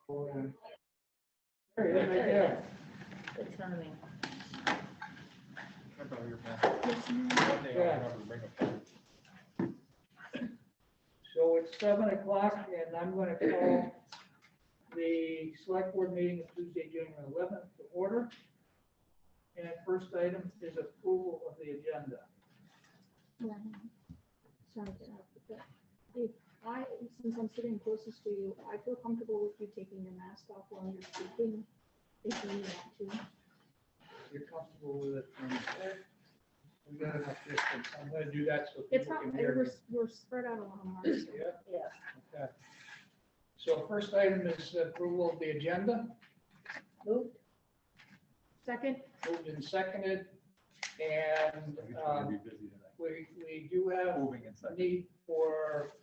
Very good idea. Good timing. Yeah. So it's 7 o'clock and I'm going to call the select board meeting of Tuesday, January 11th to order. And first item is approval of the agenda. Sorry to interrupt, but since I'm sitting closest to you, I feel comfortable with you taking your mask off while you're speaking, if you want to. You're comfortable with it? We got enough distance. I'm going to do that so It's people not, can hear me. we're spread out a little more. So. Yeah, Yeah. okay. So first item is approval of the agenda. Moved. Second, Moved and seconded. And we do have a need for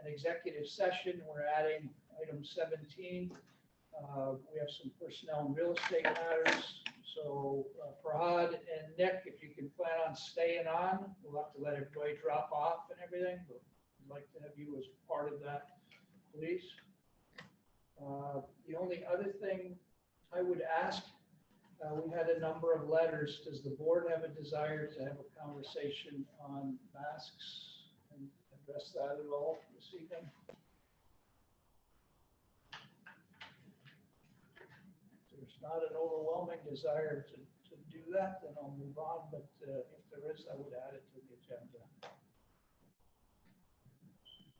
an executive session. We're adding item 17. We have some personnel and real estate matters. So Farhad and Nick, if you can plan on staying on, we'll have to let everybody drop off and everything, but I'd like to have you as part of that, please. The only other thing I would ask, we had a number of letters. Does the board have a desire to have a conversation on masks and address that at all this evening? If there's not an overwhelming desire to do that, then I'll move on. But if there is, I would add it to the agenda.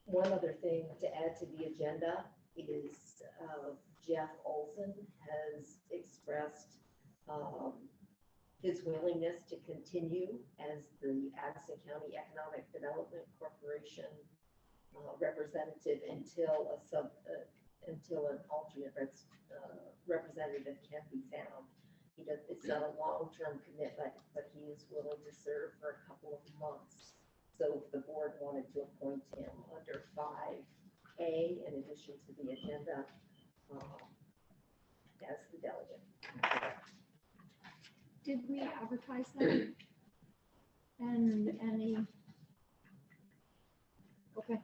One other thing to add to the agenda is Jeff Olson has expressed his willingness to continue as the Addison County Economic Development Corporation representative until an alternate representative can be found. It's not a long-term commitment, but he is willing to serve for a couple of months. So if the board wanted to appoint him under 5A, in addition to the agenda, as the delegate. did we advertise that? And any? Okay.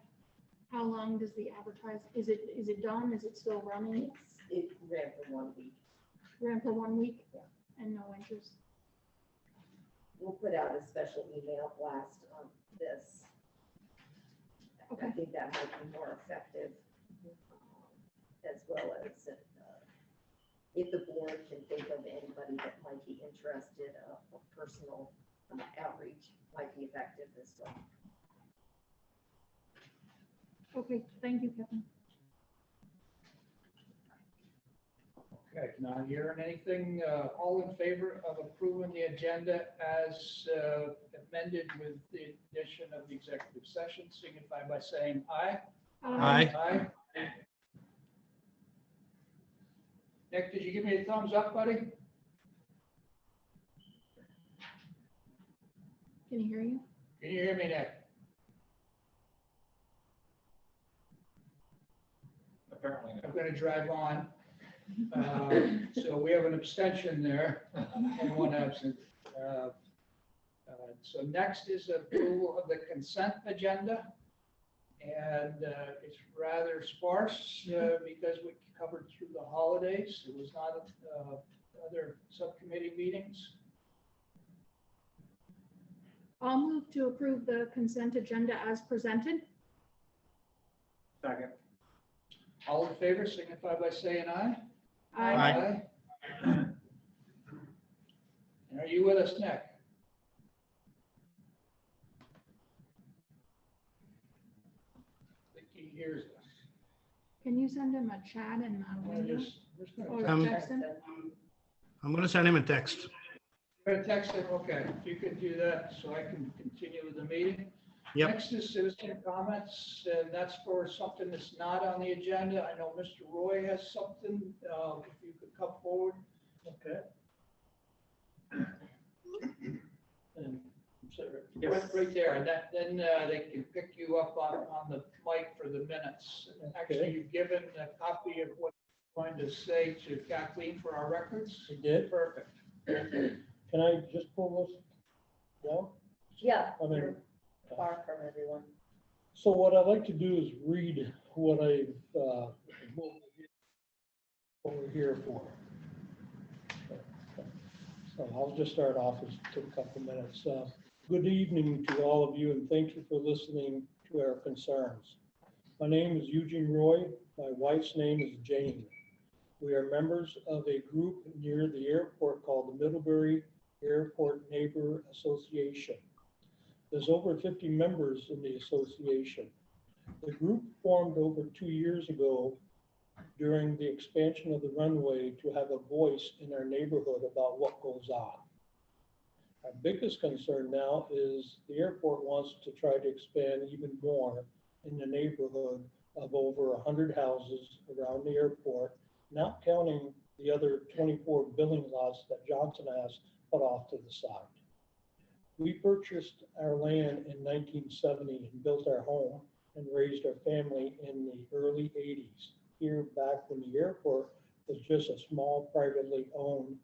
How long does the advertise? Is it done? Is it still running? It ran for 1 week. Ran for 1 week? Yeah. And no interest? We'll put out a special email blast on this. Okay. I think that might be more effective, as well as if the board can think of anybody that might be interested, a personal outreach might be effective as well. Okay, thank you, Kevin. Okay, not hearing anything. All in favor of approving the agenda as amended with the addition of the executive session, signify by saying aye. Aye. Aye. Nick, did you give me a thumbs up, buddy? Can you hear you? Can you hear me, Nick? Apparently I'm going to drive on. So we have an abstention there and one absent. So next is approval of the consent agenda. And it's rather sparse because we covered through the holidays. It was not other subcommittee meetings. I'll move to approve the consent agenda as presented. Second. All in favor, signify by saying aye. Aye. And are you with us, Nick? I think he hears us. Can you send him a chat and or text him? I'm going to send him a text. Gonna text him, okay, if you could do that so I can continue with the meeting. Yep. Next is citizen comments, and that's for something that's not on the agenda. I know Mr. Roy has something, if you could come forward. Okay. And so right there, and then they can pick you up on the mic for the minutes. And actually, you've given a copy of what you're going to say to Kathleen for our records. I did. Perfect. Can I just pull this down? Yeah, I mean, you're far from everyone. so what I'd like to do is read what I've here for. So I'll just start off with a couple minutes. Good evening to all of you, and thank you for listening to our concerns. My name is Eugene Roy. My wife's name is Jane. We are members of a group near the airport called the Middlebury Airport Neighbor Association. There's over 50 members in the association. The group formed over 2 years ago during the expansion of the runway to have a voice in our neighborhood about what goes on. Our biggest concern now is the airport wants to try to expand even more in the neighborhood of over 100 houses around the airport, not counting the other 24 building lots that Johnson has put off to the side. We purchased our land in 1970 and built our home and raised our family in the early 80s. Here back when the airport was just a small privately owned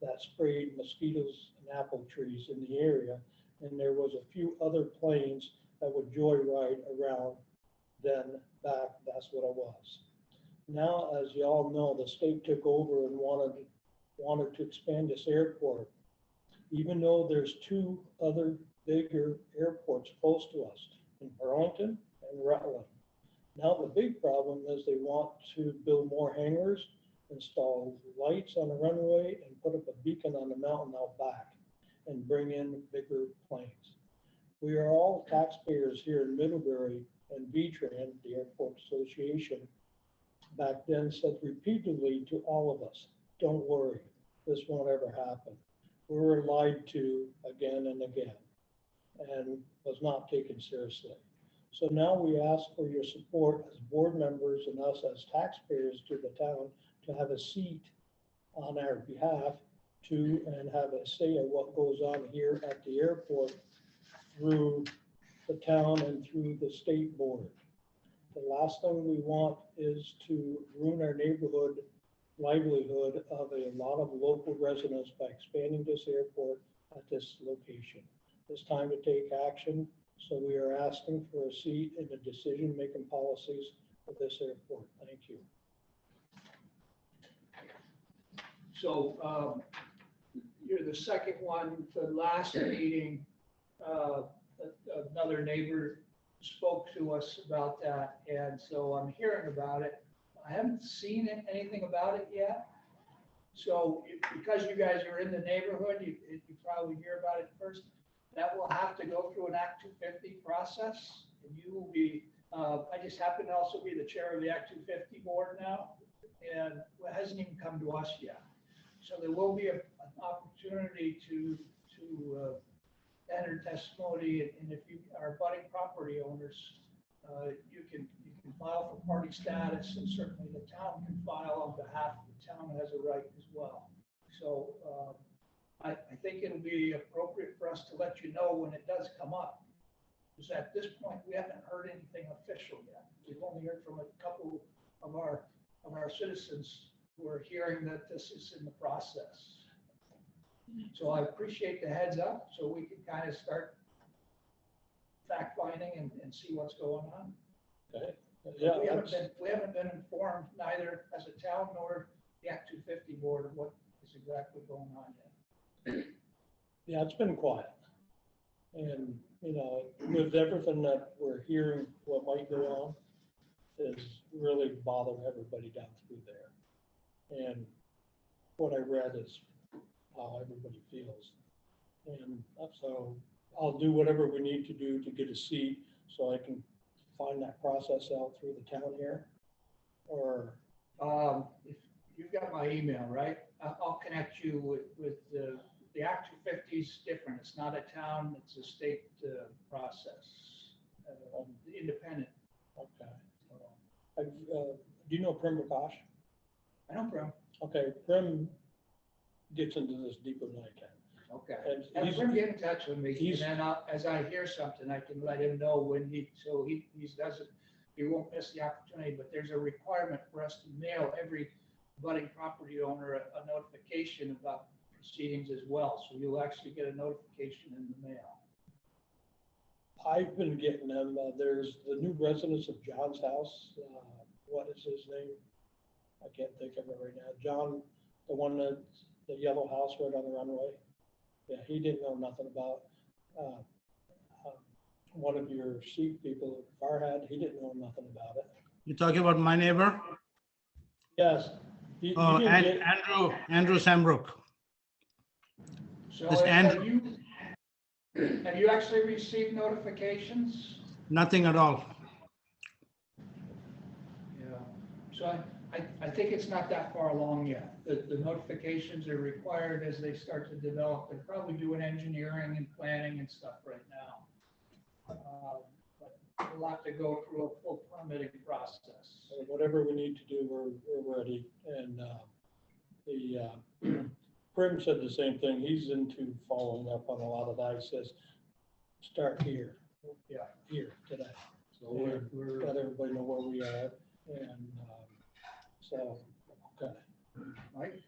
that sprayed mosquitoes and apple trees in the area. And there was a few other planes that would joyride around. Then back, that's what it was. Now, as you all know, the state took over and wanted to expand this airport, even though there's 2 other bigger airports close to us in Burlington and Rutland. Now the big problem is they want to build more hangars, install lights on the runway, and put up a beacon on the mountain out back and bring in bigger planes. We are all taxpayers here in Middlebury, and VTRAN, the Airport Association, back then said repeatedly to all of us, don't worry, this won't ever happen. We were lied to again and again and was not taken seriously. So now we ask for your support as board members and us as taxpayers to the town to have a seat on our behalf to and have a say of what goes on here at the airport through the town and through the state board. The last thing we want is to ruin our neighborhood livelihood of a lot of local residents by expanding this airport at this location. It's time to take action. So we are asking for a seat in the decision-making policies of this airport. Thank you. So you're the second one. The last meeting, another neighbor spoke to us about that, and so I'm hearing about it. I haven't seen anything about it yet. So because you guys are in the neighborhood, you probably hear about it first. That will have to go through an Act 250 process, and you will be, I just happen to also be the chair of the Act 250 board now, and it hasn't even come to us yet. So there will be an opportunity to enter testimony, and if you are budding property owners, you can file for party status, and certainly the town can file on behalf of the town has a right as well. So I think it'll be appropriate for us to let you know when it does come up. Because at this point, we haven't heard anything official yet. We've only heard from a couple of our citizens who are hearing that this is in the process. So I appreciate the heads up so we can kind of start fact finding and see what's going on. Okay. Yeah, we haven't been informed neither as a town nor the Act 250 board of what is exactly going on yet. Yeah, it's been quiet. And, you know, with everything that we're hearing, what might go on is really bothering everybody down through there. And what I read is how everybody feels. And so I'll do whatever we need to do to get a seat so I can find that process out through the town here. Or if you've got my email, right? I'll connect you with the Act 250 is different. It's not a town, it's a state process, independent. Okay. Do you know Prim Prakash? I know Prim. Okay, Prim gets into this deeper than I can. Okay. And Have Prim get in touch with me, and then as I hear something, I can let him know when he won't miss the opportunity, but there's a requirement for us to mail every budding property owner a notification about proceedings as well. So you'll actually get a notification in the mail. I've been getting them. There's the new residents of John's house. What is his name? I can't think of it right now. John, the one that, the yellow house right on the runway. Yeah, he didn't know nothing about, one of your sheep people, Farhad, he didn't know nothing about it. You talking about my neighbor? Yes. You Oh, didn't get- Andrew Sambrook. So Just and- have you actually received notifications? Nothing at all. Yeah. So I think it's not that far along yet. The notifications are required as they start to develop. They're probably doing engineering and planning and stuff right now. But we'll have to go through a full permitting process. So whatever we need to do, we're ready. And Prim said the same thing. He's into following up on a lot of that. He says, start here. Yeah. Here today. So We're- we're, let everybody know where we are. And so, okay. Mike?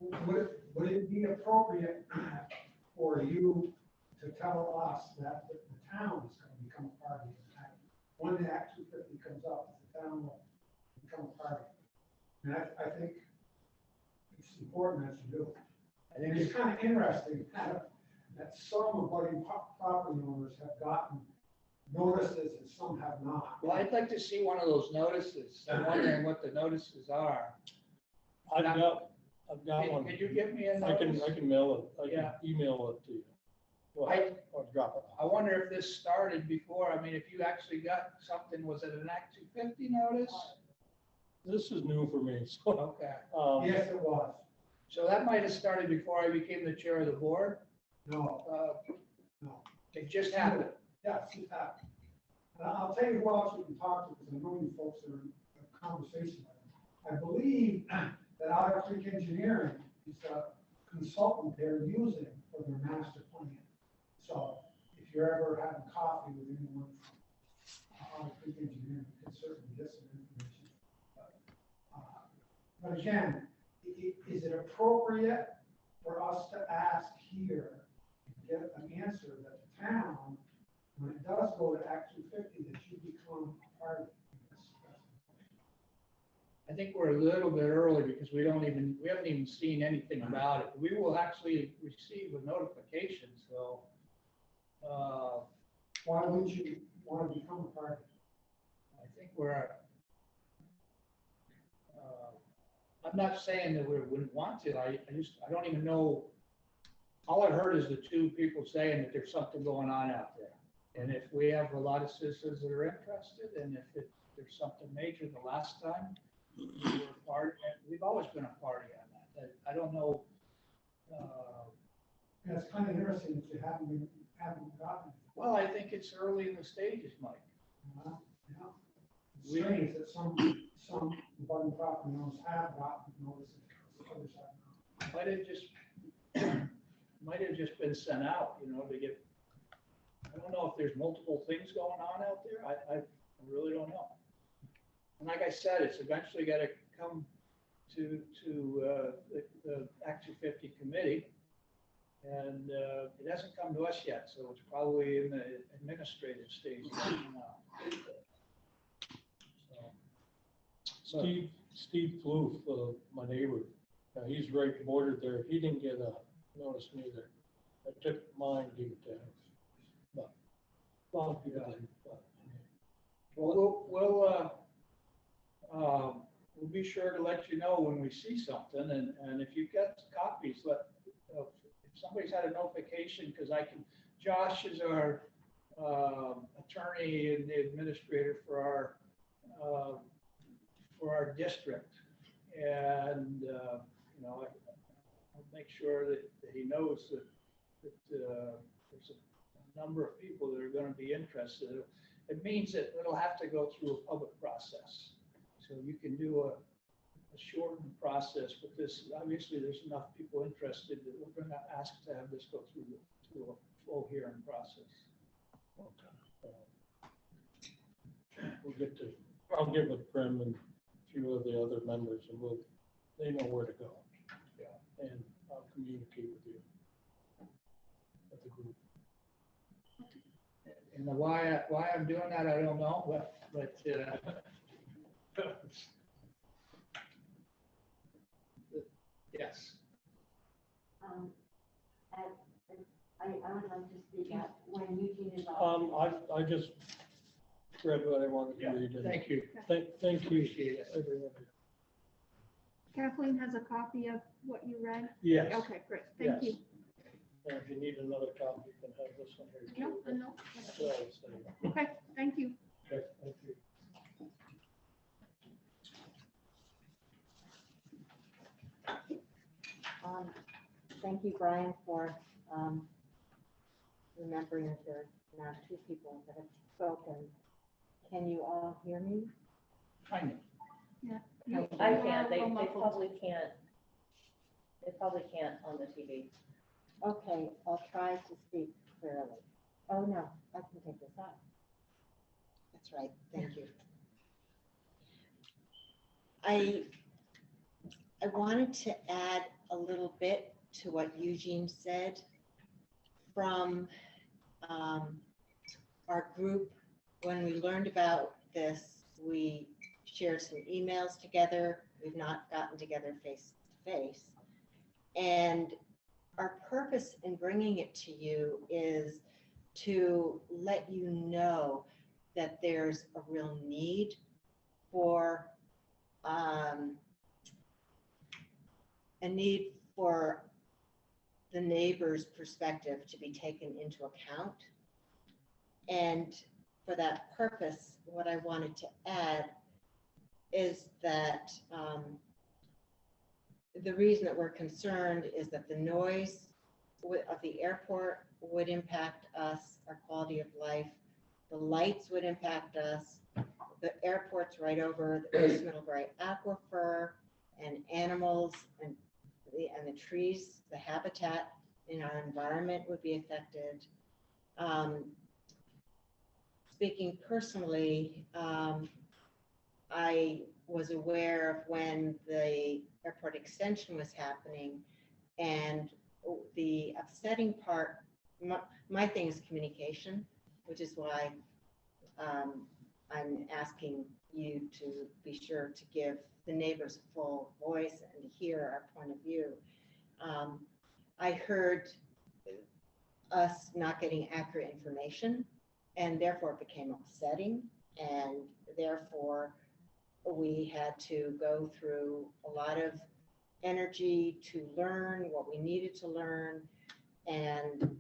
Would it be appropriate for you to tell us that the town is going to become a party? When the Act 250 comes up, the town will become a party. And I think it's important that you do. I think And it's kind of interesting that some abutting property owners have gotten notices and some have not. Well, I'd like to see one of those notices. I'm wondering what the notices are. I've got one. Could you give me a I notice? can mail it. I Yeah. can email it to you. Well, I- or drop it I off. wonder if this started before. I mean, if you actually got something, was it an Act 250 notice? This is new for me, so. Okay, Yes, it was. so that might have started before I became the chair of the board. No, no. It just happened. Yes, it happened. And I'll tell you who else you can talk to, because I know you folks are in a conversation with. I believe that Otter Creek Engineering is a consultant they're using for their master plan. So if you're ever having coffee with anyone from Otter Creek Engineering, you can certainly get some information. But again, is it appropriate for us to ask here, and get an answer that the town, when it does go to Act 250, that you become a party? I think we're a little bit early because we haven't even seen anything about it. We will actually receive a notification, so. Why wouldn't you want to become a party? I think I'm not saying that we wouldn't want to. I don't even know. All I heard is the two people saying that there's something going on out there. And if we have a lot of citizens that are interested, and if there's something major, the last time we were a part, we've always been a party on that. I don't know. And it's kind of interesting that you haven't gotten. Well, I think it's early in the stages, Mike. Yeah. It's strange that some abutting property owners have gotten notices, others have not. Might have just been sent out, to get, I don't know if there's multiple things going on out there. I really don't know. And like I said, it's eventually got to come to the Act 250 committee. And it hasn't come to us yet, so it's probably in the administrative stage right now. So, Steve Floof, my neighbor, he's right bordered there. He didn't get a notice neither. I took mine, gave it to him. But, well, people didn't, but, well, we'll be sure to let you know when we see something, and if you've got copies, if somebody's had a notification, because Josh is our attorney and the administrator for our district, and I'll make sure that he knows that there's a number of people that are going to be interested. It means that it'll have to go through a public process. So you can do a shortened process, but this, obviously, there's enough people interested that we're going to ask to have this go through to a full hearing process. I'll get with Prim and a few of the other members, and they know where to go. Yeah. And I'll communicate with you. With the group. And why I'm doing that, I don't know, but Yes. I would like to speak up when Eugene is I just read what I wanted to Yeah, read. and thank you. Thank you, Appreciate it. everyone. Kathleen has a copy of what you read. Yes. Okay, great, thank you. And if you need another copy, you can have this one here. No, too. no, Well, so, okay, thank you. okay, thank you. Thank you, Brian, for remembering that there are now two people that have spoken. Can you all hear me? Kind of. You- I you can't, are they muffled. probably can't. They probably can't on the TV. Okay, I'll try to speak clearly. Oh, no, I can take this off. That's right, thank you. I wanted to add a little bit to what Eugene said from our group. When we learned about this, we shared some emails together. We've not gotten together face to face. And our purpose in bringing it to you is to let you know that there's a real need for the neighbor's perspective to be taken into account. And for that purpose, what I wanted to add is that the reason that we're concerned is that the noise of the airport would impact us, our quality of life. The lights would impact us. The airport's right over the East Middlebury Aquifer, and animals and the trees, the habitat in our environment would be affected. Speaking personally, I was aware of when the airport extension was happening, and the upsetting part, my thing is communication, which is why I'm asking you to be sure to give the neighbors a full voice and to hear our point of view. I heard us not getting accurate information, and therefore it became upsetting, and therefore we had to go through a lot of energy to learn what we needed to learn. And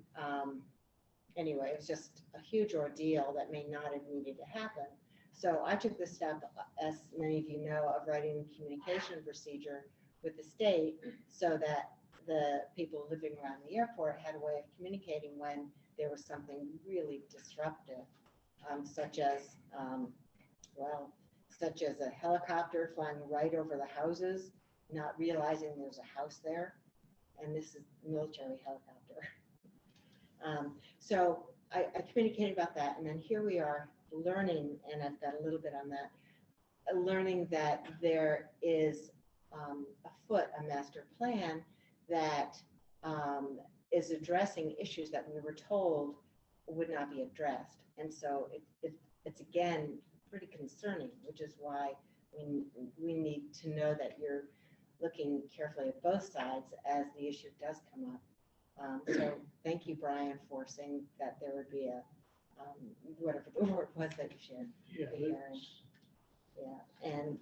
anyway, it was just a huge ordeal that may not have needed to happen. So I took the step, as many of you know, of writing a communication procedure with the state so that the people living around the airport had a way of communicating when there was something really disruptive, such as a helicopter flying right over the houses, not realizing there's a house there, and this is a military helicopter. So I communicated about that, and then here we are learning, and I've got a little bit on that, learning that there is afoot a master plan that is addressing issues that we were told would not be addressed. And so it's again pretty concerning, which is why we need to know that you're looking carefully at both sides as the issue does come up. So thank you, Brian, for saying that there would be a, whatever the word was that you shared. Yeah, the hearing. Yeah, and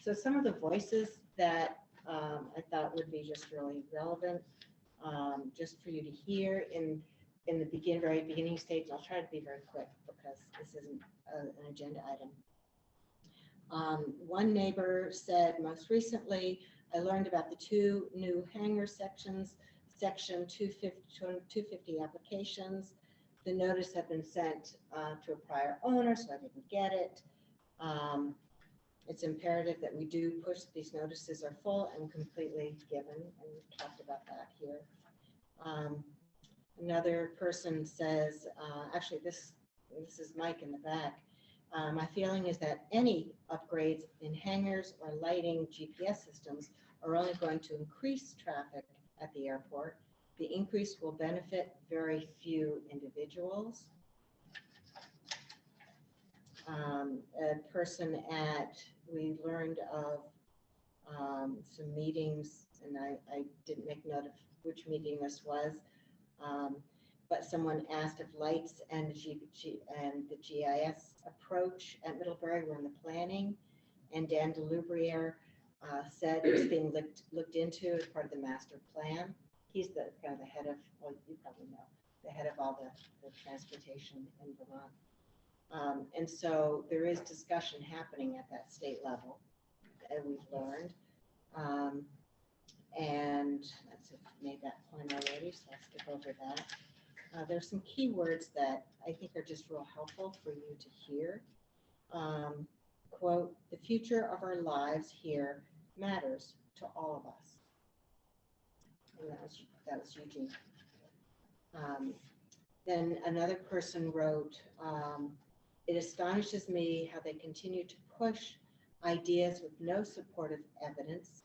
so some of the voices that I thought would be just really relevant, just for you to hear in the very beginning stage. I'll try to be very quick because this isn't an agenda item. One neighbor said, most recently, I learned about the two new hangar sections, section 250 applications. The notice had been sent to a prior owner, so I didn't get it. It's imperative that we do push these notices are full and completely given, and we've talked about that here. Another person says, actually this is Mike in the back. My feeling is that any upgrades in hangars or lighting GPS systems are only going to increase traffic at the airport. The increase will benefit very few individuals. A person we learned of some meetings, and I didn't make note of which meeting this was. But someone asked if lights and the GIS approach at Middlebury were in the planning. And Dan DeLubriere said it was being looked into as part of the master plan. He's the kind of the head of, well, you probably know, the head of all the transportation in Vermont. And so there is discussion happening at that state level, and we've learned. And that's made that point already, so I'll skip over that. There's some keywords that I think are just real helpful for you to hear. Quote, "The future of our lives here matters to all of us." And that was Eugene. Then another person wrote, "It astonishes me how they continue to push ideas with no supportive evidence,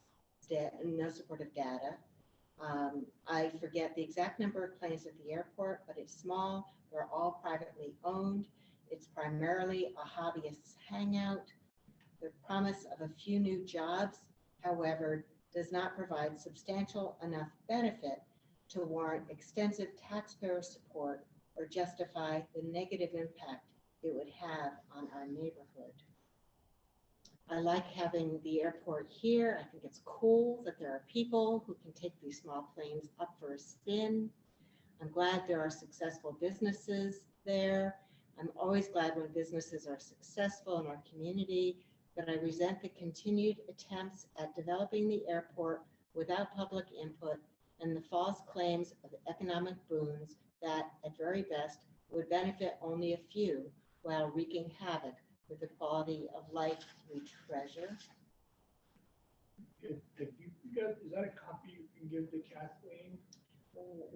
no supportive data. I forget the exact number of planes at the airport, but it's small. They're all privately owned. It's primarily a hobbyist's hangout. The promise of a few new jobs, however, does not provide substantial enough benefit to warrant extensive taxpayer support or justify the negative impact it would have on our neighborhood. I like having the airport here. I think it's cool that there are people who can take these small planes up for a spin. I'm glad there are successful businesses there. I'm always glad when businesses are successful in our community, but I resent the continued attempts at developing the airport without public input and the false claims of economic boons that, at very best, would benefit only a few while wreaking havoc with the quality of life we treasure." If you got, is that a copy you can give to Kathleen?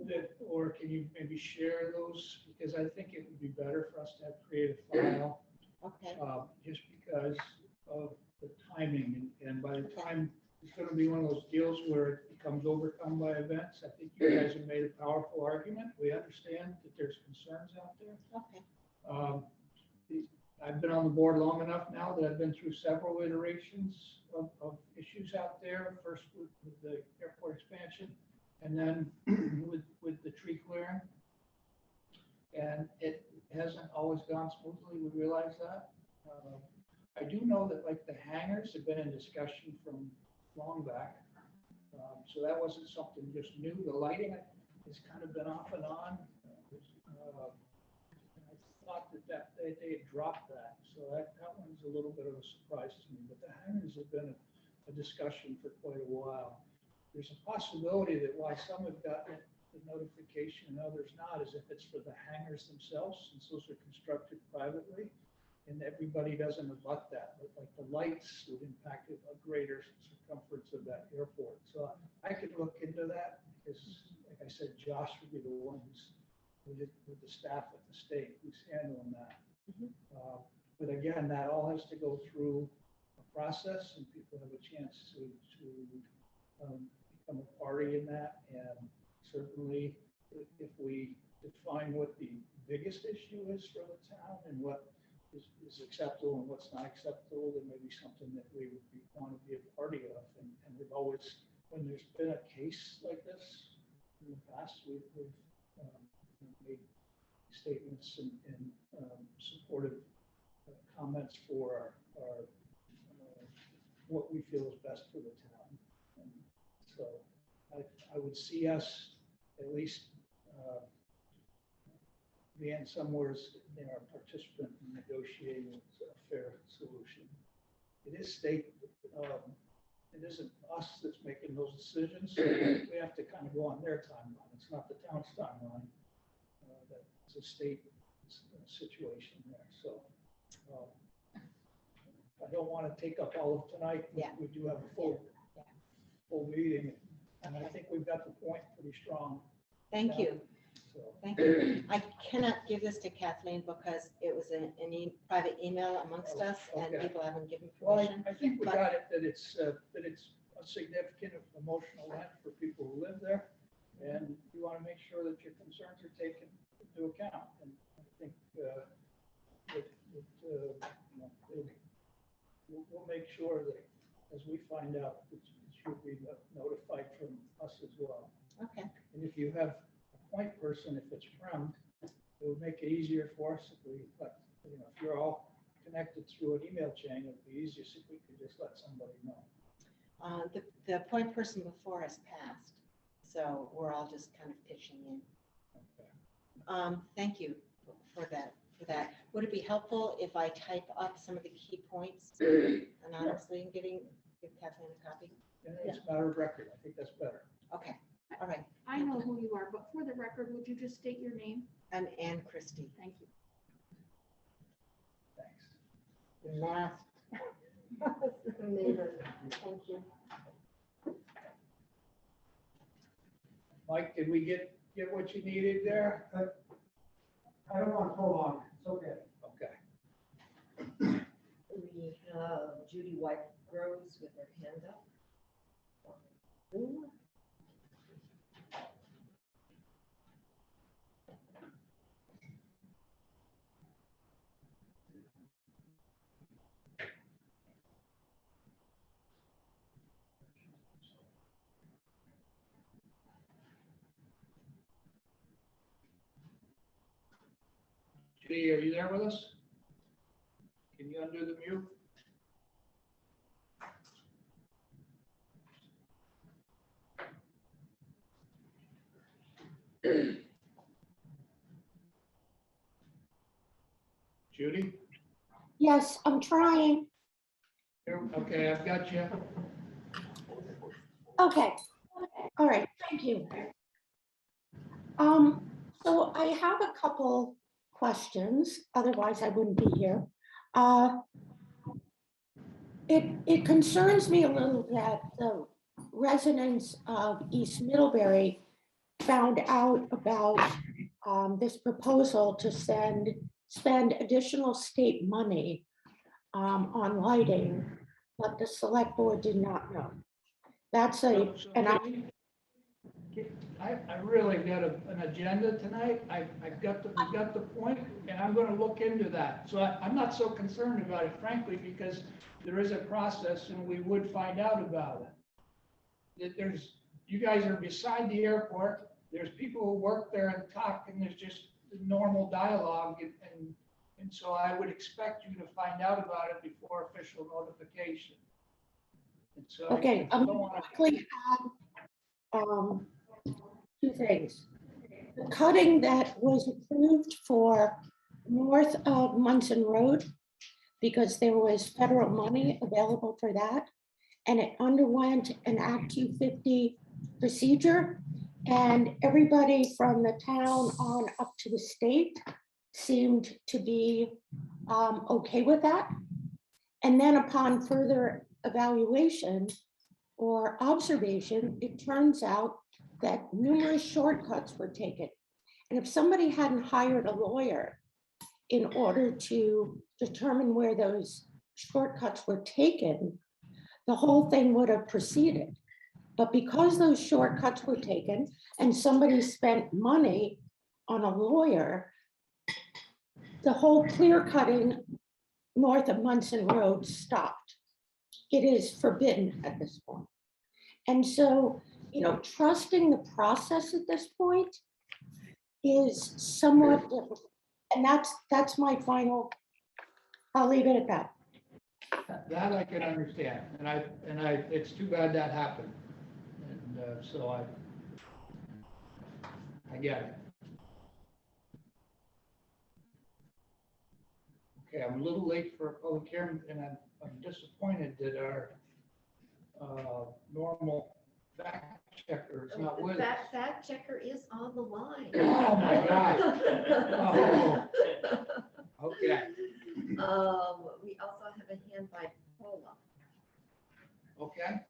That, or can you maybe share those? Because I think it would be better for us to have created a file, Okay. just because of the timing. And by the time it's going to be one of those deals where it becomes overcome by events, I think you guys have made a powerful argument. We understand that there's concerns out there. Okay. I've been on the board long enough now that I've been through several iterations of issues out there. First with the airport expansion, and then with the tree clearing. And it hasn't always gone smoothly. We realize that. I do know that like the hangars have been in discussion from long back. So that wasn't something just new. The lighting has kind of been off and on. I thought that they had dropped that. So that one's a little bit of a surprise to me. But the hangars have been a discussion for quite a while. There's a possibility that why some have gotten the notification and others not is if it's for the hangars themselves, since those are constructed privately, and everybody doesn't abut that. But like the lights would impact a greater circumference of that airport. So I could look into that because, like I said, Josh would be the one who's with the staff at the state who's handling that. But again, that all has to go through a process, and people have a chance to become a party in that. And certainly, if we define what the biggest issue is for the town and what is acceptable and what's not acceptable, then maybe something that we would want to be a party of. And we've always, when there's been a case like this in the past, we've made statements and supportive comments for our what we feel is best for the town. And so I would see us at least being somewhere in our participant in negotiating a fair solution. It is state, it isn't us that's making those decisions. We have to kind of go on their timeline. It's not the town's timeline. That's a state situation there. So I don't want to take up all of tonight. Yeah. We do have a full meeting, and I think we've got the point pretty strong. Thank you. So. Thank you. I cannot give this to Kathleen because it was an private email amongst us, and Okay. people haven't given Well, permission. I think we got it, that it's a significant emotional event for people who live there. And you want to make sure that your concerns are taken into account. And I think we'll make sure that as we find out that you have a point person, if it's from, it would make it easier for us if we, if you're all connected through an email chain, it'd be easiest if we could just let somebody know. The point person before us passed, so we're all just kind of pitching in. Okay. Thank you for that. Would it be helpful if I type up some of the key points anonymously and give Kathleen a copy? And it's a matter of record. I think that's better. Okay, all right. I know who you are, but for the record, would you just state your name? I'm Ann Christie. Thank you. Thanks. Last. Neighbor, thank you. Mike, did we get what you needed there? I don't want to prolong it, it's okay. Okay. We have Judy White Groves with her hand up. Ooh. Judy, are you there with us? Can you undo the mute? Judy? Yes, I'm trying. Okay, I've got you. Okay, all right, thank you. So I have a couple questions, otherwise I wouldn't be here. It concerns me a little that the residents of East Middlebury found out about this proposal to spend additional state money on lighting, but the select board did not know. That's a, So, and I, Judy, I really got an agenda tonight. we got the point, and I'm gonna look into that. So I'm not so concerned about it, frankly, because there is a process and we would find out about it. You guys are beside the airport. There's people who work there and talk, and there's just normal dialogue, and so I would expect you to find out about it before official notification. And so okay, I I'm don't wanna- quickly add two things. The cutting that was approved for north of Munson Road, because there was federal money available for that, and it underwent an Act 250 procedure, and everybody from the town on up to the state seemed to be okay with that. And then upon further evaluation or observation, it turns out that numerous shortcuts were taken. And if somebody hadn't hired a lawyer in order to determine where those shortcuts were taken, the whole thing would have proceeded. But because those shortcuts were taken and somebody spent money on a lawyer, the whole clear cutting north of Munson Road stopped. It is forbidden at this point. And so, trusting the process at this point is somewhat difficult. And that's my final, I'll leave it at that. That I can understand, and it's too bad that happened. And so I get it. Okay, I'm a little late for a public hearing, and I'm disappointed that our normal fact checker is not with us. That fact checker is on the line. Oh, my gosh. Oh, okay, We also have a hand by Paula. okay.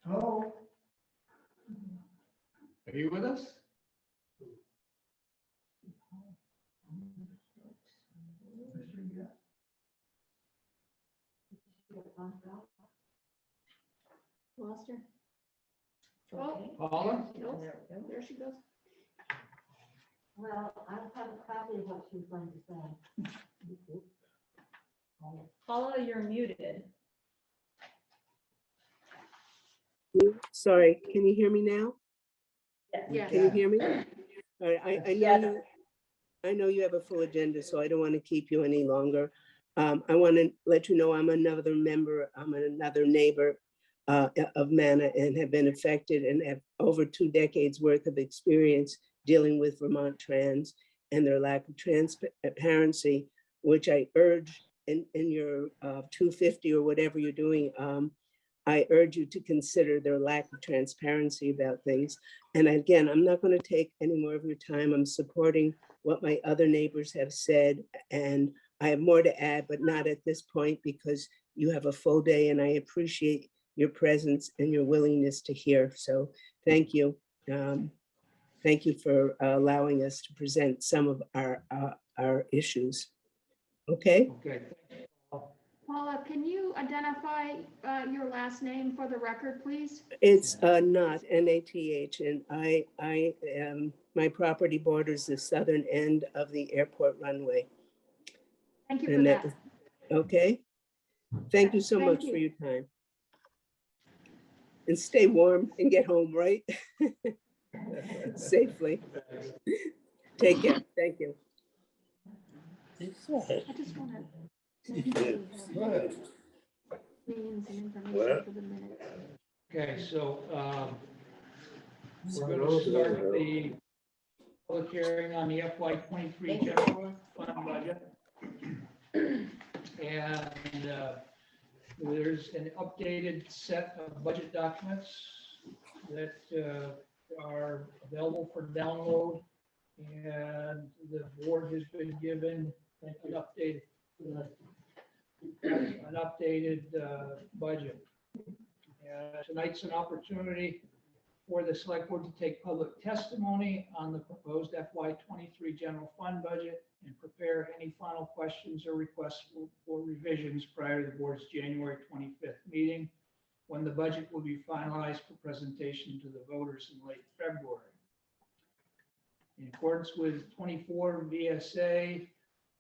Hello? Are you with us? Lost her? Okay. Paula? Nope, There we go. there she goes. Well, I don't have a copy of what she was going to say. Paula, you're muted. Sorry, can you hear me now? Yes. Can you hear me? All right, I know Yes. I know you have a full agenda, so I don't want to keep you any longer. I want to let you know I'm another neighbor of Manna and have been affected and have over 2 decades worth of experience dealing with Vermont trans and their lack of transparency, which I urge in your 250 or whatever you're doing. I urge you to consider their lack of transparency about things. And again, I'm not going to take any more of your time. I'm supporting what my other neighbors have said. And I have more to add, but not at this point because you have a full day and I appreciate your presence and your willingness to hear. So thank you. Thank you for allowing us to present some of our issues. Okay. Okay. Paula, can you identify your last name for the record, please? It's not NATH, and I am, my property borders the southern end of the airport runway. Thank you for And that. okay. Thank you so Thank much you. for your time. And stay warm and get home, right? Safely. Take care. Thank you. I just want to. Names and information for the minutes. Okay, so we're going to start the public hearing on the FY '23 Thank you, general Paula. fund budget. And there's an updated set of budget documents that are available for download. And the board has been given an updated budget. Tonight's an opportunity for the select board to take public testimony on the proposed FY '23 general fund budget and prepare any final questions or requests for revisions prior to the board's January 25th meeting, when the budget will be finalized for presentation to the voters in late February. In accordance with 24 VSA,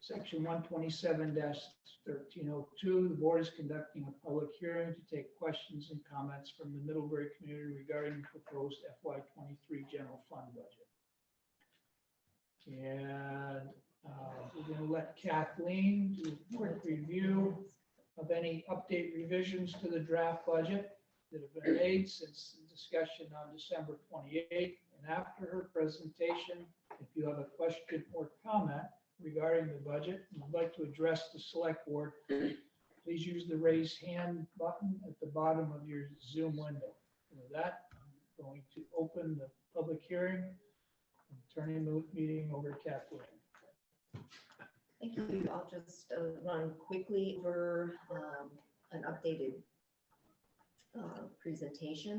Section 127-1302, the board is conducting a public hearing to take questions and comments from the Middlebury community regarding the proposed FY '23 general fund budget. And we're going to let Kathleen do a quick review of any update revisions to the draft budget that have been made since the discussion on December 28th. And after her presentation, if you have a question or comment regarding the budget and would like to address the select board, please use the raise hand button at the bottom of your Zoom window. And with that, I'm going to open the public hearing and turning the meeting over to Kathleen. Thank you. I'll just run quickly over an updated presentation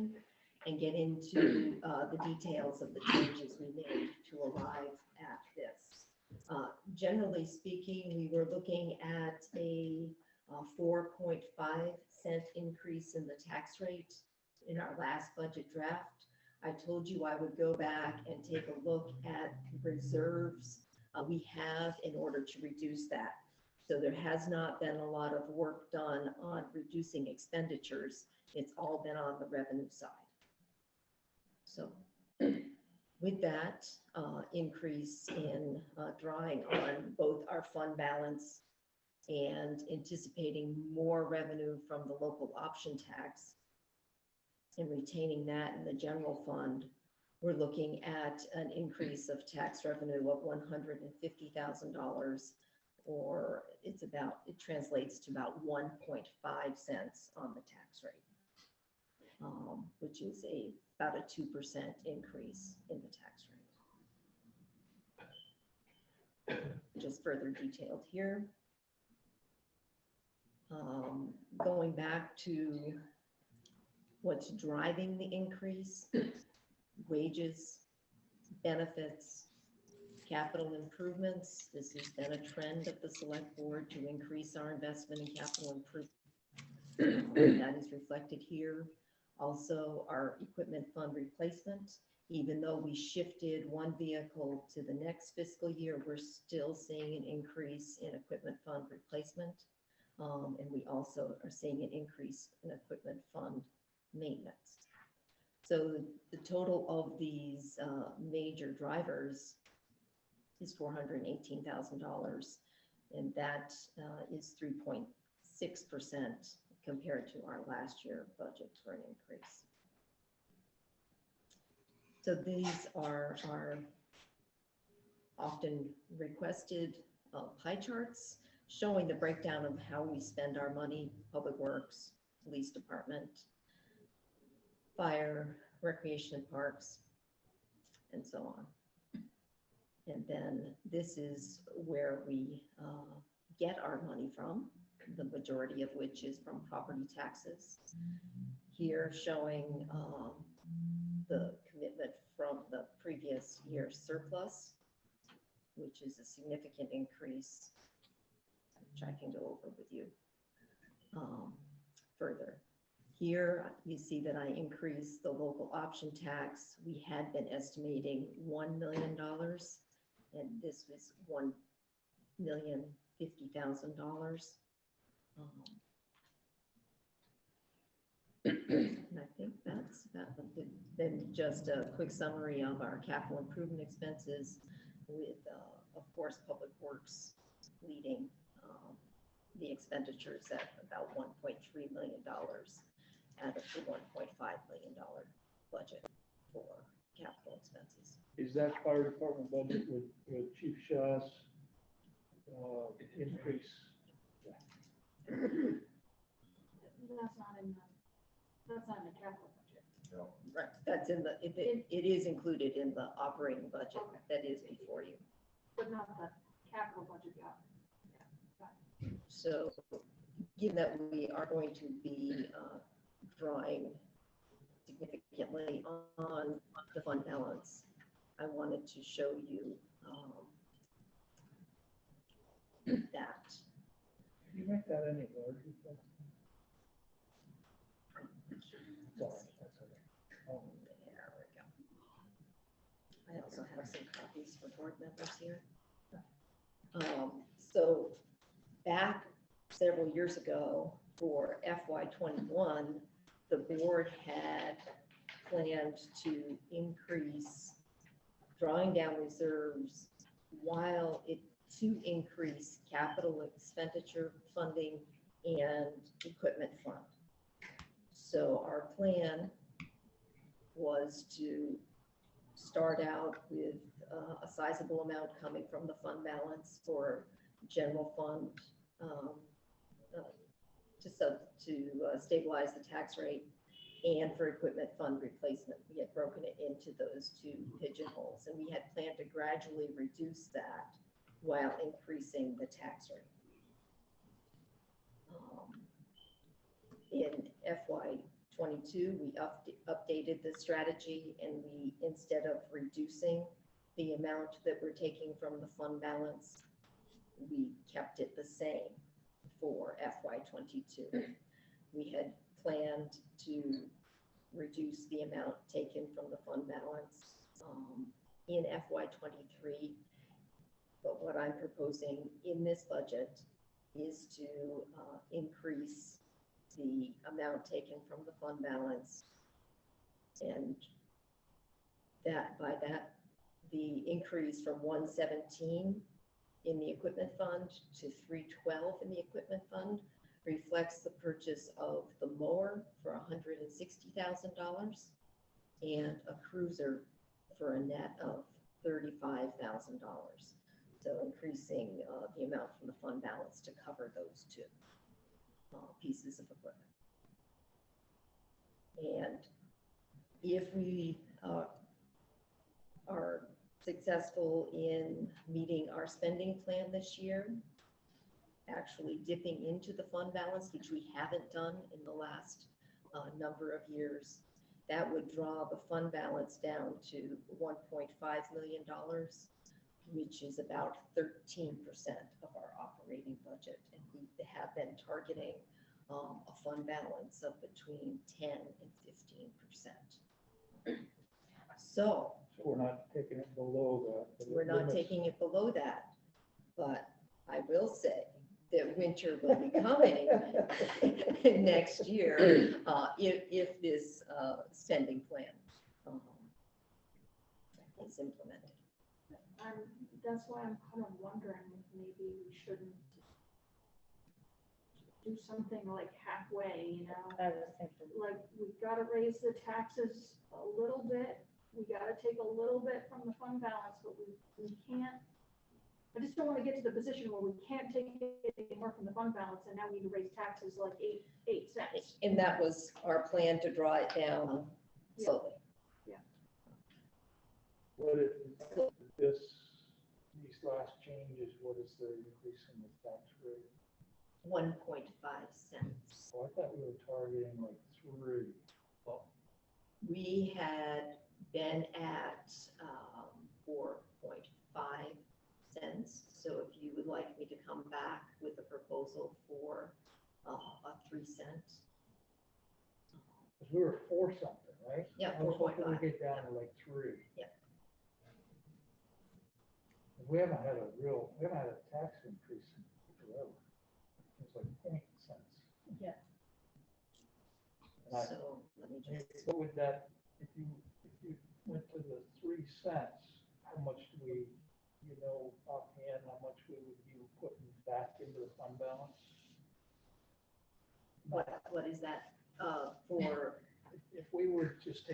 and get into the details of the changes we made to arrive at this. Generally speaking, we were looking at a 4.5-cent increase in the tax rate in our last budget draft. I told you I would go back and take a look at reserves we have in order to reduce that. So there has not been a lot of work done on reducing expenditures. It's all been on the revenue side. So with that increase in drawing on both our fund balance and anticipating more revenue from the local option tax and retaining that in the general fund, we're looking at an increase of tax revenue of $150,000, or it translates to about 1.5 cents on the tax rate, which is about a 2% increase in the tax rate. Just further detailed here. Going back to what's driving the increase: wages, benefits, capital improvements. This has been a trend of the select board to increase our investment in capital improvement. That is reflected here. Also, our equipment fund replacement, even though we shifted one vehicle to the next fiscal year, we're still seeing an increase in equipment fund replacement. And we also are seeing an increase in equipment fund maintenance. So the total of these major drivers is $418,000, and that is 3.6% compared to our last year budget for an increase. So these are often requested pie charts showing the breakdown of how we spend our money: Public Works, Police Department, Fire, Recreation and Parks, and so on. And then this is where we get our money from, the majority of which is from property taxes. Here showing the commitment from the previous year's surplus, which is a significant increase, which I can go over with you further. Here you see that I increased the local option tax. We had been estimating $1 million, and this was $1,050,000. And I think that's that. Then just a quick summary of our capital improvement expenses with, of course, Public Works leading the expenditures at about $1.3 million out of the $1.5 million budget for capital expenses. Is that fire department budget with Chief Shaw's increase? That's not in the capital budget. Right, that's in the, it is included in the operating budget that is before you. But not the capital budget yet. So given that we are going to be drawing significantly on the fund balance, I wanted to show you that. Can you make that any larger? Sorry, that's okay. There we go. I also have some copies for board members here. So back several years ago for FY21, the board had planned to increase drawing down reserves to increase capital expenditure funding and equipment fund. So our plan was to start out with a sizable amount coming from the fund balance for general fund to stabilize the tax rate, and for equipment fund replacement. We had broken it into those two pigeonholes, and we had planned to gradually reduce that while increasing the tax rate. In FY22, we updated the strategy, and we, instead of reducing the amount that we're taking from the fund balance, we kept it the same for FY22. We had planned to reduce the amount taken from the fund balance in FY23, but what I'm proposing in this budget is to increase the amount taken from the fund balance, and the increase from 117 in the equipment fund to 312 in the equipment fund reflects the purchase of the mower for $160,000 and a cruiser for a net of $35,000. So increasing the amount from the fund balance to cover those two pieces of equipment. And if we are successful in meeting our spending plan this year, actually dipping into the fund balance, which we haven't done in the last number of years, that would draw the fund balance down to $1.5 million, which is about 13% of our operating budget. And we have been targeting a fund balance of between 10 and 15%. So So we're not taking it below that. we're not taking it below that, but I will say that winter will be coming next year if this spending plan is implemented. That's why I'm kind of wondering if maybe we shouldn't do something like halfway, you know? I was thinking, Like, we've got to raise the taxes a little bit. We got to take a little bit from the fund balance, but we can't. I just don't want to get to the position where we can't take any more from the fund balance and now we need to raise taxes like 8 cents. And that was our plan, to draw it down slowly. What is these last changes, what is the increase in the tax rate? 1.5 cents. Oh, I thought we were targeting like 3. We had been at 4.5 cents. So if you would like me to come back with a proposal for a 3 cent. Because we were 4 something, right? Yeah, I was hoping 4.5. we get down to like 3. Yeah. We haven't had a tax increase in forever. It's like 0.8 cents. Yeah. And I- So let me just, What would that, if you went to the 3 cents, how much do we, offhand, how much we would be putting back into the fund balance? what is that for? If we were just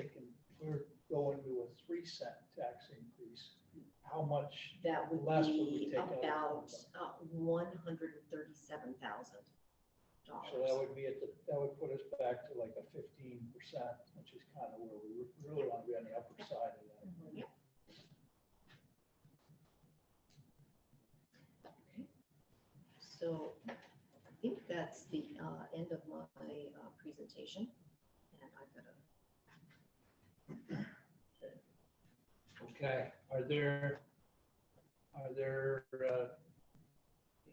we're going to a 3 cent tax increase, how much That would less would we be take out? about $137,000. So that would be that would put us back to like a 15%, which is kind of where we really want to be on the upper side of that. Yeah. Okay. So I think that's the end of my presentation. And I've got Okay, are there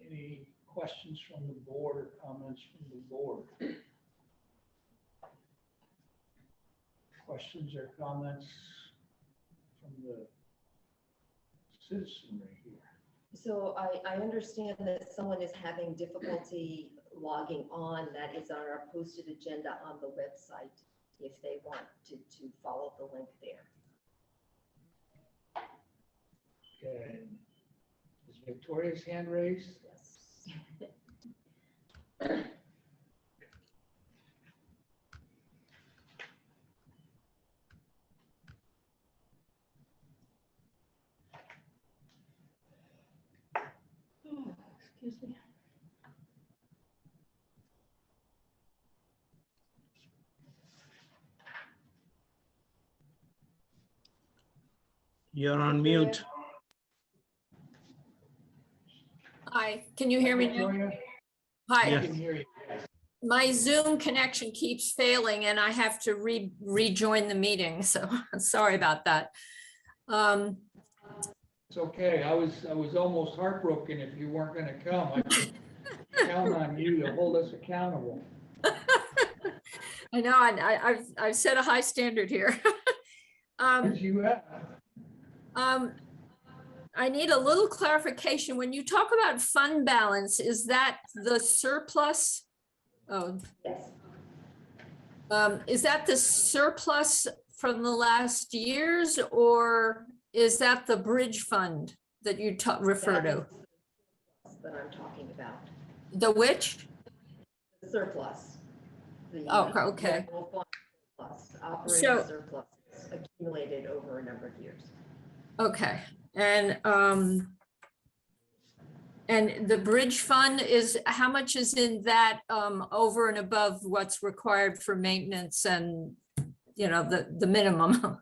any questions from the board or comments from the board? Questions or comments from the citizenry here? So I understand that someone is having difficulty logging on. That is on our posted agenda on the website if they want to follow the link there. Okay. Is Victoria's hand raised? Yes. Excuse me. You're on mute. Hi, can you hear me now? Victoria? Hi, I Yes. can hear you. my Zoom connection keeps failing and I have to rejoin the meeting, so sorry about that. It's okay. I was almost heartbroken if you weren't gonna come. I could count on you to hold us accountable. I know, and I've set a high standard here. As you have. I need a little clarification. When you talk about fund balance, is that the surplus? Oh, Yes. is that the surplus from the last years, or is that the bridge fund that you refer to? That I'm talking about. The which? The surplus. The, Oh, okay. general fund surplus, operating So- surplus accumulated over a number of years. Okay, and the bridge fund is, how much is in that over and above what's required for maintenance and, the minimum?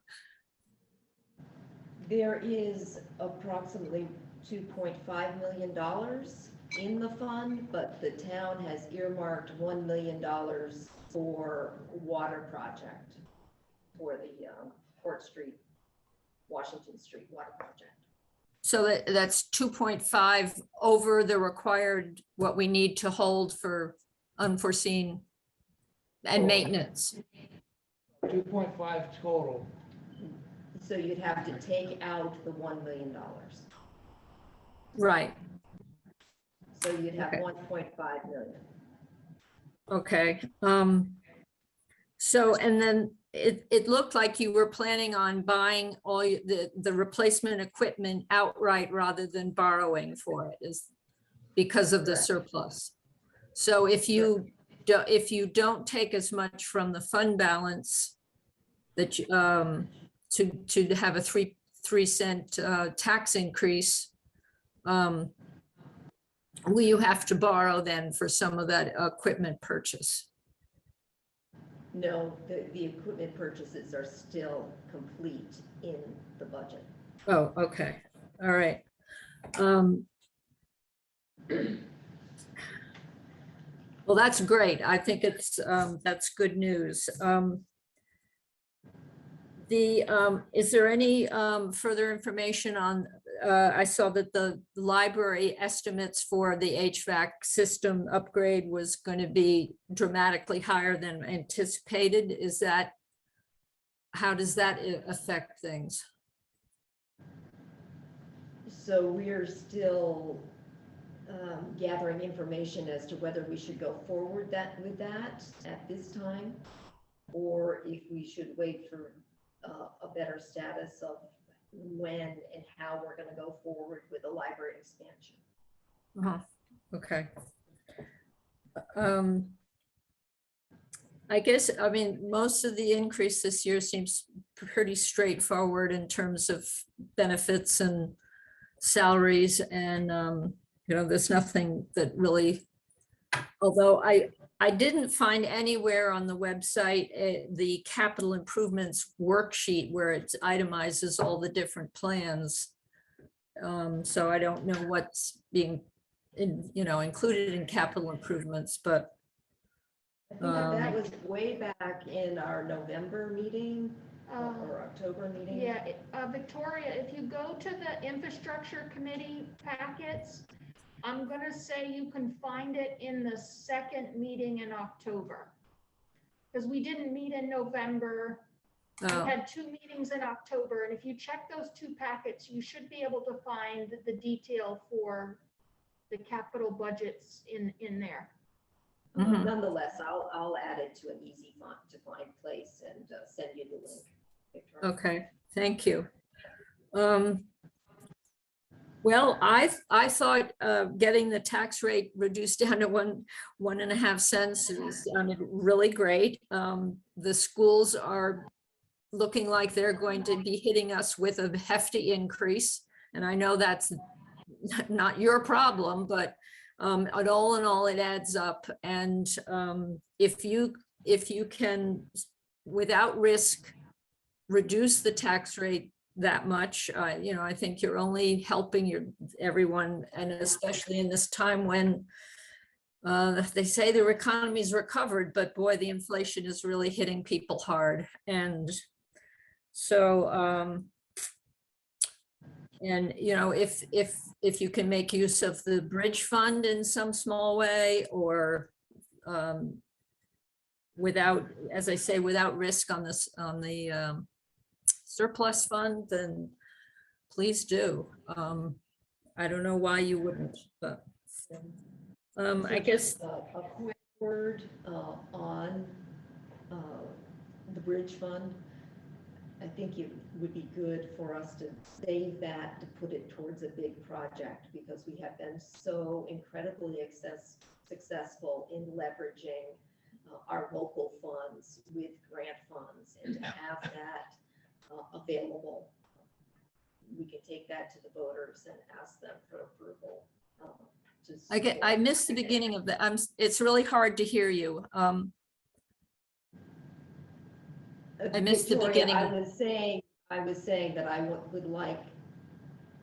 There is approximately $2.5 million in the fund, but the town has earmarked $1 million for water project, for the Court Street, Washington Street water project. So that's 2.5 over the required, what we need to hold for unforeseen and maintenance. 2.5 total. So you'd have to take out the $1 million. Right, So you'd have Okay. 1.5 million. okay. So, and then it looked like you were planning on buying all the replacement equipment outright rather than borrowing for it, is because of the Correct. surplus. So if you don't take as much from the fund balance that you, to have a 3-cent tax increase, will you have to borrow then for some of that equipment purchase? No, the equipment purchases are still complete in the budget. Oh, okay, all right. Well, that's great. I think it's, that's good news. Is there any further information on, I saw that the library estimates for the HVAC system upgrade was going to be dramatically higher than anticipated. Is that, how does that affect things? So we're still gathering information as to whether we should go forward with that at this time, or if we should wait for a better status of when and how we're going to go forward with the library expansion. Okay. I guess, I mean, most of the increase this year seems pretty straightforward in terms of benefits and salaries, and you know, there's nothing that really, although I didn't find anywhere on the website the capital improvements worksheet where it itemizes all the different plans. So I don't know what's being included in capital improvements, but I think that was way back in our November meeting or October meeting. Yeah, Victoria, if you go to the infrastructure committee packets, I'm gonna say you can find it in the second meeting in October. Because we didn't meet in November. We had 2 meetings in October, and if you check those 2 packets, you should be able to find the detail for the capital budgets in there. Nonetheless, I'll add it to an easy to find place and send you the link, Victoria. okay, thank you. Well, I thought getting the tax rate reduced down to 1.5 cents sounded really great. The schools are looking like they're going to be hitting us with a hefty increase, and I know that's not your problem, but all in all, it adds up. And if you can, without risk, reduce the tax rate that much, I think you're only helping everyone, and especially in this time when they say their economy's recovered, but boy, the inflation is really hitting people hard. And so, if you can make use of the bridge fund in some small way, or without, as I say, without risk on the surplus fund, then please do. I don't know why you wouldn't, but I guess a quick word on the bridge fund. I think it would be good for us to save that to put it towards a big project, because we have been so incredibly successful in leveraging our local funds with grant funds, and to have that available, we can take that to the voters and ask them for approval. I missed the beginning of that. It's really hard to hear you. I missed the beginning. I was saying that I would like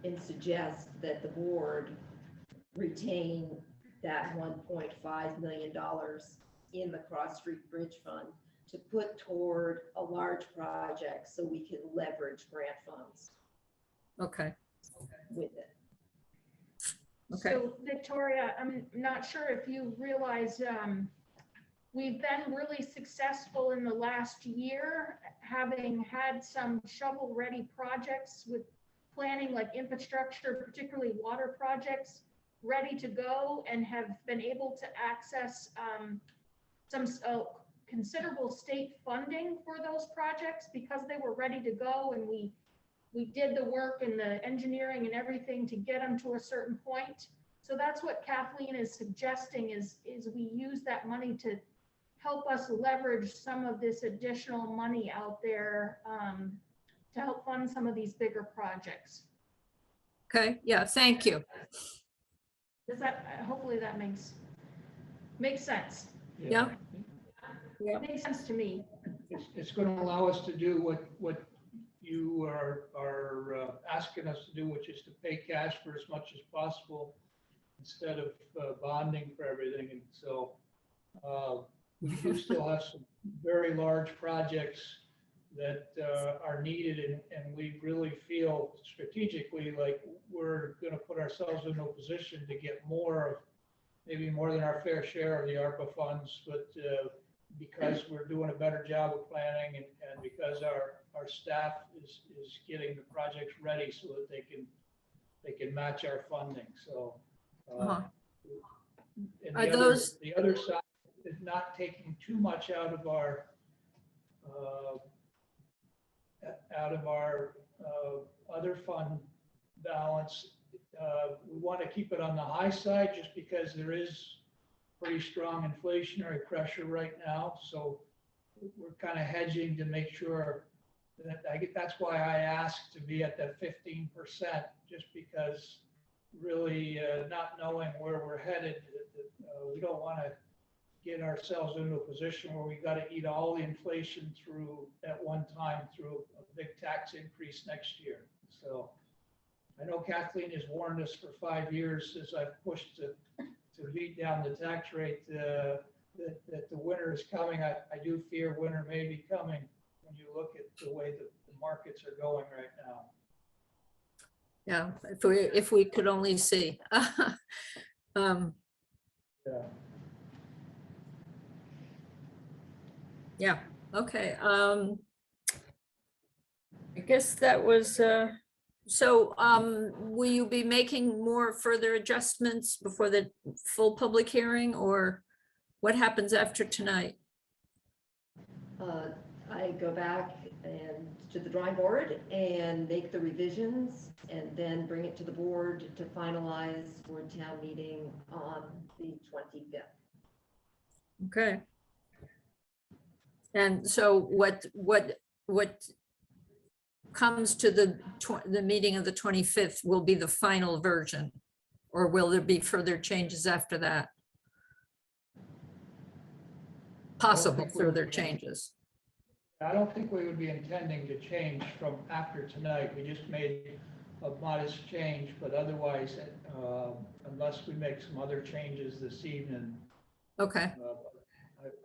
and suggest that the board retain that $1.5 million in the Cross Street Bridge Fund to put toward a large project, so we can leverage grant funds Okay. with it. Okay. So Victoria, I'm not sure if you realize We've been really successful in the last year, having had some shovel-ready projects with planning like infrastructure, particularly water projects, ready to go, and have been able to access some considerable state funding for those projects because they were ready to go, and we did the work and the engineering and everything to get them to a certain point. So that's what Kathleen is suggesting is we use that money to help us leverage some of this additional money out there to help fund some of these bigger projects. Okay, yeah, thank you. Does that, hopefully that makes sense. Yeah. Yeah. Makes sense to me. It's going to allow us to do what you are asking us to do, which is to pay cash for as much as possible instead of bonding for everything. And so we do still have some very large projects that are needed, and we really feel strategically like we're going to put ourselves in a position to get more, maybe more than our fair share of the ARPA funds, but because we're doing a better job of planning and because our staff is getting the projects ready so that they can match our funding. So and the other side is not taking too much out of our other fund balance. We want to keep it on the high side just because there is pretty strong inflationary pressure right now. So we're kind of hedging to make sure that that's why I asked to be at that 15%, just because really not knowing where we're headed, we don't want to get ourselves into a position where we got to eat all the inflation through at one time through a big tax increase next year. So I know Kathleen has warned us for 5 years as I've pushed to beat down the tax rate that the winter is coming. I do fear winter may be coming when you look at the way the markets are going right now. Yeah, if we could only see. Yeah, okay. I guess that was, so will you be making more further adjustments before the full public hearing, or what happens after tonight? I go back and to the drawing board and make the revisions and then bring it to the board to finalize for town meeting on the 25th. Okay. And so what comes to the meeting of the 25th will be the final version, or will there be further changes after that? Possible further changes. I don't think we would be intending to change from after tonight. We just made a modest change, but otherwise, unless we make some other changes this evening, Okay.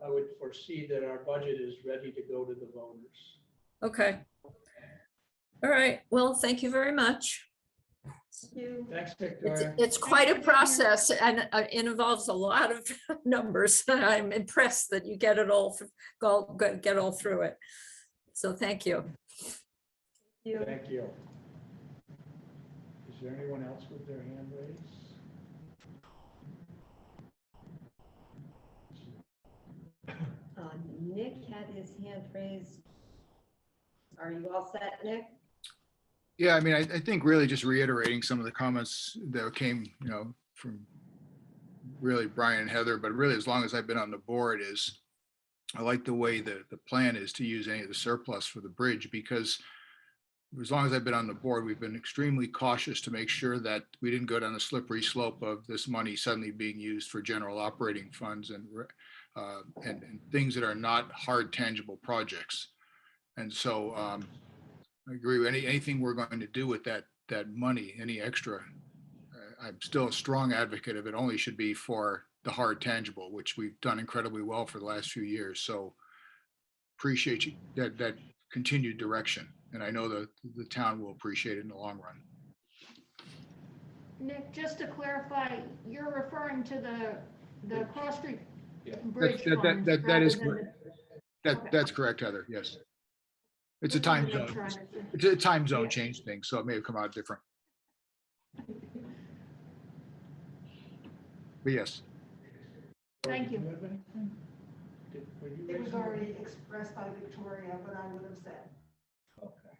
I would foresee that our budget is ready to go to the voters. Okay. All right. Well, thank you very much. Thanks, Victoria. It's quite a process, and it involves a lot of numbers. I'm impressed that you get it all, get all through it. So thank you. Thank you. Is there anyone else with their hand raised? Nick had his hand raised. Are you all set, Nick? Yeah, I mean, I think really just reiterating some of the comments that came, from really Brian and Heather, but really as long as I've been on the board is I like the way the plan is to use any of the surplus for the bridge, because as long as I've been on the board, we've been extremely cautious to make sure that we didn't go down the slippery slope of this money suddenly being used for general operating funds and things that are not hard, tangible projects. And so I agree with anything we're going to do with that money, any extra. I'm still a strong advocate of it only should be for the hard tangible, which we've done incredibly well for the last few years. So appreciate that continued direction. And I know that the town will appreciate it in the long run. Nick, just to clarify, you're referring to the Cross Street bridge that- fund that rather is than correct. the- Okay. That's correct, Heather, yes. It's a Just time wanted to make zone, sure I understood. it's a time zone Yeah. change thing, so it may have come out different. But yes, Thank you. Do have anything? Were you It was raising your- already expressed by Victoria, but I would have said. Okay.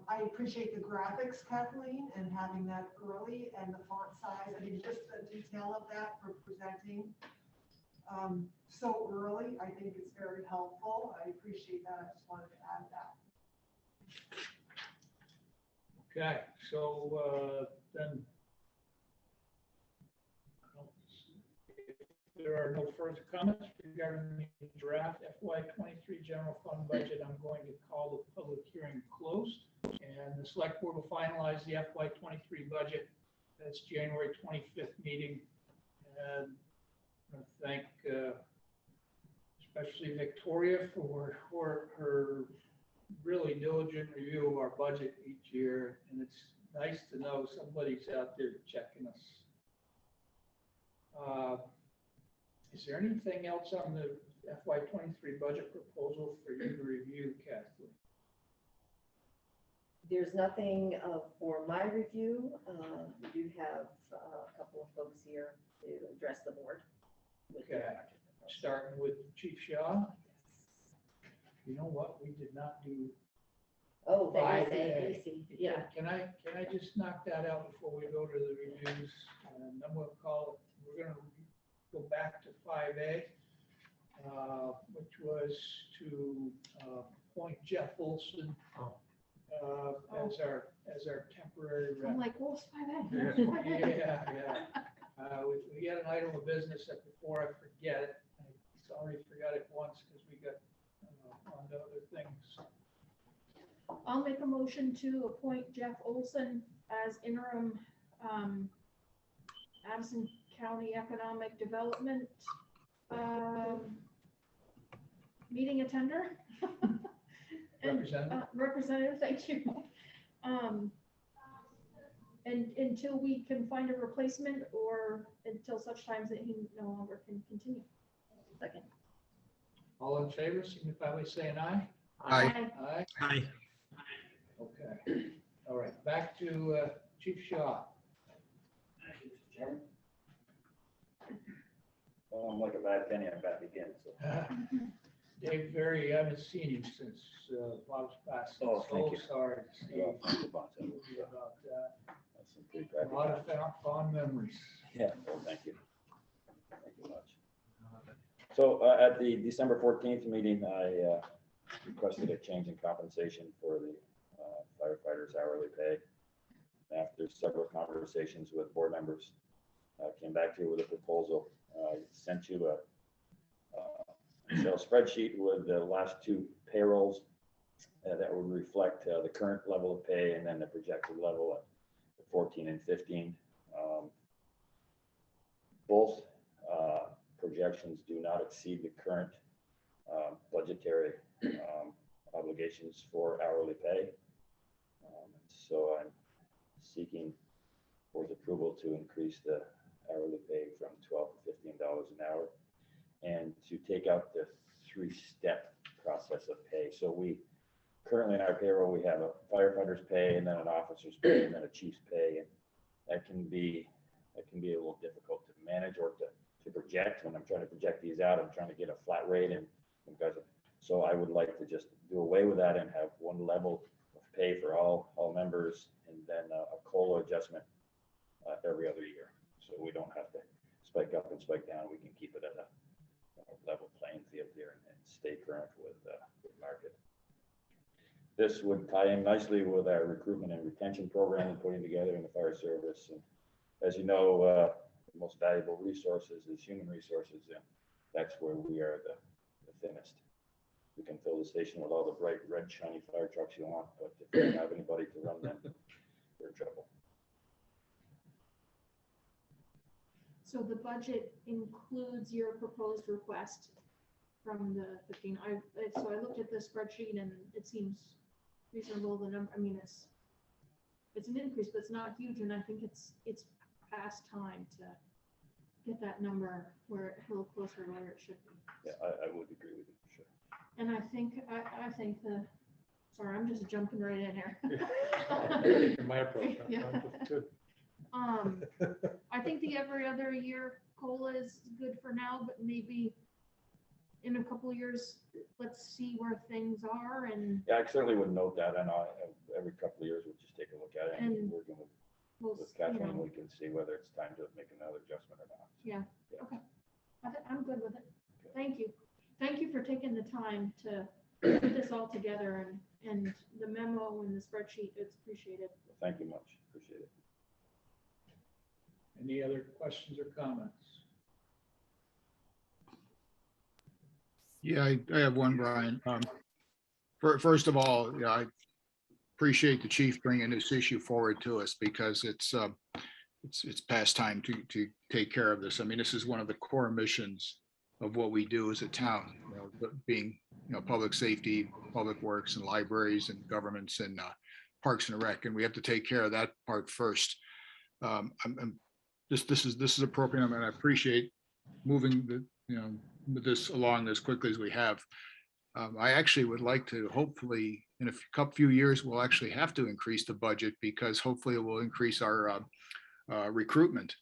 I appreciate the graphics, Kathleen, and having that early and the font size. I mean, just the detail of that for presenting so early, I think it's very helpful. I appreciate that. I just wanted to add that. Okay, so then. If there are no further comments regarding the draft FY '23 general fund budget, I'm going to call the public hearing closed. And the select board will finalize the FY '23 budget. That's January 25th meeting. And I want to thank especially Victoria for her really diligent review of our budget each year. And it's nice to know somebody's out there checking us. Is there anything else on the FY '23 budget proposal for you to review, Kathleen? There's nothing for my review. We do have a couple of folks here to address the board. with their Okay. budget proposal. Starting with Chief Shaw. You know what? We did not do. Oh, there is 5A. ABC. Yeah. Can I just knock that out before we go to the reviews? And then we'll call it, we're gonna go back to 5A, which was to appoint Jeff Olson as our temporary rep. I'm like, what's 5A? Yeah. We had an item of business that before I forget it, I already forgot it once because we got on to other things. I'll make a motion to appoint Jeff Olson as interim Addison County Economic Development meeting attender. And, Representative? representative, thank you. And until we can find a replacement or until such times that he no longer can continue. Second. All in favor, signify by saying aye. Aye. Aye. Aye. Okay. All right, back to Chief Shaw. Well, I'm like a bad penny, I'm back again, so. Dave, I haven't seen you since Bob's passed. Oh, thank you. So sorry to see Well, you thank you about that. about that. That's some pretty A crappy lot of times. fond memories. Yeah, well, thank you. Thank you much. So at the December 14th meeting, I requested a change in compensation for the firefighters' hourly pay. After several conversations with board members, I came back to you with a proposal. I sent you a Excel spreadsheet with the last two payrolls that would reflect the current level of pay and then the projected level at 14 and 15. Both projections do not exceed the current budgetary obligations for hourly pay. So I'm seeking board's approval to increase the hourly pay from $12 to $15 an hour and to take out the three-step process of pay. So we currently in our payroll, we have a firefighter's pay and then an officer's pay and then a chief's pay. And that can be a little difficult to manage or to project. When I'm trying to project these out, I'm trying to get a flat rate and guys. So I would like to just do away with that and have one level of pay for all members and then a COLA adjustment every other year. So we don't have to spike up and spike down. We can keep it at a level playing field here and stay current with market. This would tie in nicely with our recruitment and retention program we're putting together in the fire service. And as you know, the most valuable resources is human resources, and that's where we are the thinnest. We can fill the station with all the bright red shiny fire trucks you want, but if you don't have anybody to run them, we're in trouble. So the budget includes your proposed request from the 15. So I looked at the spreadsheet and it seems reasonable. The number, I mean, it's an increase, but it's not huge. And I think it's past time get that number where a little closer to where it should be. Yeah, I would agree with you, for sure. And I think the, sorry, I'm just jumping right in here. My approach. Yeah. Good. I think the every other year COLA is good for now, but maybe in a couple of years, let's see where things are and Yeah, I certainly would note that, and every couple of years, we'll just take a look at it and And working we'll, with you Kathleen, know, we can see whether it's time to make another adjustment or not. yeah, Yeah. okay. I'm good with it. Thank you. Thank you for taking the time to put this all together and the memo and the spreadsheet. It's appreciated. Thank you much, appreciate it. Any other questions or comments? Yeah, I have one, Brian. First of all, yeah, I appreciate the chief bringing this issue forward to us because it's past time to take care of this. I mean, this is one of the core missions of what we do as a town, you know, being, you know, public safety, public works and libraries and governments and parks and rec, and we have to take care of that part first. This is appropriate, and I appreciate moving the, you know, this along as quickly as we have. I actually would like to, hopefully, in a few years, we'll actually have to increase the budget because hopefully it will increase our recruitment.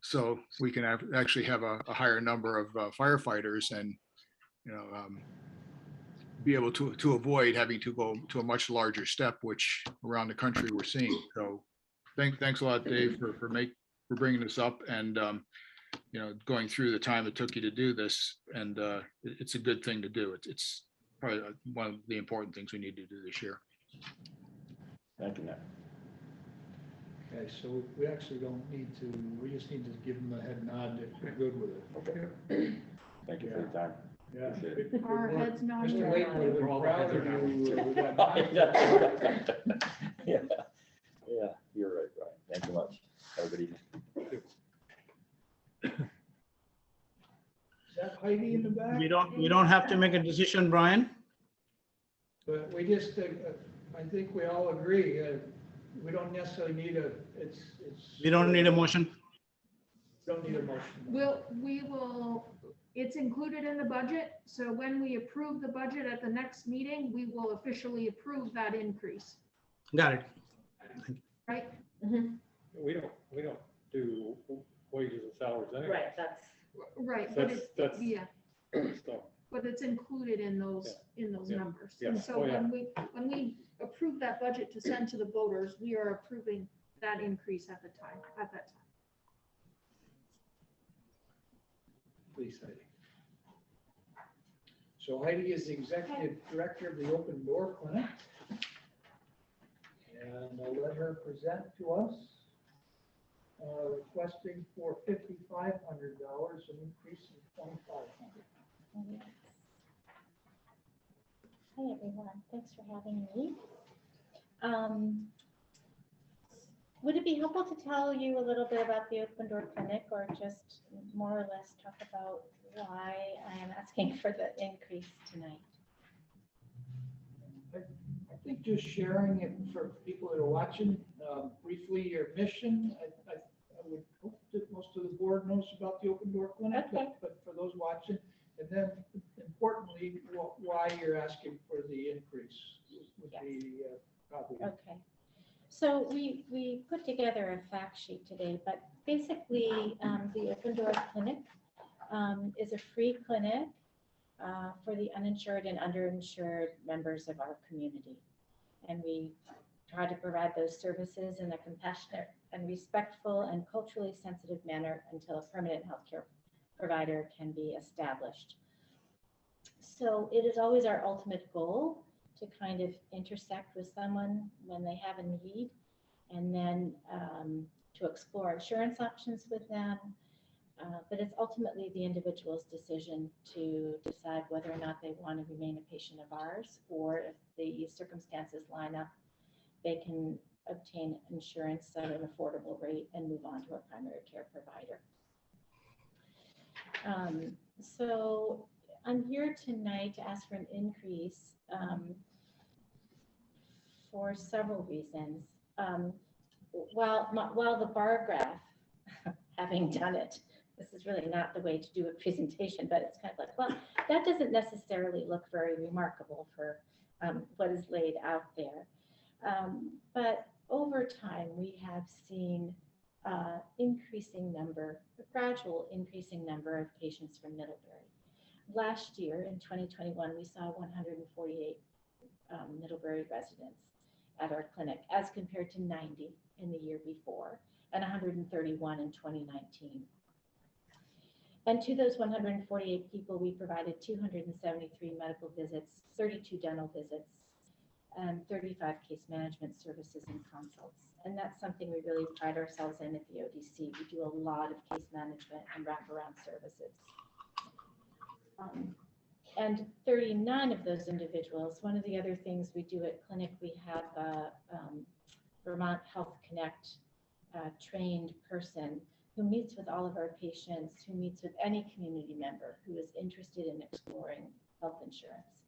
So we can actually have a higher number of firefighters and, you know, be able to avoid having to go to a much larger step, which around the country we're seeing. So thanks a lot, Dave, for bringing this up and, you know, going through the time it took you to do this. And it's a good thing to do. It's probably one of the important things we need to do this year. Thank you, Matt. Okay, so we actually don't need to, we just need to give them a head nod that we're good with it. Okay. Thank you for your time. Yeah. Appreciate it. Good Our work. heads nod. Mr. Waite would have been proud of you with that nod. Yeah, yeah, you're right, Brian. Thank you much. Have a good evening. Is that Heidi in the back? We don't have to make a decision, Brian. But we just, I think we all agree, we don't necessarily need We don't need a motion. Don't need a motion. We will, it's included in the budget. So when we approve the budget at the next meeting, we will officially approve that increase, Got it. right? We don't do wages and salaries anyway. Right, that's, Right, but That's it's, yeah, stuff. but it's included in those Yeah. numbers. Yeah. And so Oh, yeah. when we approve that budget to send to the voters, we are approving that increase at that time. Please, Heidi. So Heidi is the executive director of the Open Door Clinic. And I'll let her present to us, requesting for $5,500, an increase of $2,500. Hi, everyone. Thanks for having me. Would it be helpful to tell you a little bit about the Open Door Clinic or just more or less talk about why I am asking for the increase tonight? I think just sharing it for people that are watching, briefly your mission. I would hope that most of the board knows about the Open Door Clinic, Okay. but for those watching, and then importantly, why you're asking for the increase would be probably. Okay. So we put together a fact sheet today, but basically the Open Door Clinic is a free clinic for the uninsured and underinsured members of our community. And we try to provide those services in a compassionate and respectful and culturally sensitive manner until a permanent healthcare provider can be established. So it is always our ultimate goal to kind of intersect with someone when they have a need, and then to explore insurance options with them. But it's ultimately the individual's decision to decide whether or not they want to remain a patient of ours, or if the circumstances line up, they can obtain insurance at an affordable rate and move on to a primary care provider. So I'm here tonight to ask for an increase for several reasons. While the bar graph, having done it this is really not the way to do a presentation, but it's kind of like, well, that doesn't necessarily look very remarkable for what is laid out there. But over time, we have seen a gradual increasing number of patients from Middlebury. Last year, in 2021, we saw 148 Middlebury residents at our clinic, as compared to 90 in the year before, and 131 in 2019. And to those 148 people, we provided 273 medical visits, 32 dental visits, and 35 case management services and consults. And that's something we really pride ourselves in at the ODC. We do a lot of case management and wraparound services. And 39 of those individuals, one of the other things we do at clinic, we have a Vermont Health Connect trained person who meets with all of our patients, who meets with any community member who is interested in exploring health insurance.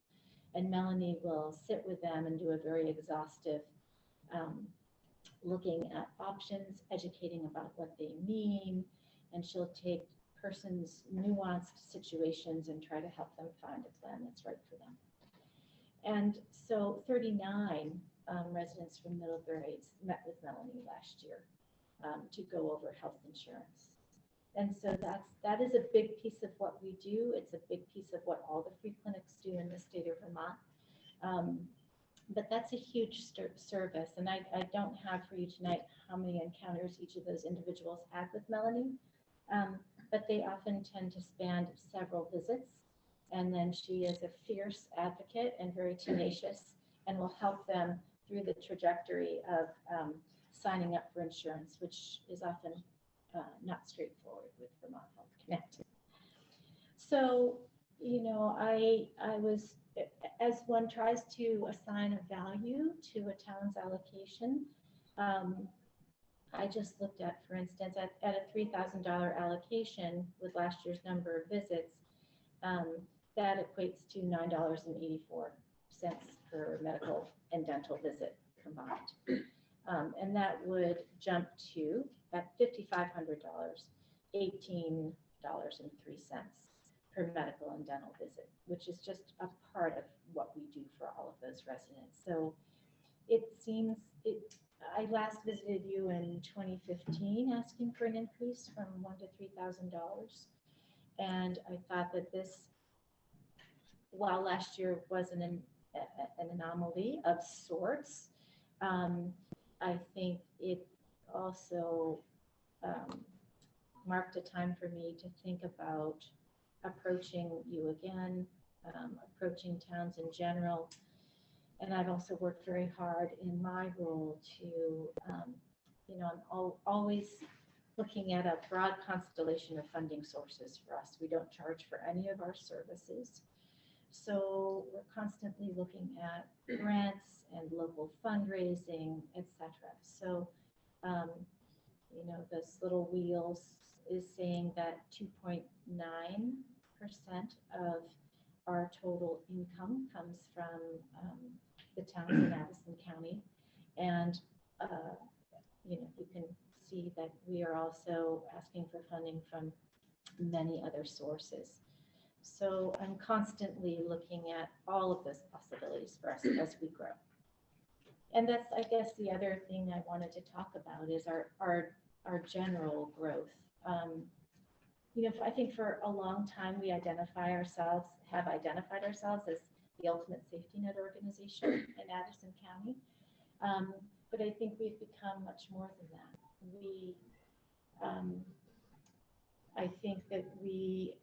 And Melanie will sit with them and do a very exhaustive looking at options, educating about what they mean, and she'll take person's nuanced situations and try to help them find a plan that's right for them. And so 39 residents from Middlebury met with Melanie last year to go over health insurance. And so that is a big piece of what we do. It's a big piece of what all the free clinics do in the state of Vermont. But that's a huge service. And I don't have for you tonight how many encounters each of those individuals had with Melanie. But they often tend to span several visits. And then she is a fierce advocate and very tenacious, and will help them through the trajectory of signing up for insurance, which is often not straightforward with Vermont Health Connect. So, you know, I was, as one tries to assign a value to a town's allocation, I just looked at, for instance, at a $3,000 allocation with last year's number of visits, that equates to $9.84 per medical and dental visit combined. And that would jump to, at $5,500, $18.03 per medical and dental visit, which is just a part of what we do for all of those residents. So it seems, I last visited you in 2015 asking for an increase from $1,000 to $3,000. And I thought that this, while last year was an anomaly of sorts, I think it also marked a time for me to think about approaching you again, approaching towns in general. And I've also worked very hard in my role to, you know, I'm always looking at a broad constellation of funding sources for us. We don't charge for any of our services. So we're constantly looking at grants and local fundraising, etc. So, you know, this little wheels is saying that 2.9% of our total income comes from the towns in Addison County. And, you know, you can see that we are also asking for funding from many other sources. So I'm constantly looking at all of those possibilities for us as we grow. And that's, I guess, the other thing I wanted to talk about is our general growth. You know, I think for a long time we have identified ourselves as the ultimate safety net organization in Addison County. But I think we've become much more than that. I think that we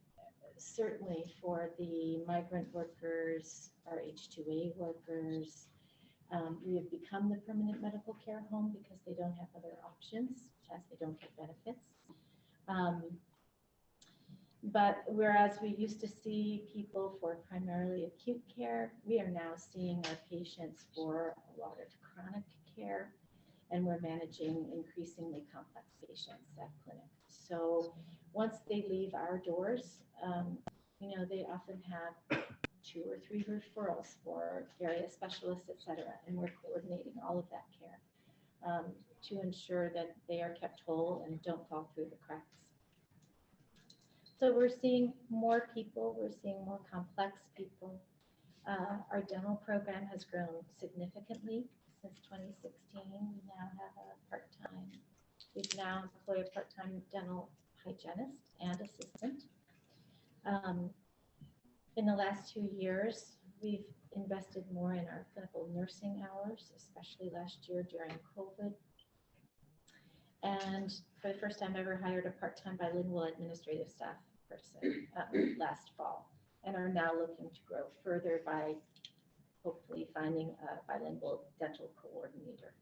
certainly, for the migrant workers, our H-2A workers, we have become the permanent medical care home because they don't have other options, as they don't get benefits. But whereas we used to see people for primarily acute care, we are now seeing our patients for a lot of chronic care, and we're managing increasingly complex patients at clinic. So once they leave our doors, you know, they often have 2 or 3 referrals for area specialists, et cetera, and we're coordinating all of that care to ensure that they are kept whole and don't fall through the cracks. So we're seeing more people, we're seeing more complex people. Our dental program has grown significantly since 2016. We now have a part-time, we now employ a part-time dental hygienist and assistant. In the last 2 years, we've invested more in our clinical nursing hours, especially last year during COVID. And for the first time ever hired a part-time bilingual administrative staff person last fall, and are now looking to grow further by hopefully finding a bilingual dental coordinator.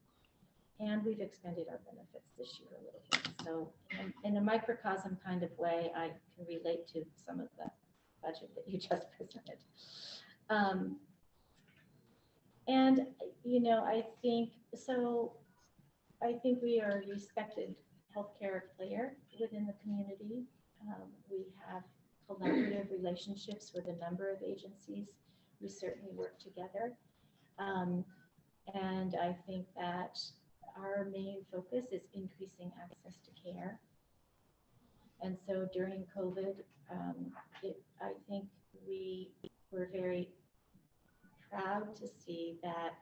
And we've expanded our benefits this year a little bit. So in a microcosm kind of way, I can relate to some of the budget that you just presented. And, you know, I think we are a respected healthcare player within the community. We have collaborative relationships with a number of agencies. We certainly work together. And I think that our main focus is increasing access to care. And so during COVID, I think we were very proud to see that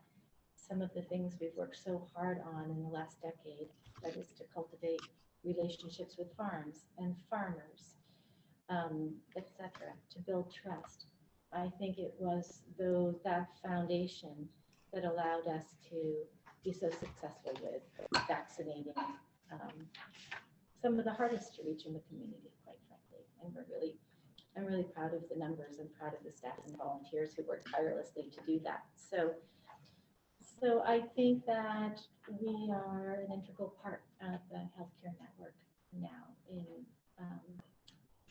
some of the things we've worked so hard on in the last decade, that is to cultivate relationships with farms and farmers, etc., to build trust. I think it was that foundation that allowed us to be so successful with vaccinating some of the hardest to reach in the community, quite frankly. And I'm really proud of the numbers and proud of the staff and volunteers who worked tirelessly to do that. So I think that we are an integral part of the healthcare network now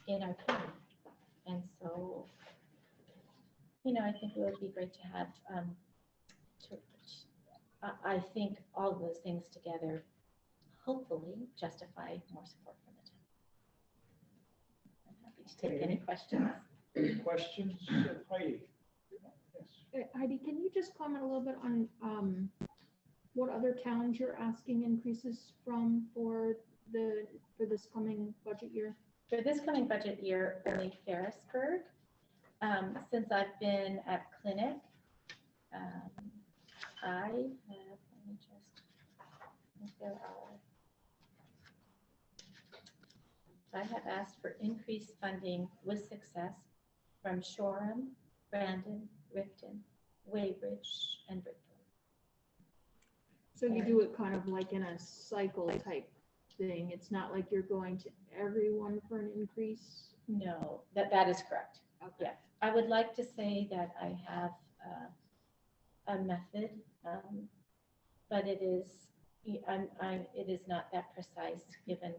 in our county. And so, you know, I think it would be great to have, I think all of those things together hopefully justify more support from the town. I'm happy to take any questions. Any questions, Heidi? Yes. Heidi, can you just comment a little bit on what other towns you're asking increases from for this coming budget year? For this coming budget year, only Ferrisburg. Since I've been at clinic, I have asked for increased funding with success from Shoreham, Brandon, Ripton, Weybridge, and Bridgeport. So you do it kind of like in a cycle type thing. It's not like you're going to everyone for an increase? No, that is correct. Okay. Yeah, I would like to say that I have a method, but it is not that precise given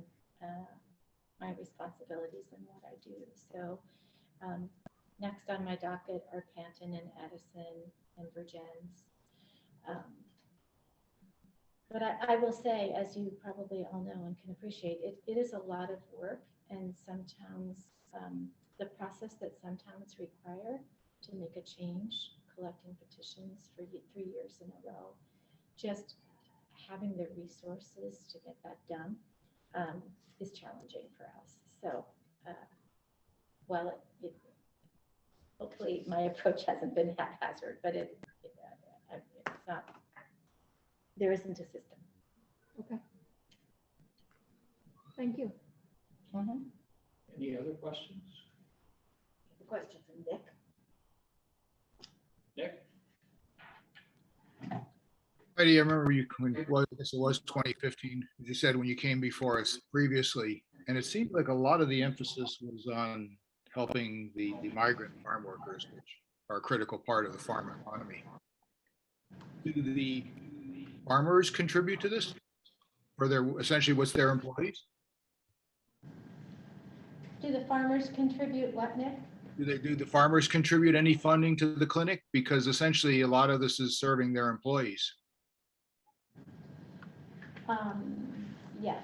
my responsibilities and what I do. So next on my docket are Canton and Addison and Virgins. But I will say, as you probably all know and can appreciate, it is a lot of work, and some towns, the process that some towns require to make a change, collecting petitions for 3 years in a row, just having the resources to get that done is challenging for us. So, well, hopefully my approach hasn't been haphazard, but it's not. There isn't a system. Okay. Thank you. Mm-hmm. Any other questions? The question from Nick. Nick? Heidi, I remember you, when it was 2015, as you said, when you came before us previously, and it seemed like a lot of the emphasis was on helping the migrant farm workers, which are a critical part of the farm economy. Do the farmers contribute to this? Or essentially what's their employees? Do the farmers contribute what, Nick? Do the farmers contribute any funding to the clinic? Because essentially a lot of this is serving their employees. Yes.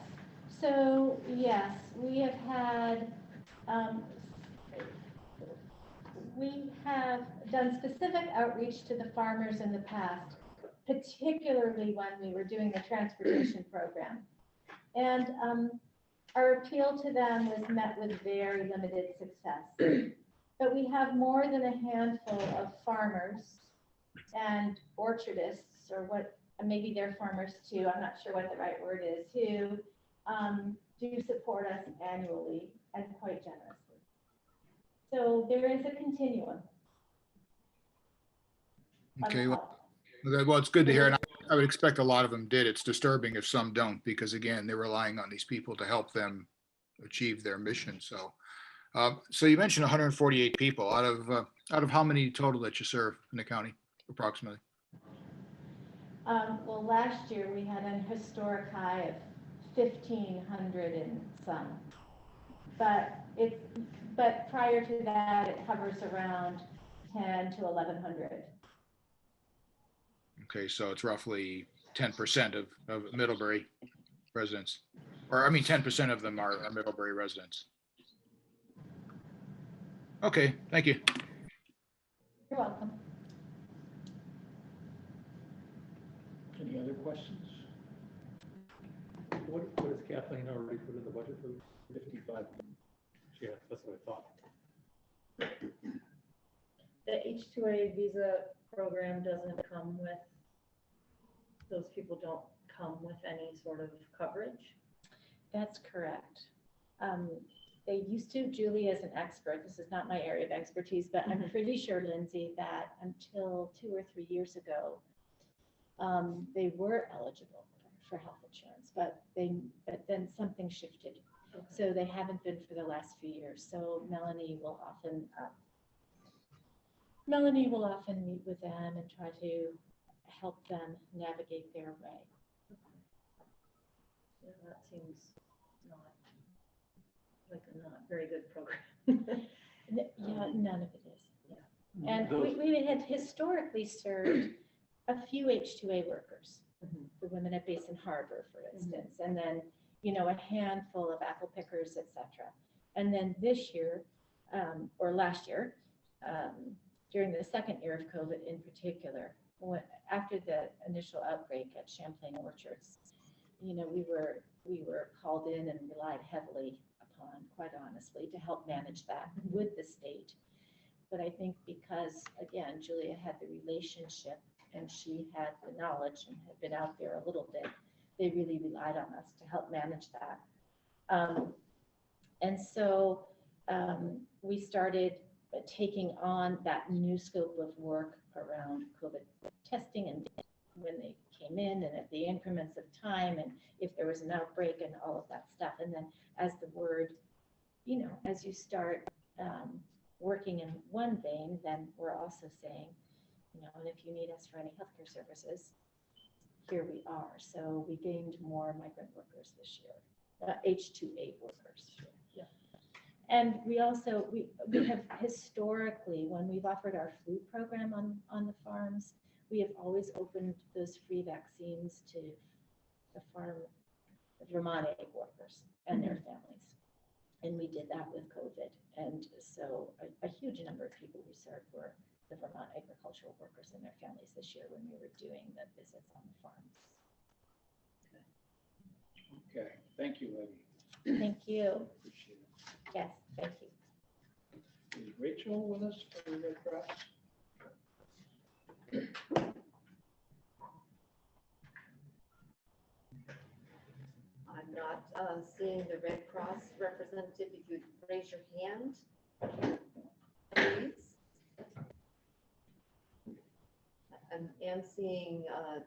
So yes, we have done specific outreach to the farmers in the past, particularly when we were doing the transportation program. And our appeal to them was met with very limited success. But we have more than a handful of farmers and orchardists, or what, maybe they're farmers too, I'm not sure what the right word is, who do support us annually and quite generously. So there is a continuum. of Okay, help. well, it's good to hear. And I would expect a lot of them did. It's disturbing if some don't, because again, they're relying on these people to help them achieve their mission. So, so you mentioned 148 people out of how many total that you serve in the county, approximately? Well, last year we had an historic high of 1,500 and some. But prior to that, it hovers around 10 to 1,100. Okay, so it's roughly 10% of Middlebury residents, or I mean, 10% of them are Middlebury residents. Okay, thank you. You're welcome. Any other questions? What has Kathleen already put in the budget for 55? Yeah, that's what I thought. The H-2A visa program doesn't come with, those people don't come with any sort of coverage? That's correct. They used to, Julie is an expert, this is not my area of expertise, but I'm pretty sure, Lindsay, that until 2 or 3 years ago, they were eligible for health insurance, but then something shifted. So they haven't been for the last few years. So Melanie will often meet with them and try to help them navigate their way. Yeah, that seems not like a not very good program. Yeah, none of it is. Yeah. And we had historically served a few H-2A workers, the women at Basin Harbor, for instance, and then, you know, a handful of apple pickers, etc. And then this year, or last year, during the second year of COVID in particular, after the initial outbreak at Champlain Orchards, you know, we were called in and relied heavily upon, quite honestly, to help manage that with the state. But I think because, again, Julia had the relationship and she had the knowledge and had been out there a little bit, they really relied on us to help manage that. And so we started taking on that new scope of work around COVID testing and when they came in and at the increments of time and if there was an outbreak and all of that stuff. And then as the word, you know, as you start working in one vein, then we're also saying, you know, and if you need us for any healthcare services, here we are. So we gained more migrant workers this year, H-2A workers. Yeah. And we also, we have historically, when we've offered our flu program on the farms, we have always opened those free vaccines to the Vermont egg workers and their families. And we did that with COVID. And so a huge number of people we served were the Vermont agricultural workers and their families this year when we were doing the visits on the farms. Okay, thank you, Levy. Thank you. Appreciate it. Yes, thank you. Is Rachel with us for the Red Cross? I'm not seeing the Red Cross representative. If you'd raise your hand, please. I'm seeing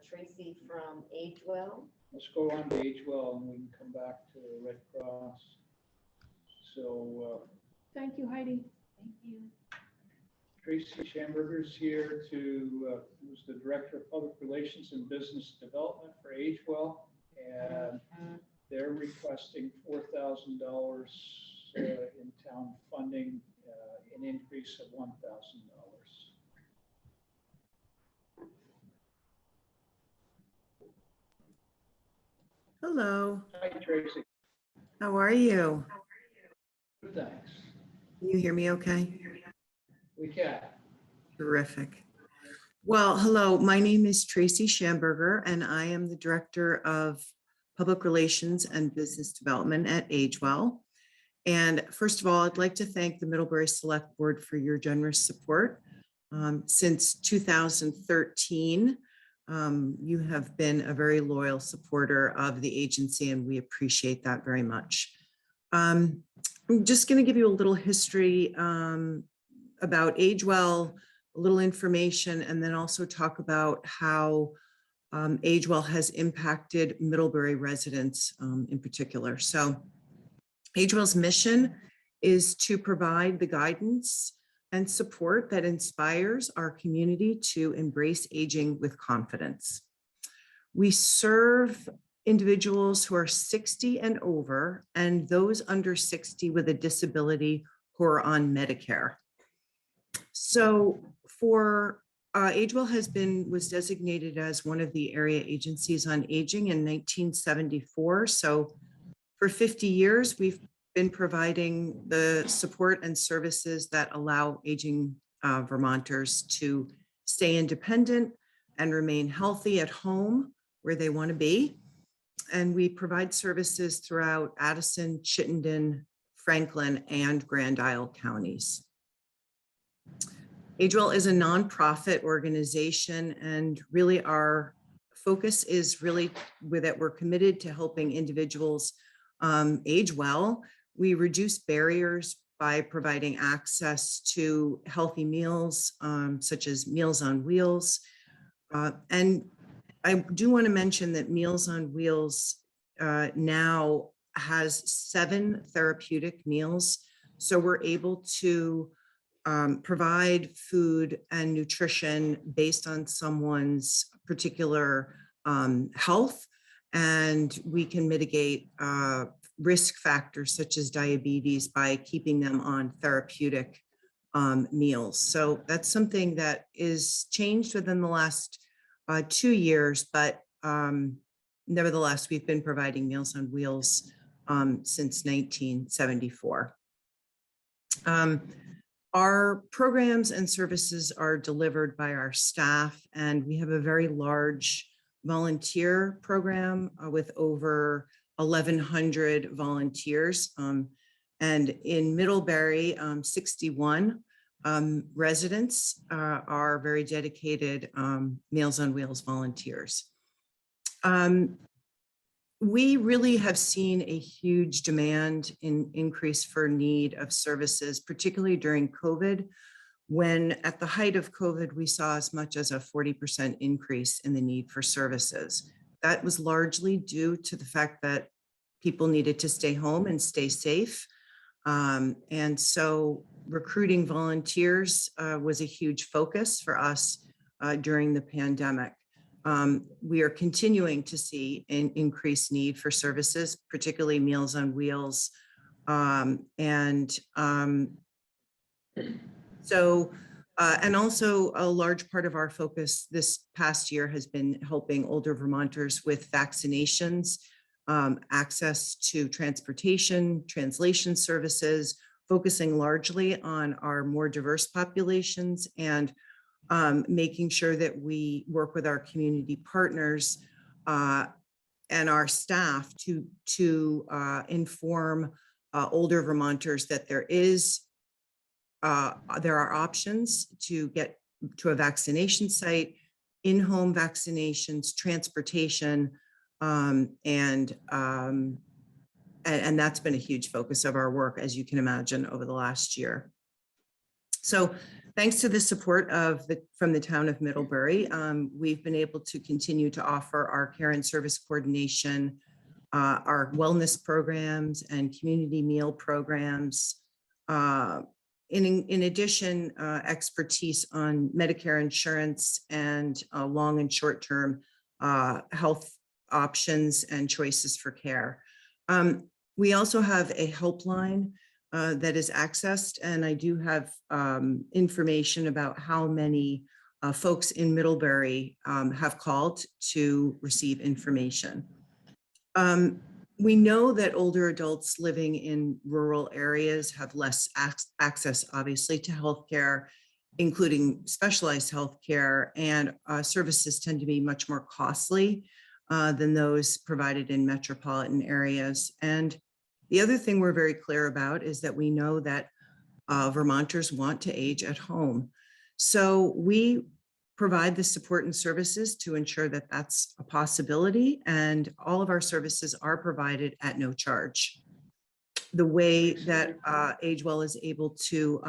Tracy from Agewell. Let's go on to Agewell and we can come back to the Red Cross. So Thank you, Heidi. Thank you. Tracy Schamberger's here who's the Director of Public Relations and Business Development for Agewell. And they're requesting $4,000 in town funding, an increase of $1,000. Hello, Hi, Tracy. how are you? Good, thanks. Can you hear me okay? We can. Terrific. Well, hello, my name is Tracy Schamberger and I am the Director of Public Relations and Business Development at AgeWell. And first of all, I'd like to thank the Middlebury Select Board for your generous support. Since 2013, you have been a very loyal supporter of the agency, and we appreciate that very much. I'm just going to give you a little history about AgeWell, a little information, and then also talk about how AgeWell has impacted Middlebury residents in particular. So AgeWell's mission is to provide the guidance and support that inspires our community to embrace aging with confidence. We serve individuals who are 60 and over, and those under 60 with a disability who are on Medicare. So for AgeWell was designated as one of the area agencies on aging in 1974. So for 50 years, we've been providing the support and services that allow aging Vermonters to stay independent and remain healthy at home where they want to be. And we provide services throughout Addison, Chittenden, Franklin, and Grand Isle counties. AgeWell is a nonprofit organization, and really our focus is really that we're committed to helping individuals age well. We reduce barriers by providing access to healthy meals, such as Meals on Wheels. And I do want to mention that Meals on Wheels now has 7 therapeutic meals. So we're able to provide food and nutrition based on someone's particular health, and we can mitigate risk factors such as diabetes by keeping them on therapeutic meals. So that's something that is changed within the last 2 years, but nevertheless, we've been providing Meals on Wheels since 1974. Our programs and services are delivered by our staff, and we have a very large volunteer program with over 1,100 volunteers. And in Middlebury, 61 residents are very dedicated Meals on Wheels volunteers. We really have seen a huge demand in increase for need of services, particularly during COVID, when at the height of COVID, we saw as much as a 40% increase in the need for services. That was largely due to the fact that people needed to stay home and stay safe. And so recruiting volunteers was a huge focus for us during the pandemic. We are continuing to see an increased need for services, particularly Meals on Wheels. And also a large part of our focus this past year has been helping older Vermonters with vaccinations, access to transportation, translation services, focusing largely on our more diverse populations, and making sure that we work with our community partners and our staff to inform older Vermonters that there are options to get to a vaccination site, in-home vaccinations, transportation, and that's been a huge focus of our work, as you can imagine, over the last year. So thanks to the support from the town of Middlebury, we've been able to continue to offer our care and service coordination, our wellness programs and community meal programs. In addition, expertise on Medicare insurance and long and short-term health options and choices for care. We also have a helpline that is accessed, and I do have information about how many folks in Middlebury have called to receive information. We know that older adults living in rural areas have less access, obviously, to healthcare, including specialized healthcare, and services tend to be much more costly than those provided in metropolitan areas. And the other thing we're very clear about is that we know that Vermonters want to age at home. So we provide the support and services to ensure that that's a possibility, and all of our services are provided at no charge. The way that AgeWell is able to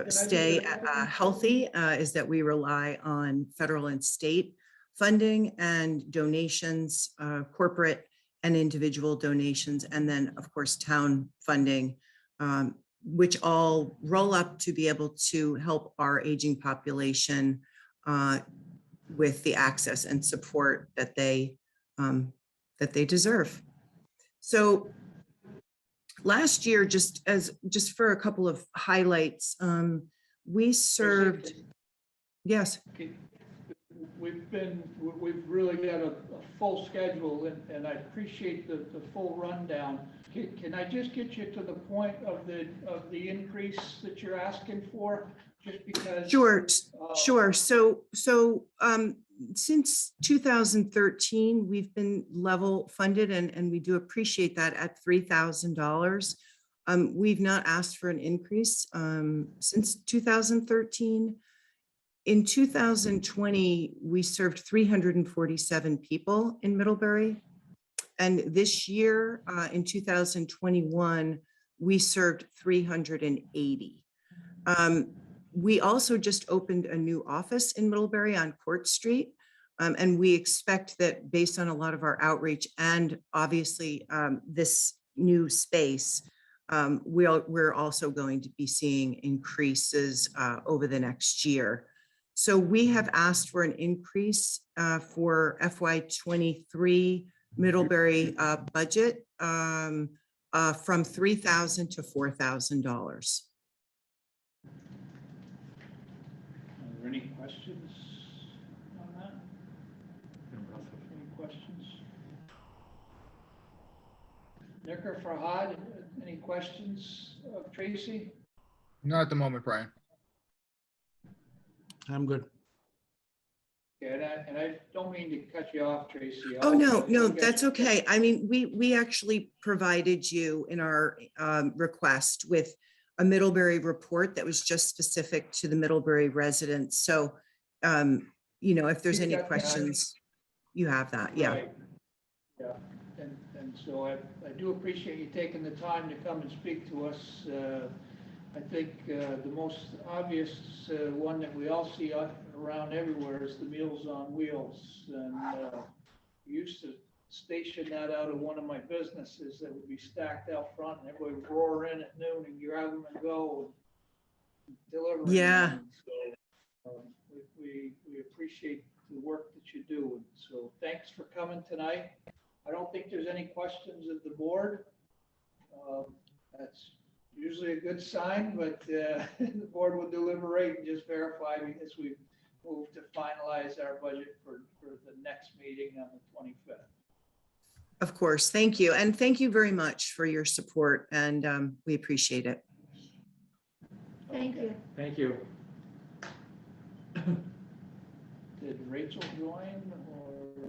stay healthy is that we rely on federal and state funding and donations, corporate and individual donations, and then of course town funding, which all roll up to be able to help our aging population with the access and support that they deserve. So last year, just for a couple of highlights, we served, yes. We've really got a full schedule, and I appreciate the full rundown. Can I just get you to the point of the increase that you're asking for? Just because. Sure. So since 2013, we've been level funded, and we do appreciate that at $3,000. We've not asked for an increase since 2013. In 2020, we served 347 people in Middlebury. And this year, in 2021, we served 380. We also just opened a new office in Middlebury on Court Street. And we expect that based on a lot of our outreach and obviously this new space, we're also going to be seeing increases over the next year. So we have asked for an increase for FY23 Middlebury budget from $3,000 to $4,000. Are there any questions on that? Any questions? Nick or Farhad, any questions of Tracy? Not at the moment, Brian. I'm good. Yeah, and I don't mean to cut you off, Tracy. Oh, no, that's okay. I mean, we actually provided you in our request with a Middlebury report that was just specific to the Middlebury residents. So, you know, if there's any questions, you have that. Yeah. Right. Yeah, and so I do appreciate you taking the time to come and speak to us. I think the most obvious one that we all see around everywhere is the Meals on Wheels. And we used to station that out of one of my businesses that would be stacked out front, and everybody would roar in at noon and grab them and go and deliver. Yeah. So we appreciate the work that you do. And so thanks for coming tonight. I don't think there's any questions of the board. That's usually a good sign, but the board will deliberate and just verify as we move to finalize our budget for the next meeting on the 25th. Of course. Thank you. And thank you very much for your support, and we appreciate it. Thank you. Thank you. Did Rachel join or?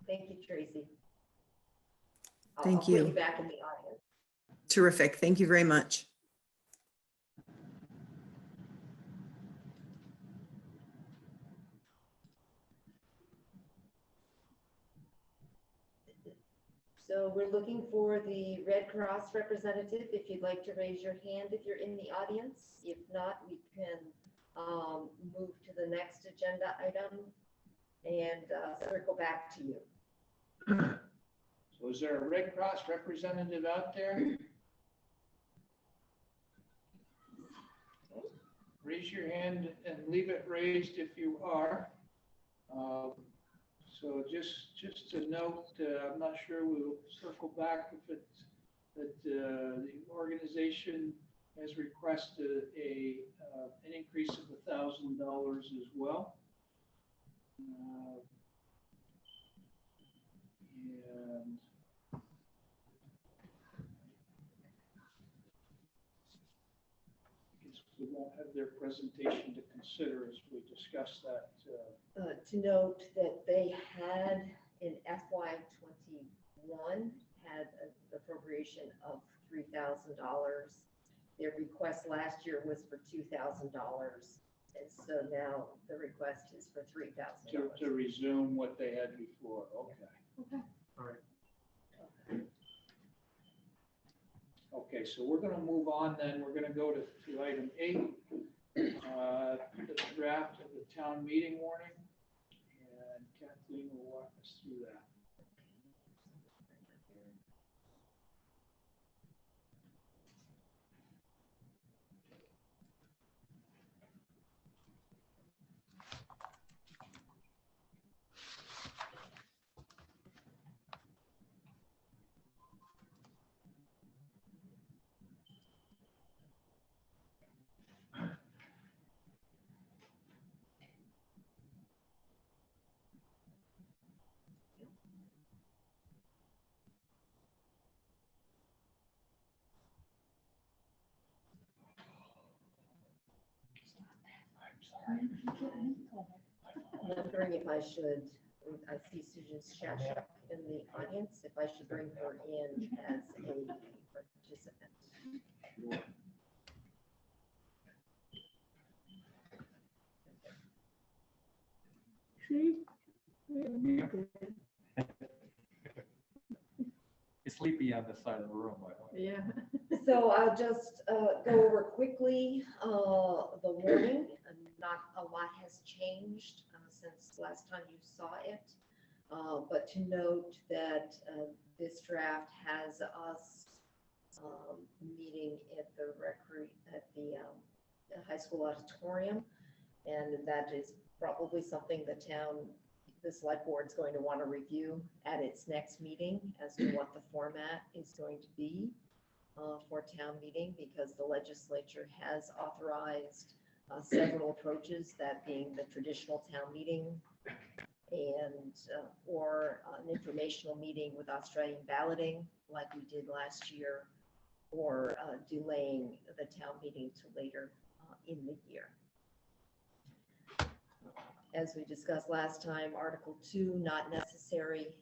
Thank you, Tracy. Thank I'll put you. you back in the audience. Terrific. Thank you very much. So we're looking for the Red Cross representative. If you'd like to raise your hand if you're in the audience. If not, we can move to the next agenda item and circle back to you. So is there a Red Cross representative out there? Raise your hand and leave it raised if you are. So just to note, I'm not sure we'll circle back if it's that the organization has requested an increase of $1,000 as well. And I guess we won't have their presentation to consider as we discuss that. To note that they had in FY '21 had an appropriation of $3,000. Their request last year was for $2,000. And so now the request is for $3,000. To resume what they had before, okay. Okay. All right. Okay, so we're gonna move on then, we're gonna go to item 8, the draft of the town meeting warning. And Kathleen will walk us through that. I'm wondering if I should, I see Susan Shashak in the audience, if I should bring her in as a participant. It's sleepy on this side of the room, by the way. Yeah. So I'll just go over quickly the warning. Not a lot has changed since last time you saw it. But to note that this draft has us meeting at the high school auditorium. And that is probably something the select board is going to want to review at its next meeting as to what the format is going to be for town meeting, because the legislature has authorized several approaches, that being the traditional town meeting and or an informational meeting with Australian balloting like we did last year, or delaying the town meeting to later in the year. As we discussed last time, Article 2, not necessary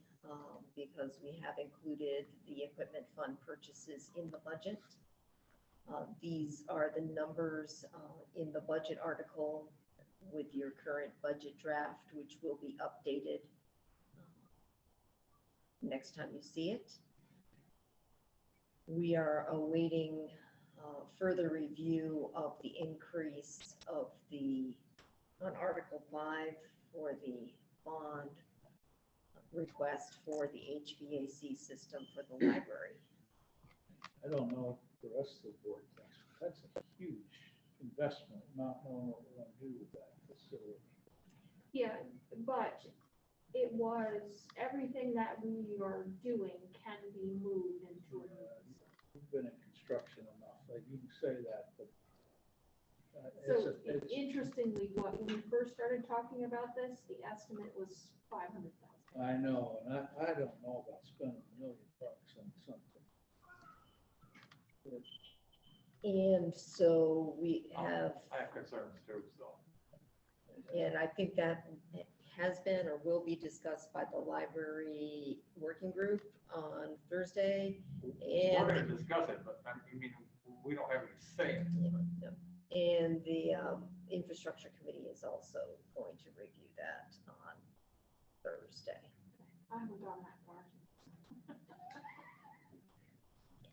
because we have included the equipment fund purchases in the budget. These are the numbers in the budget article with your current budget draft, which will be updated next time you see it. We are awaiting further review of the increase of on Article 5 for the bond request for the HVAC system for the library. I don't know if the rest of the board thinks, that's a huge investment, not knowing what we're gonna do with that facility. Yeah, but it was, everything that we are doing can be moved into a new facility. We've been in construction enough, like you can say that, but So interestingly, when we first started talking about this, the estimate was 500,000. I know, and I don't know about spending $1 million on something. And so we have, I have concerns too, so. and I think that has been or will be discussed by the library working group on Thursday. We're And gonna discuss it, but I mean, we don't have any say in it. And the infrastructure committee is also going to review that on Thursday. I haven't gone that far.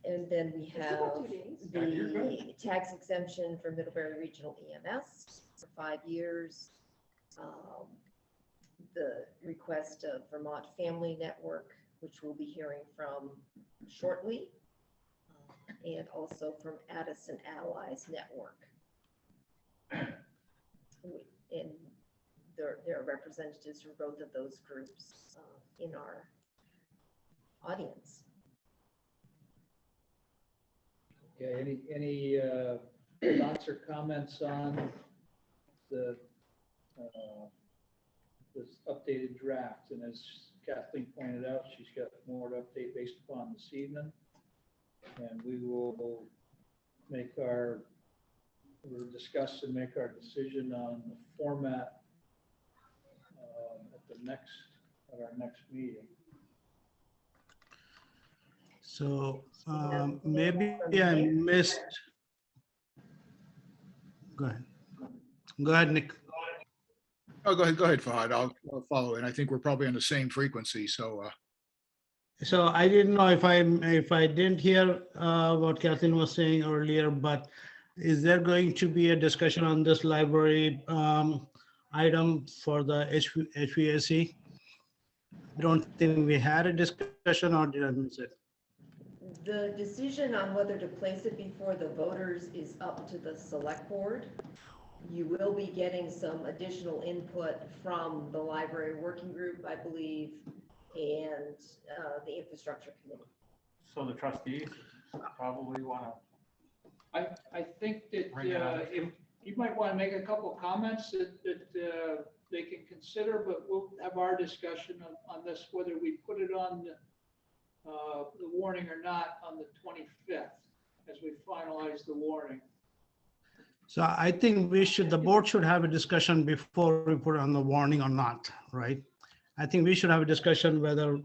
And then we It's have about 2 days. the tax exemption for Middlebury Regional EMS for 5 years. The request of Vermont Family Network, which we'll be hearing from shortly, and also from Addison Allies Network. And there are representatives from both of those groups in our audience. Okay, any thoughts or comments on this updated draft? And as Kathleen pointed out, she's got more to update based upon this evening. And we will make our we'll discuss and make our decision on the format at our next meeting. So maybe I missed. Go ahead. Go ahead, Nick. Oh, go ahead, Fahad. I'll follow in. I think we're probably on the same frequency, so. So I didn't know if I didn't hear what Kathleen was saying earlier, but is there going to be a discussion on this library item for the HVAC? I don't think we had a discussion, or did I miss it? The decision on whether to place it before the voters is up to the select board. You will be getting some additional input from the library working group, I believe, and the infrastructure committee. So the trustees probably want to. I think that Bring it on. if you might want to make a couple of comments that they can consider, but we'll have our discussion on this, whether we put it on the warning or not on the 25th, as we finalize the warning. So I think the board should have a discussion before we put on the warning or not, right? I think we should have a discussion whether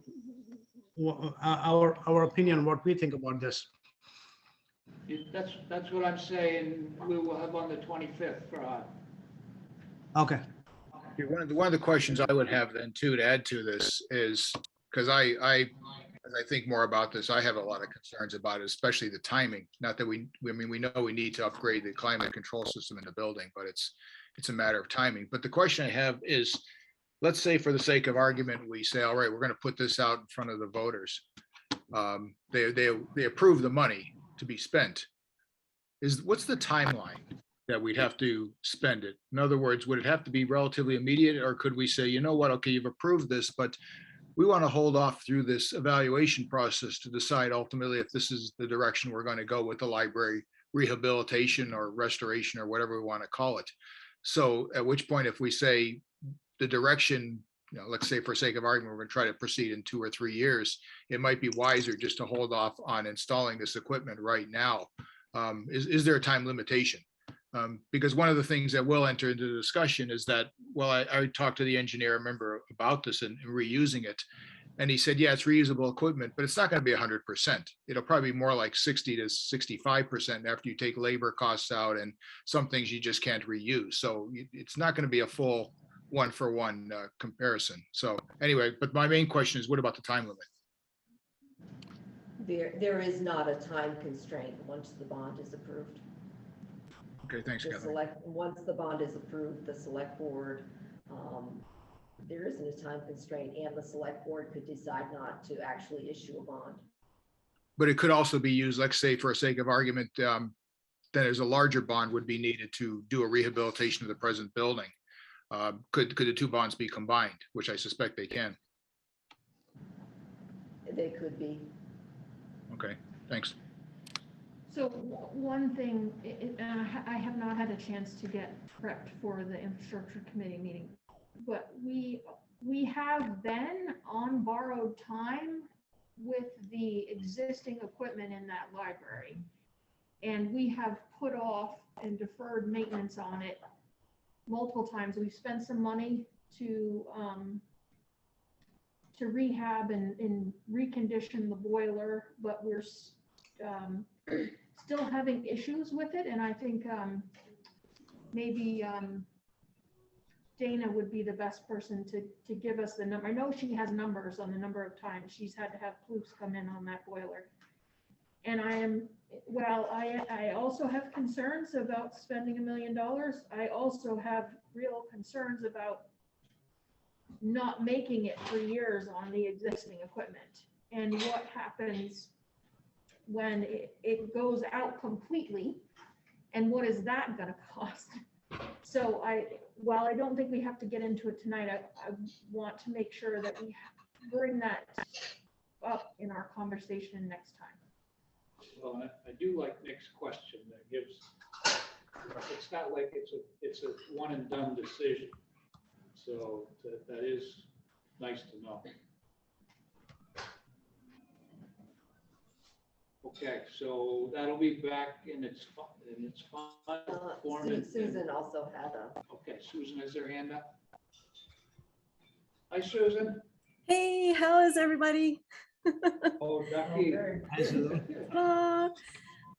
our opinion, what we think about this. That's what I'm saying. We will have on the 25th, Farhad. Okay. One of the questions I would have then too, to add to this is, because as I think more about this, I have a lot of concerns about it, especially the timing. Not that we know we need to upgrade the climate control system in the building, but it's a matter of timing. But the question I have is, let's say for the sake of argument, we say, all right, we're going to put this out in front of the voters. They approve the money to be spent. What's the timeline that we'd have to spend it? In other words, would it have to be relatively immediate, or could we say, you know what, okay, you've approved this, but we want to hold off through this evaluation process to decide ultimately if this is the direction we're going to go with the library rehabilitation or restoration or whatever we want to call it. So at which point, if we say the direction, let's say for sake of argument, we're going to try to proceed in 2 or 3 years, it might be wiser just to hold off on installing this equipment right now. Is there a time limitation? Because one of the things that will enter into the discussion is that, well, I talked to the engineer, I remember, about this and reusing it. And he said, yeah, it's reusable equipment, but it's not going to be 100%. It'll probably be more like 60 to 65% after you take labor costs out, and some things you just can't reuse. So it's not going to be a full one-for-one comparison. So anyway, but my main question is, what about the time limit? There is not a time constraint once the bond is approved. Okay, thanks, Kathleen. Once the bond is approved, the select board, there isn't a time constraint, and the select board could decide not to actually issue a bond. But it could also be used, let's say for sake of argument, that there's a larger bond would be needed to do a rehabilitation of the present building. Could the two bonds be combined, which I suspect they can? They could be. Okay, thanks. So one thing, I have not had a chance to get prepped for the infrastructure committee meeting, but we have been on borrowed time with the existing equipment in that library. And we have put off and deferred maintenance on it multiple times. We've spent some money to rehab and recondition the boiler, but we're still having issues with it. And I think maybe Dana would be the best person to give us the number. I know she has numbers on the number of times she's had to have Plouffe come in on that boiler. And I also have concerns about spending $1 million. I also have real concerns about not making it for years on the existing equipment. And what happens when it goes out completely, and what is that going to cost? So while I don't think we have to get into it tonight, I want to make sure that we bring that up in our conversation next time. Well, I do like Nick's question. That gives, it's not like it's a one and done decision. So that is nice to know. Okay, so that'll be back in its final form. Susan also had a. Okay, Susan has her hand up. Hi, Susan. Hey, how is everybody? Oh, Becky. Hi, Susan.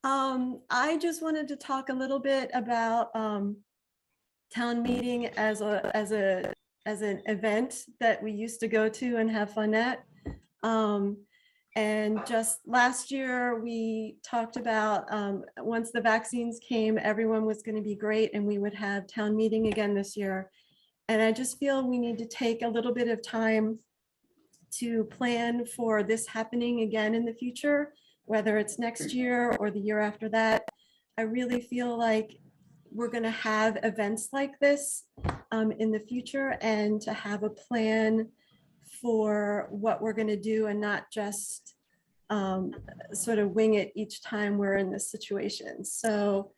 I just wanted to talk a little bit about town meeting as an event that we used to go to and have fun at. And just last year, we talked about once the vaccines came, everyone was going to be great and we would have town meeting again this year. And I just feel we need to take a little bit of time to plan for this happening again in the future, whether it's next year or the year after that. I really feel like we're going to have events like this in the future, and to have a plan for what we're going to do and not just sort of wing it each time we're in this situation. So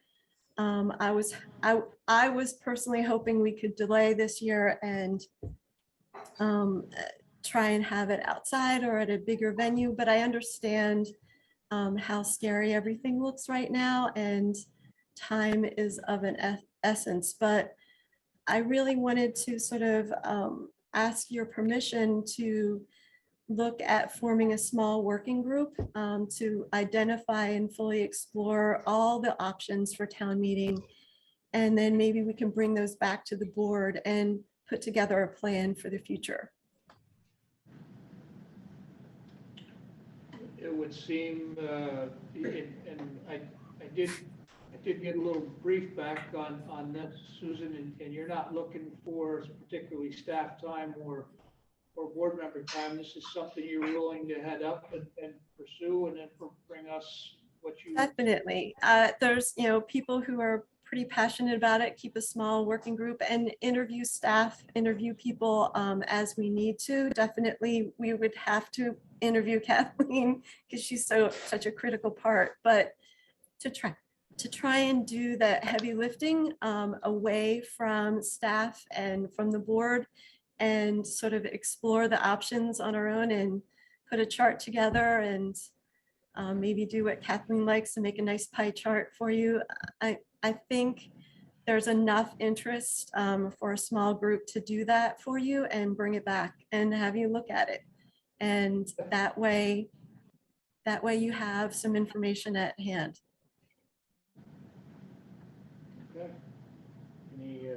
I was personally hoping we could delay this year and try and have it outside or at a bigger venue, but I understand how scary everything looks right now, and time is of an essence. But I really wanted to sort of ask your permission to look at forming a small working group to identify and fully explore all the options for town meeting. And then maybe we can bring those back to the board and put together a plan for the future. It would seem, and I did get a little brief back on this, Susan, and you're not looking for particularly staff time or board member time. This is something you're willing to head up and pursue, and then bring us what you. Definitely. There's, people who are pretty passionate about it, keep a small working group and interview staff, interview people as we need to. Definitely, we would have to interview Kathleen because she's such a critical part, but to try and do that heavy lifting away from staff and from the board, and sort of explore the options on our own and put a chart together, and maybe do what Kathleen likes and make a nice pie chart for you. I think there's enough interest for a small group to do that for you and bring it back and have you look at it. And that way you have some information at hand. Okay. Any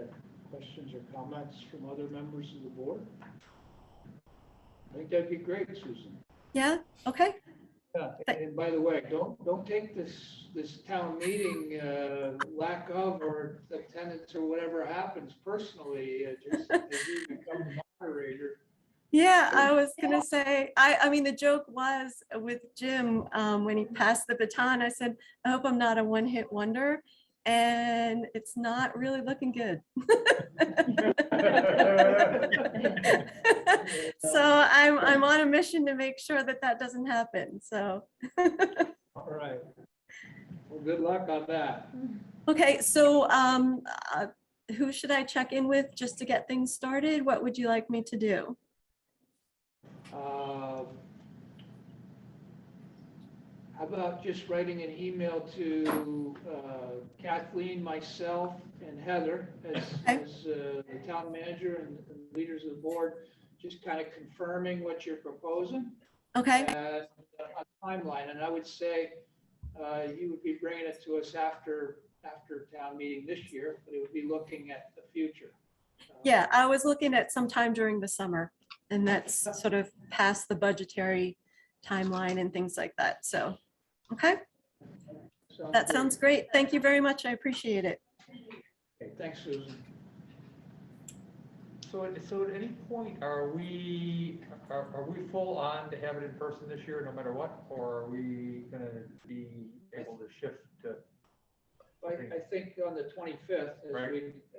questions or comments from other members of the board? I think that'd be great, Susan. Yeah, okay. Yeah, and by the way, don't take this town meeting lack of or attendance or whatever happens personally. Just as you become the moderator. Yeah, I was gonna say, I mean, the joke was with Jim, when he passed the baton, I said, I hope I'm not a one-hit wonder. And it's not really looking good. So I'm on a mission to make sure that doesn't happen, so. All right. Well, good luck on that. Okay, so who should I check in with just to get things started? What would you like me to do? How about just writing an email to Kathleen, myself, and Heather as the town manager and leaders of the board, just kind of confirming what you're proposing. Okay. And a timeline, and I would say you would be bringing it to us after town meeting this year, but it would be looking at the future. Yeah, I was looking at sometime during the summer, and that's sort of past the budgetary timeline and things like that. So, okay. That sounds great. Thank you very much. I appreciate it. Okay, thanks, Susan. So at any point, are we full on to have it in person this year, no matter what, or are we gonna be able to shift to? I think on the 25th,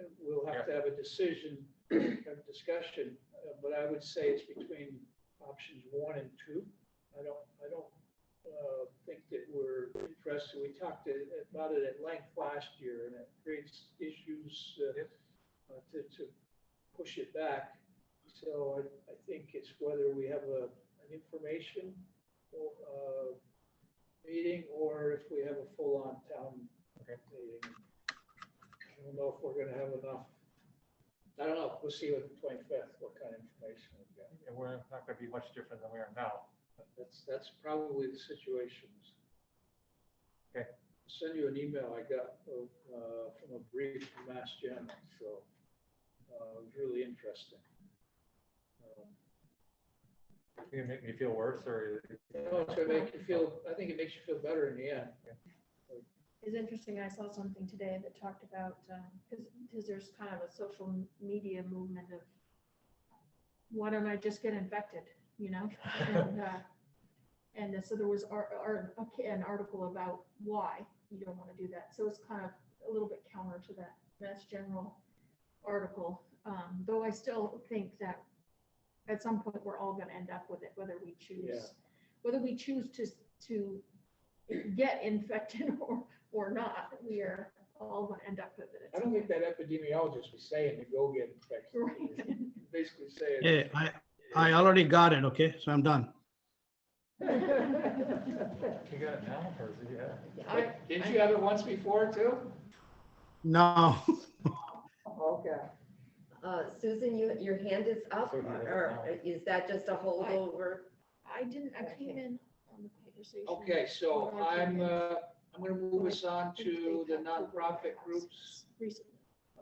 as we'll have to have a decision, a discussion, but I would say it's between options 1 and 2. I don't think that we're interested. We talked about it at length last year, and it creates issues to push it back. So I think it's whether we have an information meeting or if we have a full-on town meeting. I don't know if we're gonna have enough. I don't know. We'll see with the 25th, what kind of information we've got. And we're not gonna be much different than we are now. That's probably the situations. Okay. I'll send you an email I got from a brief from Mass General, so it was really interesting. You gonna make me feel worse or? No, it's gonna make you feel, I think it makes you feel better in the end. It's interesting, I saw something today that talked about, because there's kind of a social media movement of, why don't I just get infected, you know? And so there was an article about why you don't want to do that. So it's kind of a little bit counter to that Mass General article. Though I still think that at some point we're all going to end up with it, whether we choose to get infected or not, we are all going to end up with it. I don't think that epidemiologist was saying to go get infected. Right. Basically saying. Hey, I already got it, okay? So I'm done. You got it now, or is it yet? Didn't you have it once before too? No. Okay. Susan, your hand is up, or is that just a holdover? I came in on the conversation. Okay, so I'm going to move us on to the nonprofit groups. Recently. I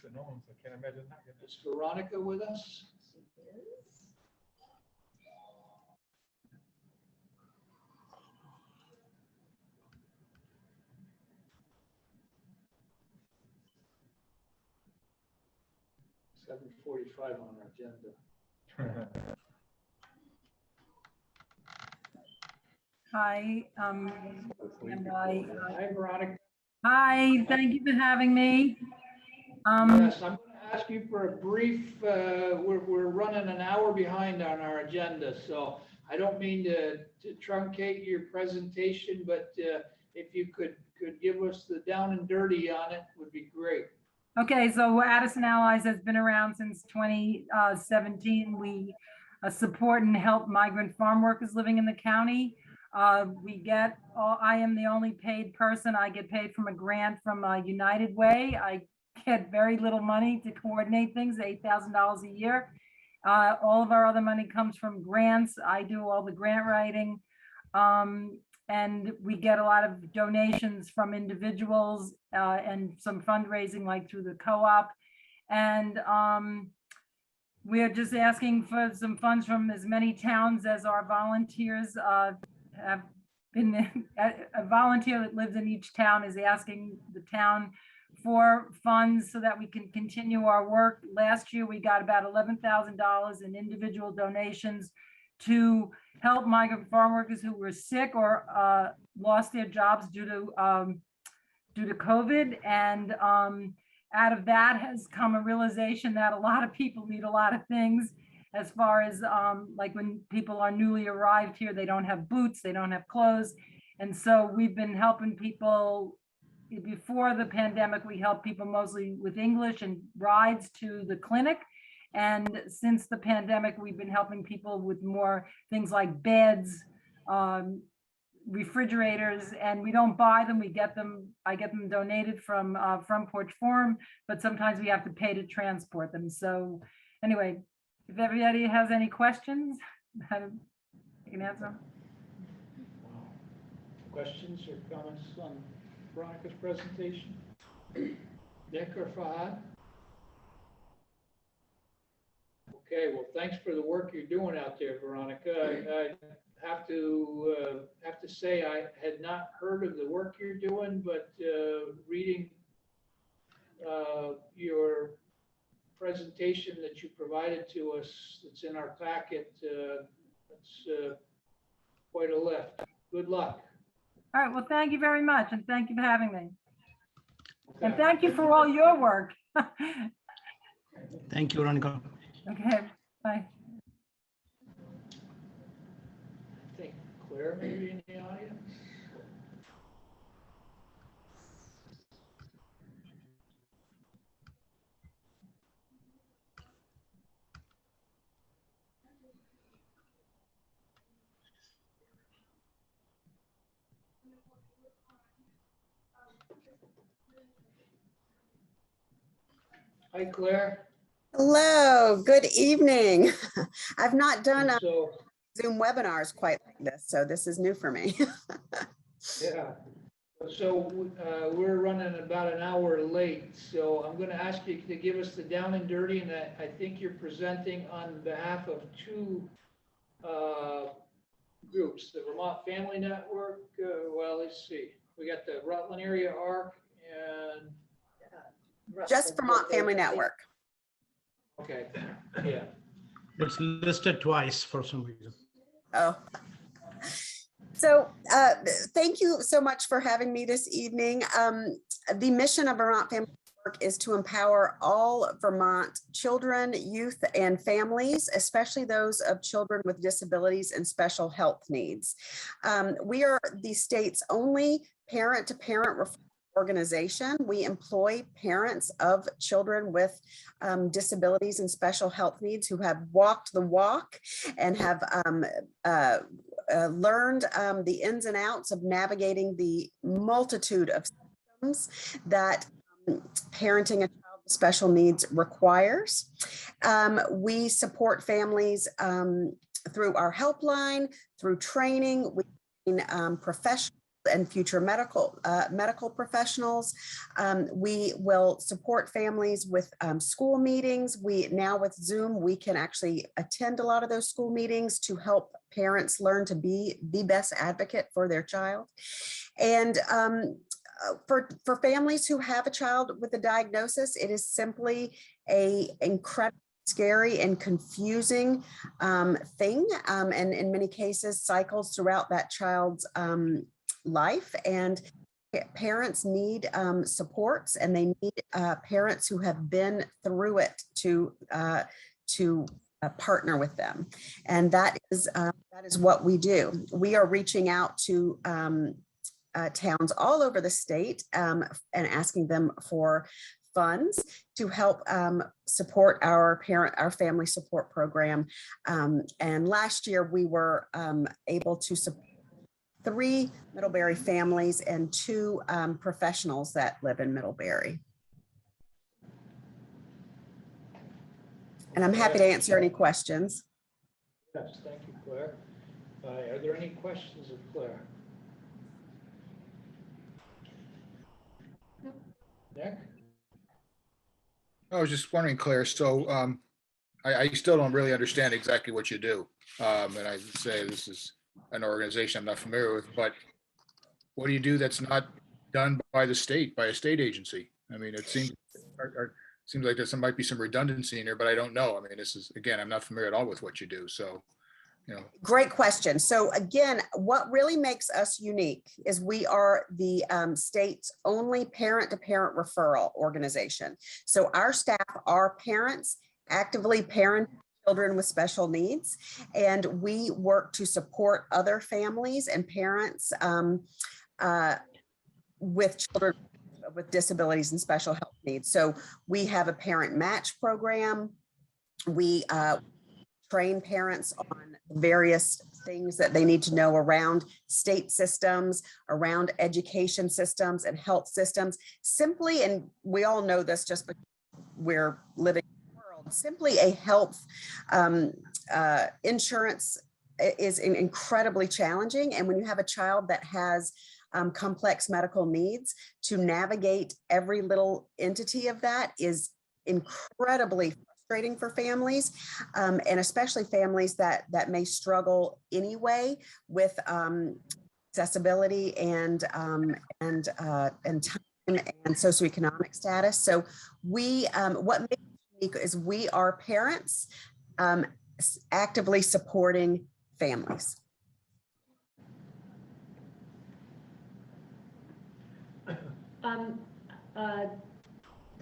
can't imagine not getting Is Veronica with us? 7:45 on our agenda. Hi, Hi, Veronica. hi, thank you for having me. Yes, I'm going to ask you for a brief, we're running an hour behind on our agenda, so I don't mean to truncate your presentation, but if you could give us the down and dirty on it, would be great. Okay, so Addison Allies has been around since 2017. We support and help migrant farm workers living in the county. I am the only paid person. I get paid from a grant from United Way. I get very little money to coordinate things, $8,000 a year. All of our other money comes from grants. I do all the grant writing. And we get a lot of donations from individuals and some fundraising like through the co-op. And we're just asking for some funds from as many towns as our volunteers have been. A volunteer that lives in each town is asking the town for funds so that we can continue our work. Last year, we got about $11,000 in individual donations to help migrant farm workers who were sick or lost their jobs due to COVID. And out of that has come a realization that a lot of people need a lot of things, as far as like when people are newly arrived here, they don't have boots, they don't have clothes. And so we've been helping people. Before the pandemic, we helped people mostly with English and rides to the clinic. And since the pandemic, we've been helping people with more things like beds, refrigerators, and we don't buy them, we get them. I get them donated from Front Porch Forum, but sometimes we have to pay to transport them. So anyway, if everybody has any questions, I can answer. Questions or comments on Veronica's presentation? Nick or Fahad? Okay, well, thanks for the work you're doing out there, Veronica. I have to say I had not heard of the work you're doing, but reading your presentation that you provided to us, that's in our packet, that's quite a lift. Good luck. All right, well, thank you very much, and thank you for having me. Okay. And thank you for all your work. Thank you, Veronica. Okay, bye. I think Claire may be in the audience. Hi, Claire. Hello, good evening. I've not done So, Zoom webinars quite like this, so this is new for me. yeah. So we're running about an hour late, so I'm going to ask you to give us the down and dirty, and I think you're presenting on behalf of two groups, the Vermont Family Network. Well, let's see. We got the Rutland Area ARC and Just Vermont Family Network. okay, yeah. It's listed twice for some reason. Oh. So thank you so much for having me this evening. The mission of Vermont Family Network is to empower all Vermont children, youth, and families, especially those of children with disabilities and special health needs. We are the state's only parent-to-parent referral organization. We employ parents of children with disabilities and special health needs who have walked the walk and have learned the ins and outs of navigating the multitude of systems that parenting a child with special needs requires. We support families through our helpline, through training, we train professionals and future medical professionals. We will support families with school meetings. Now with Zoom, we can actually attend a lot of those school meetings to help parents learn to be the best advocate for their child. And for families who have a child with a diagnosis, it is simply an incredibly scary and confusing thing, and in many cases cycles throughout that child's life. And parents need supports, and they need parents who have been through it to partner with them. And that is what we do. We are reaching out to towns all over the state and asking them for funds to help support our family support program. And last year we were able to support 3 Middlebury families and 2 professionals that live in Middlebury. And I'm happy to answer any questions. Yes, thank you, Claire. Are there any questions of Claire? Nick? I was just wondering, Claire, so I still don't really understand exactly what you do. And I would say this is an organization I'm not familiar with, but what do you do that's not done by the state, by a state agency? I mean, it seems like there might be some redundancy in here, but I don't know. I mean, this is, again, I'm not familiar at all with what you do. So, you know. Great question. So again, what really makes us unique is we are the state's only parent-to-parent referral organization. So our staff are parents, actively parent children with special needs, and we work to support other families and parents with children with disabilities and special health needs. So we have a parent match program. We train parents on various things that they need to know around state systems, around education systems and health systems. Simply, and we all know this just because we're living in the world, simply a health insurance is incredibly challenging. And when you have a child that has complex medical needs, to navigate every little entity of that is incredibly frustrating for families, and especially families that may struggle anyway with accessibility and time and socioeconomic status. So what makes it unique is we are parents actively supporting families.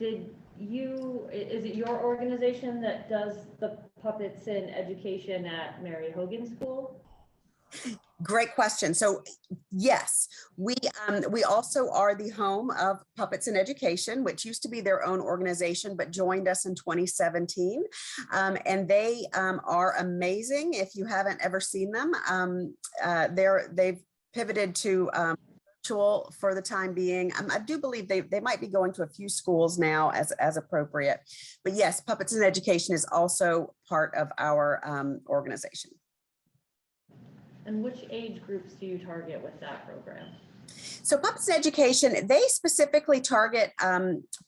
Is it your organization that does the puppets in education at Mary Hogan School? Great question. So yes, we also are the home of Puppets in Education, which used to be their own organization, but joined us in 2017. And they are amazing. If you haven't ever seen them, they've pivoted to for the time being. I do believe they might be going to a few schools now as appropriate. But yes, Puppets in Education is also part of our organization. And which age groups do you target with that program? So Puppets in Education, they specifically target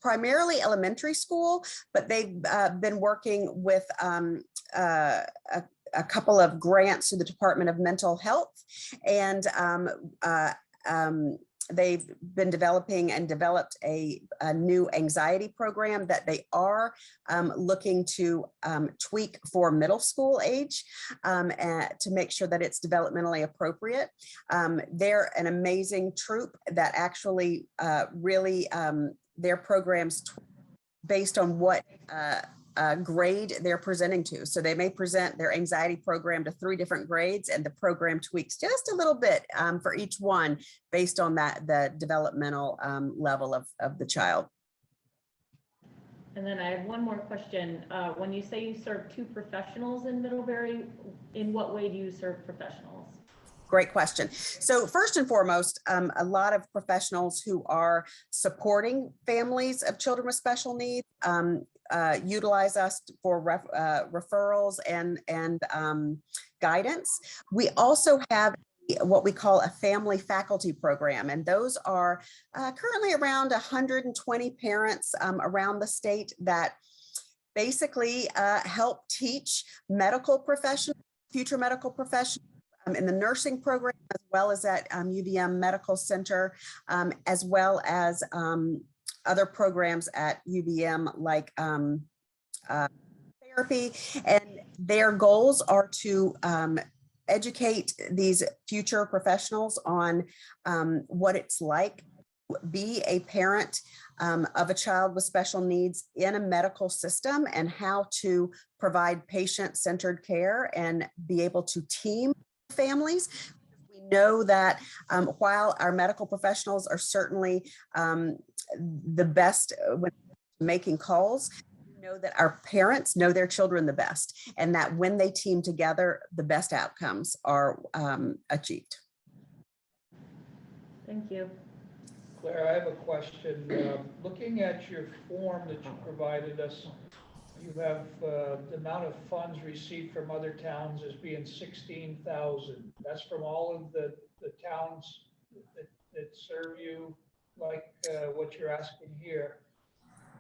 primarily elementary school, but they've been working with a couple of grants through the Department of Mental Health, and they've been developing and developed a new anxiety program that they are looking to tweak for middle school age to make sure that it's developmentally appropriate. They're an amazing troupe that actually really, their programs based on what grade they're presenting to. So they may present their anxiety program to 3 different grades, and the program tweaks just a little bit for each one based on the developmental level of the child. And then I have one more question. When you say you serve 2 professionals in Middlebury, in what way do you serve professionals? Great question. So first and foremost, a lot of professionals who are supporting families of children with special needs utilize us for referrals and guidance. We also have what we call a family faculty program, and those are currently around 120 parents around the state that basically help teach medical professionals, future medical professionals, in the nursing program, as well as at UVM Medical Center, as well as other programs at UVM like therapy. And their goals are to educate these future professionals on what it's like to be a parent of a child with special needs in a medical system, and how to provide patient-centered care and be able to team families. We know that while our medical professionals are certainly the best when making calls, we know that our parents know their children the best, and that when they team together, the best outcomes are achieved. Thank you. Claire, I have a question. Looking at your form that you provided us, you have the amount of funds received from other towns as being 16,000. That's from all of the towns that serve you, like what you're asking here.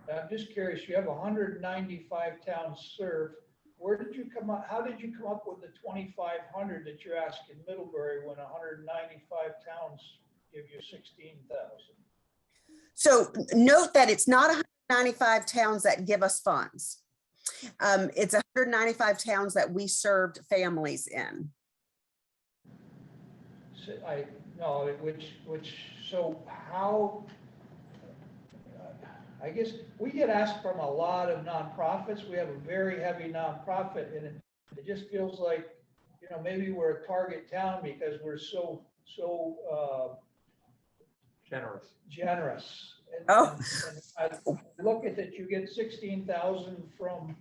I'm just curious, you have 195 towns served. Where did you come up? How did you come up with the 2,500 that you're asking Middlebury when 195 towns give you 16,000? So note that it's not 195 towns that give us funds. It's 195 towns that we served families in. So so how, I guess we get asked from a lot of nonprofits. We have a very heavy nonprofit, and it just feels like, you know, maybe we're a target town because we're so generous. And I look at that, you get 16,000 from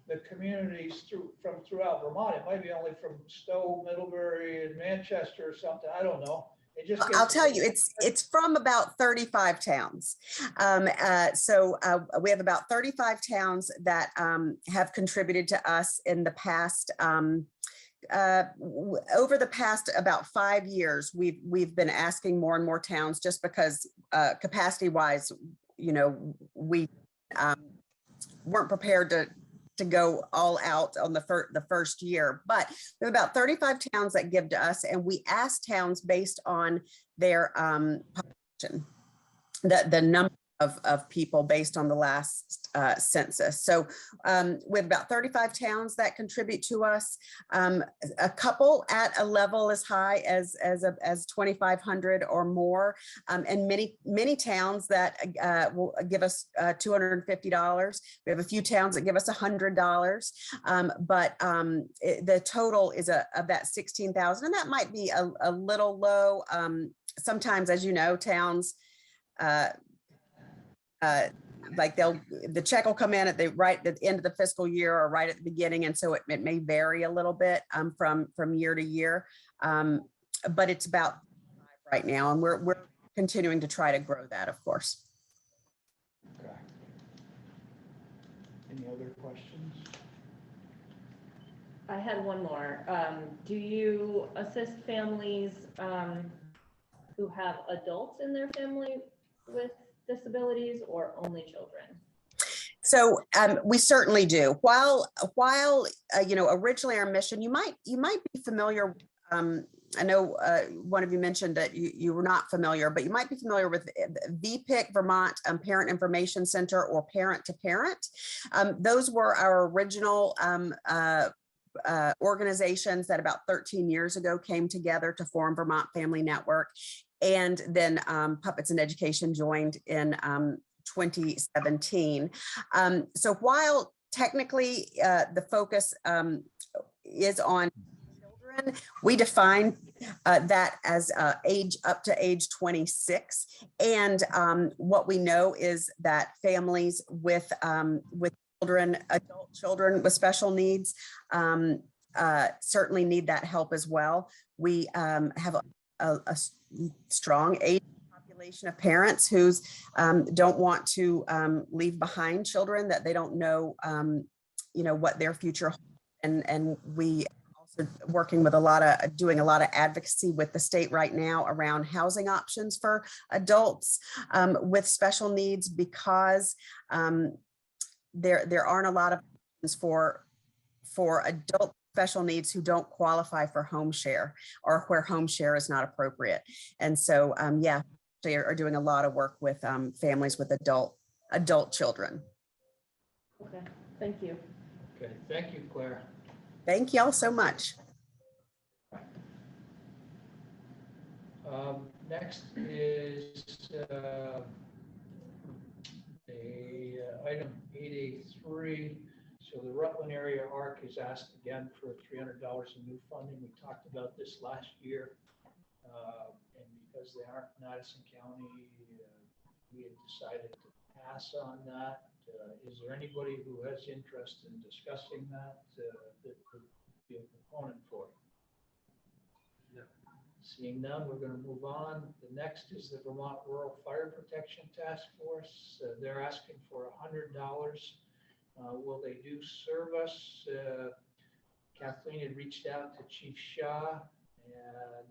the communities from throughout Vermont. It might be only from Stowe, Middlebury, and Manchester or something. I don't know. It just I'll tell you, it's from about 35 towns. So we have about 35 towns that have contributed to us in the past. Over the past about 5 years, we've been asking more and more towns, just because capacity wise, you know, we weren't prepared to go all out on the first year. But we have about 35 towns that give to us, and we ask towns based on their population, the number of people based on the last census. So we have about 35 towns that contribute to us, a couple at a level as high as 2,500 or more, and many towns that will give us $250. We have a few towns that give us $100, but the total is of that 16,000, and that might be a little low. Sometimes, as you know, towns like the check will come in at right at the end of the fiscal year or right at the beginning, and so it may vary a little bit from year to year, but it's about right now, and we're continuing to try to grow that, of course. Okay. Any other questions? I had one more. Do you assist families who have adults in their family with disabilities or only children? So we certainly do. While you know, originally our mission, you might be familiar. I know one of you mentioned that you were not familiar, but you might be familiar with VPIC, Vermont Parent Information Center, or Parent to Parent. Those were our original organizations that about 13 years ago came together to form Vermont Family Network. And then Puppets in Education joined in 2017. So while technically the focus is on children, we define that as age up to age 26. And what we know is that families with children, adult children with special needs, certainly need that help as well. We have a strong age population of parents who don't want to leave behind children that they don't know, you know, what their future holds. And we also working with doing a lot of advocacy with the state right now around housing options for adults with special needs, because there aren't a lot of options for adult special needs who don't qualify for home share, or where home share is not appropriate. And so, yeah, they are doing a lot of work with families with adult children. Okay, thank you. Okay, thank you, Claire. Thank y'all so much. Next is item 8A3. So the Rutland Area ARC has asked again for $300 in new funding. We talked about this last year. And because they aren't Madison County, we had decided to pass on that. Is there anybody who has interest in discussing that that could be a proponent for it? No. Seeing none, we're going to move on. The next is the Vermont Rural Fire Protection Task Force. They're asking for $100. Will they do service? Kathleen had reached out to Chief Shaw, and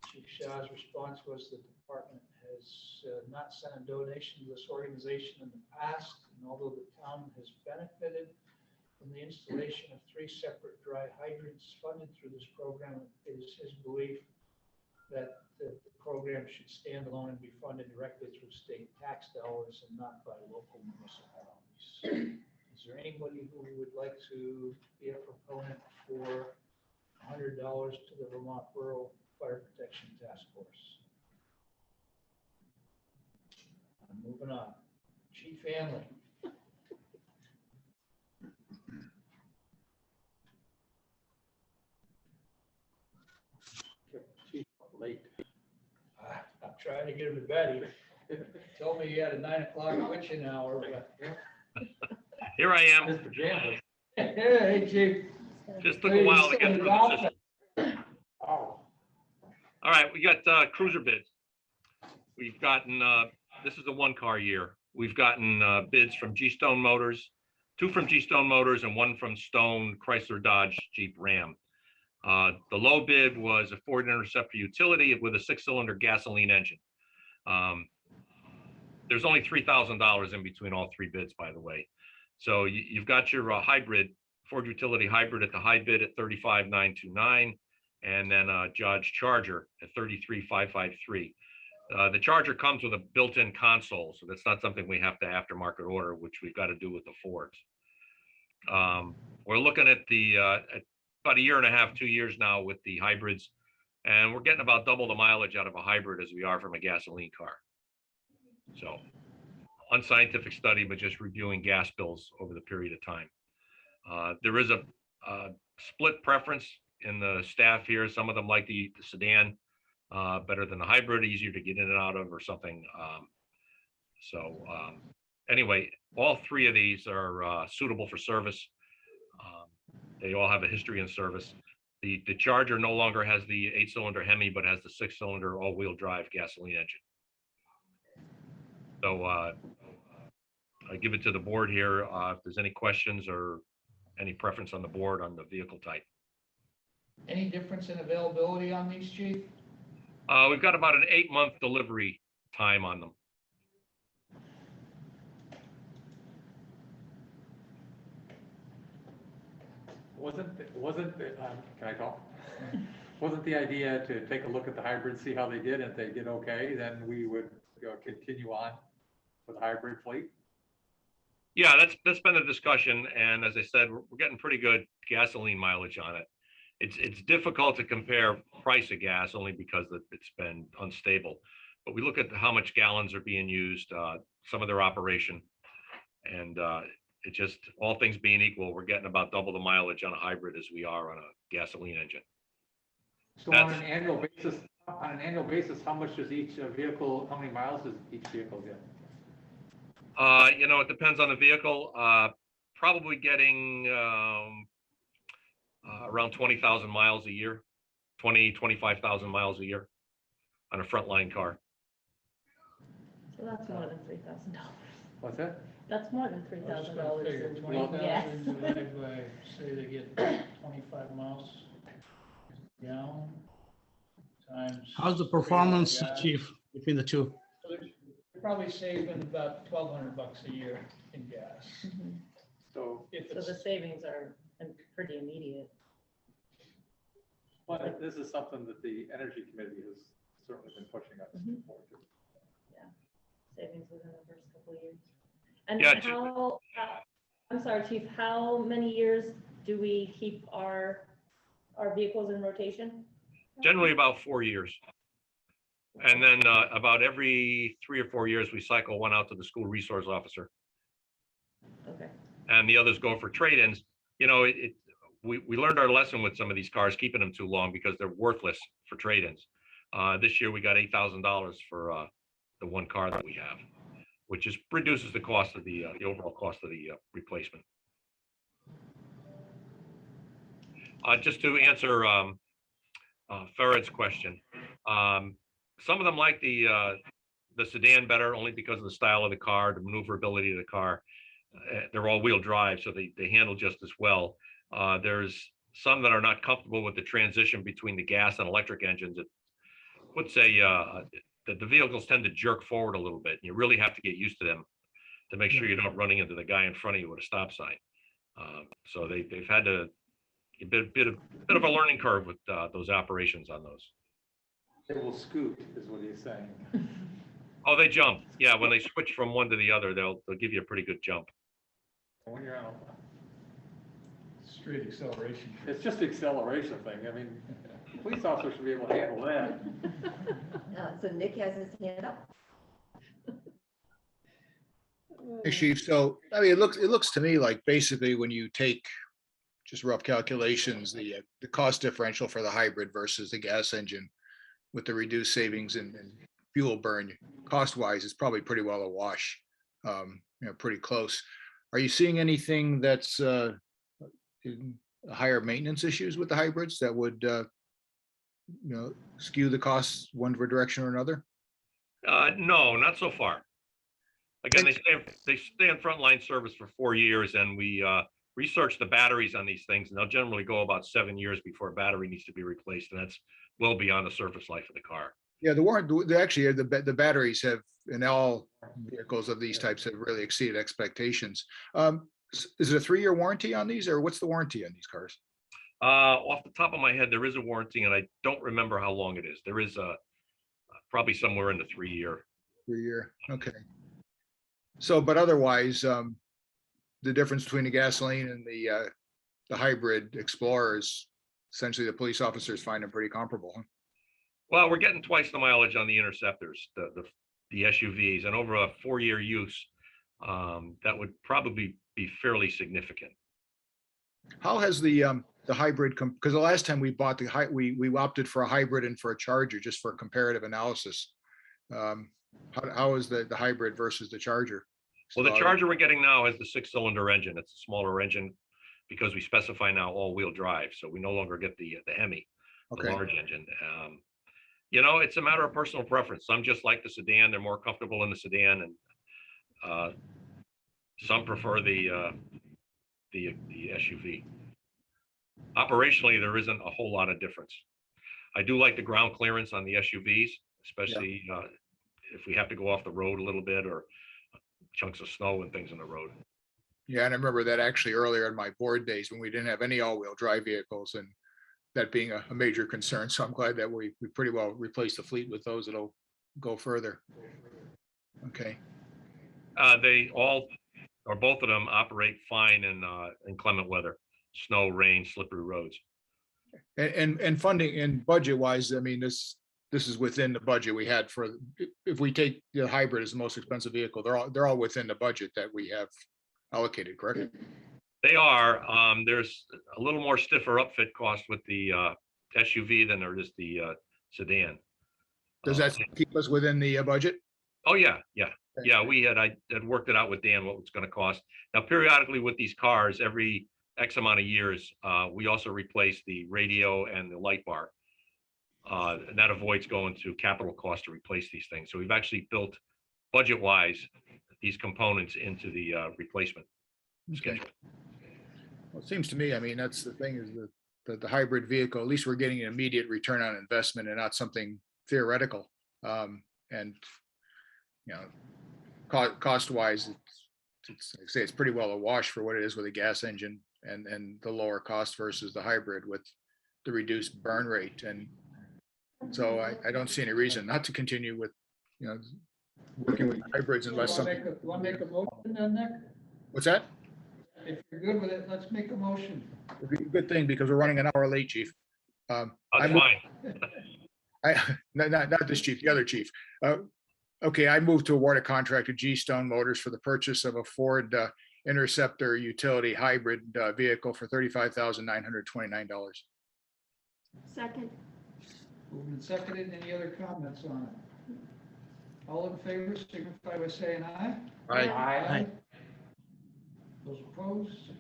Chief Shaw's response was the department has not sent a donation to this organization in the past, and although the town has benefited from the installation of 3 separate dry hydrants funded through this program, it is his belief that the program should stand alone and be funded directly through state tax dollars and not by local municipalities. Is there anybody who would like to be a proponent for $100 to the Vermont Rural Fire Protection Task Force? I'm moving on. Chief Hanley. Chief, late. I'm trying to get him to bed. He told me he had a 9 o'clock witching hour. But... Here I am. Mr. James. Hey, Chief. Just took a while to get through the system. Oh. All right, we got cruiser bids. We've gotten, this is a 1-car year. We've gotten bids from G-Stone Motors, 2 from G-Stone Motors and 1 from Stone Chrysler Dodge Jeep Ram. The low bid was a Ford Interceptor utility with a 6-cylinder gasoline engine. There's only $3,000 in between all 3 bids, by the way. So you've got your hybrid, Ford utility hybrid at the high bid at $35,929, and then a Dodge Charger at $33,553. The Charger comes with a built-in console, so that's not something we have to aftermarket order, which we've got to do with the Fords. We're looking at at about 1.5 years, 2 years now with the hybrids, and we're getting about double the mileage out of a hybrid as we are from a gasoline car. So, unscientific study, but just reviewing gas bills over the period of time. There is a split preference in the staff here. Some of them like the sedan better than the hybrid, easier to get in and out of or something. Anyway, all 3 of these are suitable for service. They all have a history in service. The Charger no longer has the 8-cylinder Hemi, but has the 6-cylinder all-wheel drive gasoline engine. So I give it to the board here, if there's any questions or any preference on the board on the vehicle type. Any difference in availability on these, chief? We've got about an 8-month delivery time on them. Can I talk? Wasn't the idea to take a look at the hybrid, see how they did, and if they did okay, then we would continue on with the hybrid fleet? Yeah, that's been the discussion, and as I said, we're getting pretty good gasoline mileage on it. It's difficult to compare price of gas only because it's been unstable. But we look at how much gallons are being used, some of their operation, and it just, all things being equal, we're getting about double the mileage on a hybrid as we are on a gasoline engine. So on an annual basis, how much does each vehicle, how many miles does each vehicle get? It depends on the vehicle. Probably getting around 20,000 miles a year, 25,000 miles a year on a frontline car. So that's more than $3,000. What's that? That's more than $3,000. 20,000 divided by, say they get 25 miles gallon times. How's the performance, chief, between the two? So they're probably saving about $1,200 a year in gas. So the savings are pretty immediate. But this is something that the Energy Committee has certainly been pushing us forward to. Yeah, savings within the first couple of years. And Yeah, I'm sorry, Chief, how many years do we keep our vehicles in rotation? Generally about 4 years. And then about every 3 or 4 years, we cycle one out to the school resource officer. Okay. And the others go for trade-ins. We learned our lesson with some of these cars, keeping them too long because they're worthless for trade-ins. This year we got $8,000 for the one car that we have, which just reduces the cost of the overall cost of the replacement. Just to answer Farad's question, some of them like the sedan better only because of the style of the car, the maneuverability of the car. They're all-wheel drive, so they handle just as well. There's some that are not comfortable with the transition between the gas and electric engines. It would say that the vehicles tend to jerk forward a little bit. And you really have to get used to them to make sure you're not running into the guy in front of you with a stop sign. So they've had a bit of a learning curve with those operations on those. They will scoot, is what he's saying. Oh, they jump. Yeah, when they switch from one to the other, they'll give you a pretty good jump. When you're out. Straight acceleration. It's just the acceleration thing. I mean, police officers should be able to handle that. So Nick has his hand up. Hey, Chief. So, I mean, it looks to me like basically when you take just rough calculations, the cost differential for the hybrid versus the gas engine with the reduced savings and fuel burn, cost-wise, is probably pretty well a wash, pretty close. Are you seeing anything that's higher maintenance issues with the hybrids that would, skew the costs one direction or another? No, not so far. Again, they stay in frontline service for 4 years, and we research the batteries on these things, and they'll generally go about 7 years before a battery needs to be replaced, and that's well beyond the surface life of the car. Yeah, actually the batteries have, in all vehicles of these types, have really exceeded expectations. Is it a 3-year warranty on these, or what's the warranty on these cars? Off the top of my head, there is a warranty, and I don't remember how long it is. There is probably somewhere in the 3-year. 3-year, okay. So, but otherwise, the difference between the gasoline and the hybrid Explorer is essentially the police officers find them pretty comparable. Huh? Well, we're getting twice the mileage on the Interceptors, the SUVs, and over a 4-year use, that would probably be fairly significant. How has the hybrid because the last time we bought we opted for a hybrid and for a Charger just for comparative analysis. How is the hybrid versus the Charger? Well, the Charger we're getting now has the 6-cylinder engine. It's a smaller engine because we specify now all-wheel drive, so we no longer get the Hemi, the large engine. It's a matter of personal preference. Some just like the sedan; they're more comfortable in the sedan, and Some prefer the SUV. Operationally, there isn't a whole lot of difference. I do like the ground clearance on the SUVs, especially if we have to go off the road a little bit or chunks of snow and things in the road. Yeah, and I remember that actually earlier in my board days when we didn't have any all-wheel drive vehicles and that being a major concern. So I'm glad that we pretty well replaced the fleet with those that'll go further. Okay. They all, or both of them, operate fine in inclement weather, snow, rain, slippery roads. And funding and budget wise, I mean, this is within the budget we had for, if we take the hybrid as the most expensive vehicle, they're all within the budget that we have allocated, correct? They are. There's a little more stiffer upfit cost with the SUV than there is the sedan. Does that keep us within the budget? Oh, yeah. I had worked it out with Dan what it's going to cost. Now, periodically with these cars, every X amount of years, we also replace the radio and the light bar. And that avoids going to capital cost to replace these things. So we've actually built budget-wise these components into the replacement schedule. Well, it seems to me, I mean, that's the thing is that the hybrid vehicle, at least we're getting an immediate return on investment and not something theoretical. And, you know, cost wise, it's like I say, it's pretty well a wash for what it is with a gas engine and the lower cost versus the hybrid with the reduced burn rate. And so I don't see any reason not to continue with, you know, working with hybrids unless something. You want to make a motion then, Nick? What's that? If you're good with it, let's make a motion. It'd be a good thing because we're running an hour late, Chief. That's fine. Not this chief, the other chief. Okay, I moved to award a contract to G Stone Motors for the purchase of a Ford Interceptor utility hybrid vehicle for $35,929. Second. Moved and seconded. Any other comments on it? All in favor, signify by saying aye. Aye. Those opposed?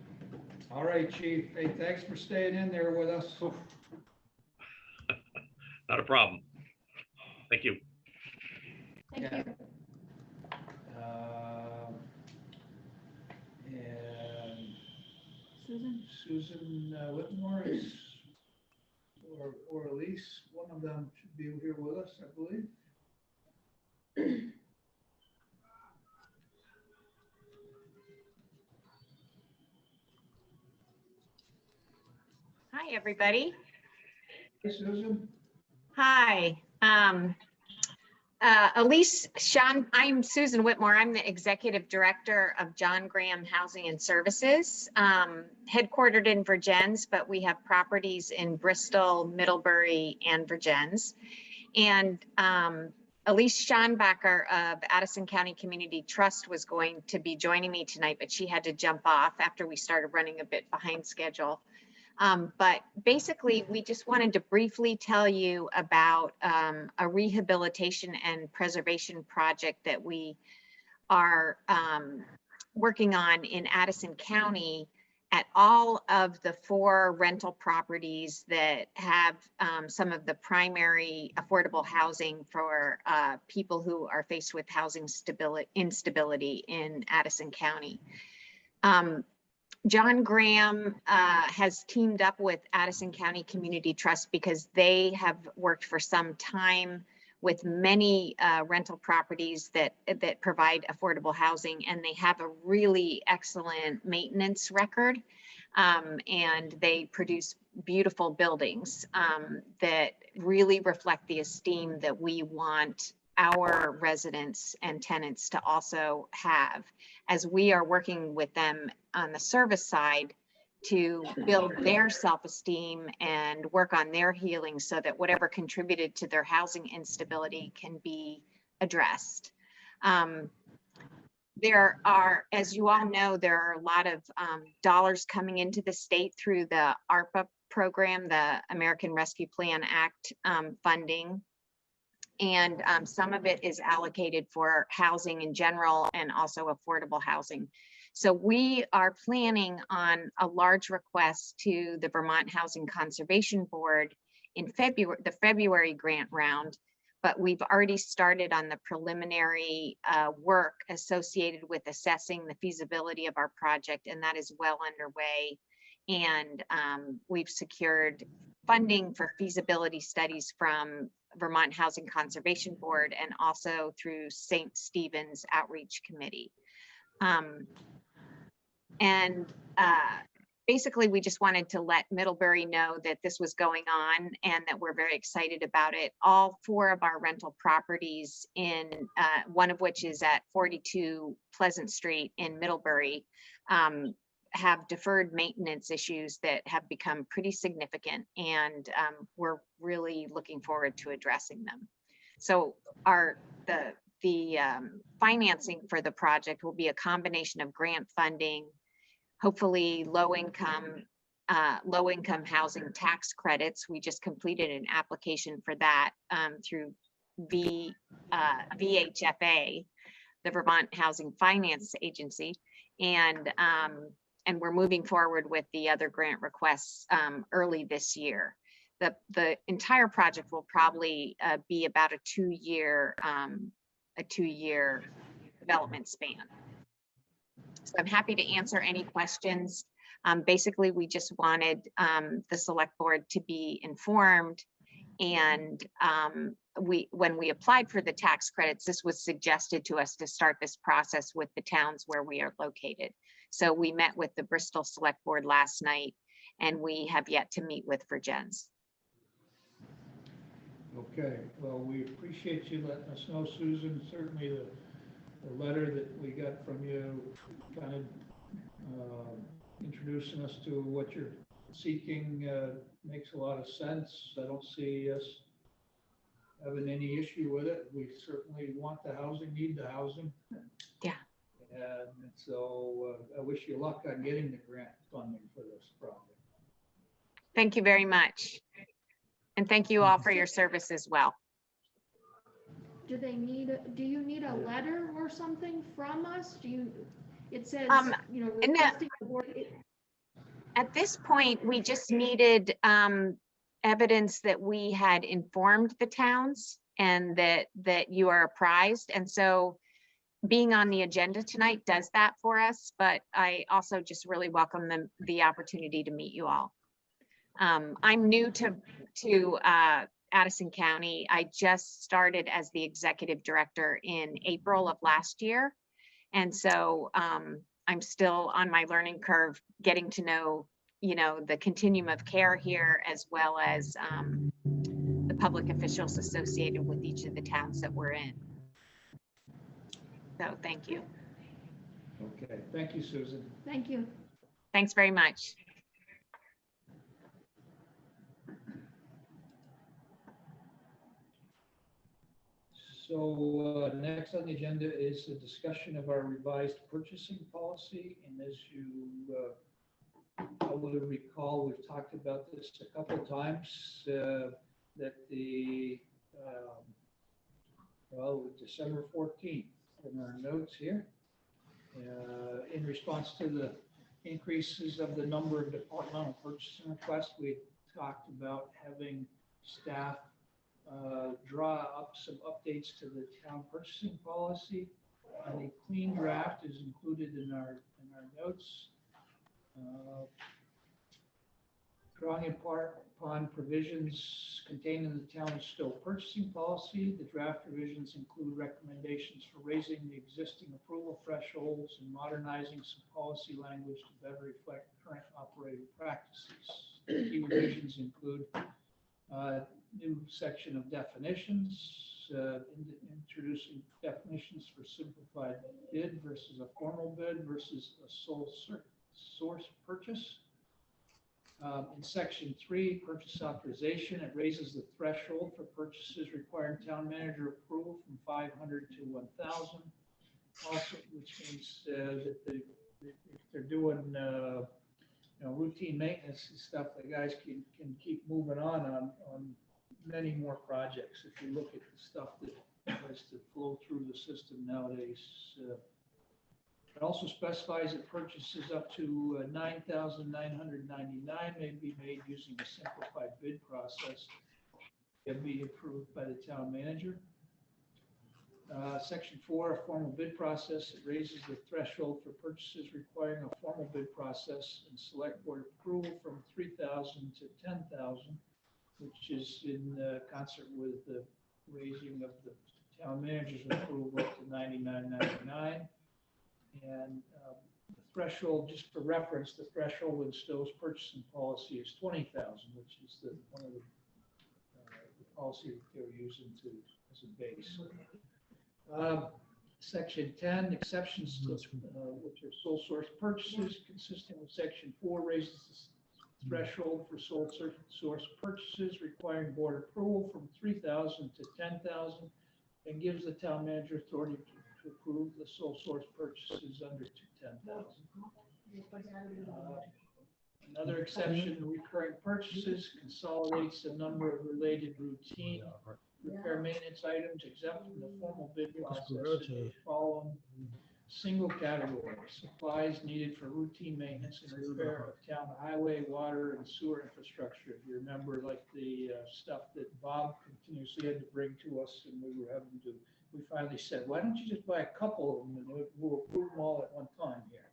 All right, Chief. Hey, thanks for staying in there with us. Not a problem. Thank you. Thank you. And Susan Whitmore is, or Elise, one of them should be here with us, I believe. Hi, everybody. Hey, Susan. Hi. Elise, Sean, I'm Susan Whitmore. I'm the Executive Director of John Graham Housing and Services, headquartered in Virgins, but we have properties in Bristol, Middlebury, and Virgins. And Elise Schonbacher of Addison County Community Trust was going to be joining me tonight, but she had to jump off after we started running a bit behind schedule. But basically, we just wanted to briefly tell you about a rehabilitation and preservation project that we are working on in Addison County at all of the 4 rental properties that have some of the primary affordable housing for people who are faced with housing instability in Addison County. John Graham has teamed up with Addison County Community Trust because they have worked for some time with many rental properties that provide affordable housing, and they have a really excellent maintenance record, and they produce beautiful buildings that really reflect the esteem that we want our residents and tenants to also have, as we are working with them on the service side to build their self-esteem and work on their healing so that whatever contributed to their housing instability can be addressed. There are, as you all know, there are a lot of dollars coming into the state through the ARPA program, the American Rescue Plan Act funding. And some of it is allocated for housing in general and also affordable housing. So we are planning on a large request to the Vermont Housing Conservation Board in February, the February grant round, but we've already started on the preliminary work associated with assessing the feasibility of our project, and that is well underway. And we've secured funding for feasibility studies from Vermont Housing Conservation Board and also through St. Stephen's Outreach Committee. Basically, we just wanted to let Middlebury know that this was going on and that we're very excited about it. All 4 of our rental properties, in one of which is at 42 Pleasant Street in Middlebury, have deferred maintenance issues that have become pretty significant, and we're really looking forward to addressing them. So the financing for the project will be a combination of grant funding, hopefully low-income housing tax credits. We just completed an application for that through VHFA, the Vermont Housing Finance Agency, and we're moving forward with the other grant requests early this year. The entire project will probably be about a two-year development span. So I'm happy to answer any questions. Basically, we just wanted the select board to be informed. And when we applied for the tax credits, this was suggested to us to start this process with the towns where we are located. So we met with the Bristol Select Board last night, and we have yet to meet with Virgins. Okay, well, we appreciate you letting us know, Susan. Certainly the letter that we got from you kind of introducing us to what you're seeking makes a lot of sense. I don't see us having any issue with it. We certainly want the housing, need the housing. Yeah. And so I wish you luck on getting the grant funding for this project. Thank you very much. And thank you all for your service as well. Do you need a letter or something from us? It says, requesting the board. At this point, we just needed evidence that we had informed the towns and that you are apprised. And so being on the agenda tonight does that for us, but I also just really welcome the opportunity to meet you all. I'm new to Addison County. I just started as the executive director in April of last year. And so I'm still on my learning curve, getting to know, the continuum of care here, as well as the public officials associated with each of the towns that we're in. So thank you. Okay, thank you, Susan. Thank you. Thanks very much. So next on the agenda is a discussion of our revised purchasing policy. And as you probably recall, we've talked about this a couple of times, that December 14th in our notes here, in response to the increases of the number of departmental purchasing requests, we talked about having staff draw up some updates to the town purchasing policy. And a clean draft is included in our notes. Drawing upon provisions contained in the town's still purchasing policy, the draft revisions include recommendations for raising the existing approval thresholds and modernizing some policy language to better reflect current operating practices. Key revisions include new section of definitions, introducing definitions for simplified bid versus a formal bid versus a sole source purchase. In section 3, purchase authorization, it raises the threshold for purchases requiring town manager approval from 500 to 1,000. Also, which means that if they're doing routine maintenance and stuff, the guys can keep moving on many more projects. If you look at the stuff that has to flow through the system nowadays. It also specifies that purchases up to $9,999 may be made using a simplified bid process. can be approved by the town manager. Section 4, a formal bid process. It raises the threshold for purchases requiring a formal bid process and select board approval from 3,000 to 10,000, which is in concert with the raising of the town manager's approval to $99.99. And the threshold, just for reference, the threshold in Stowe's purchasing policy is 20,000, which is one of the policy that they're using as a base. Section 10, exceptions to which are sole source purchases, consistent with Section 4, raises the threshold for sole source purchases requiring board approval from 3,000 to 10,000, and gives the town manager authority to approve the sole source purchases under 10,000. Another exception, recurring purchases, consolidates a number of related routine repair maintenance items exempt from the formal bid process in the following single category: supplies needed for routine maintenance and repair of town highway, water, and sewer infrastructure. If you remember, like the stuff that Bob continuously had to bring to us, and we finally said, why don't you just buy a couple of them and we'll approve them all at one time here.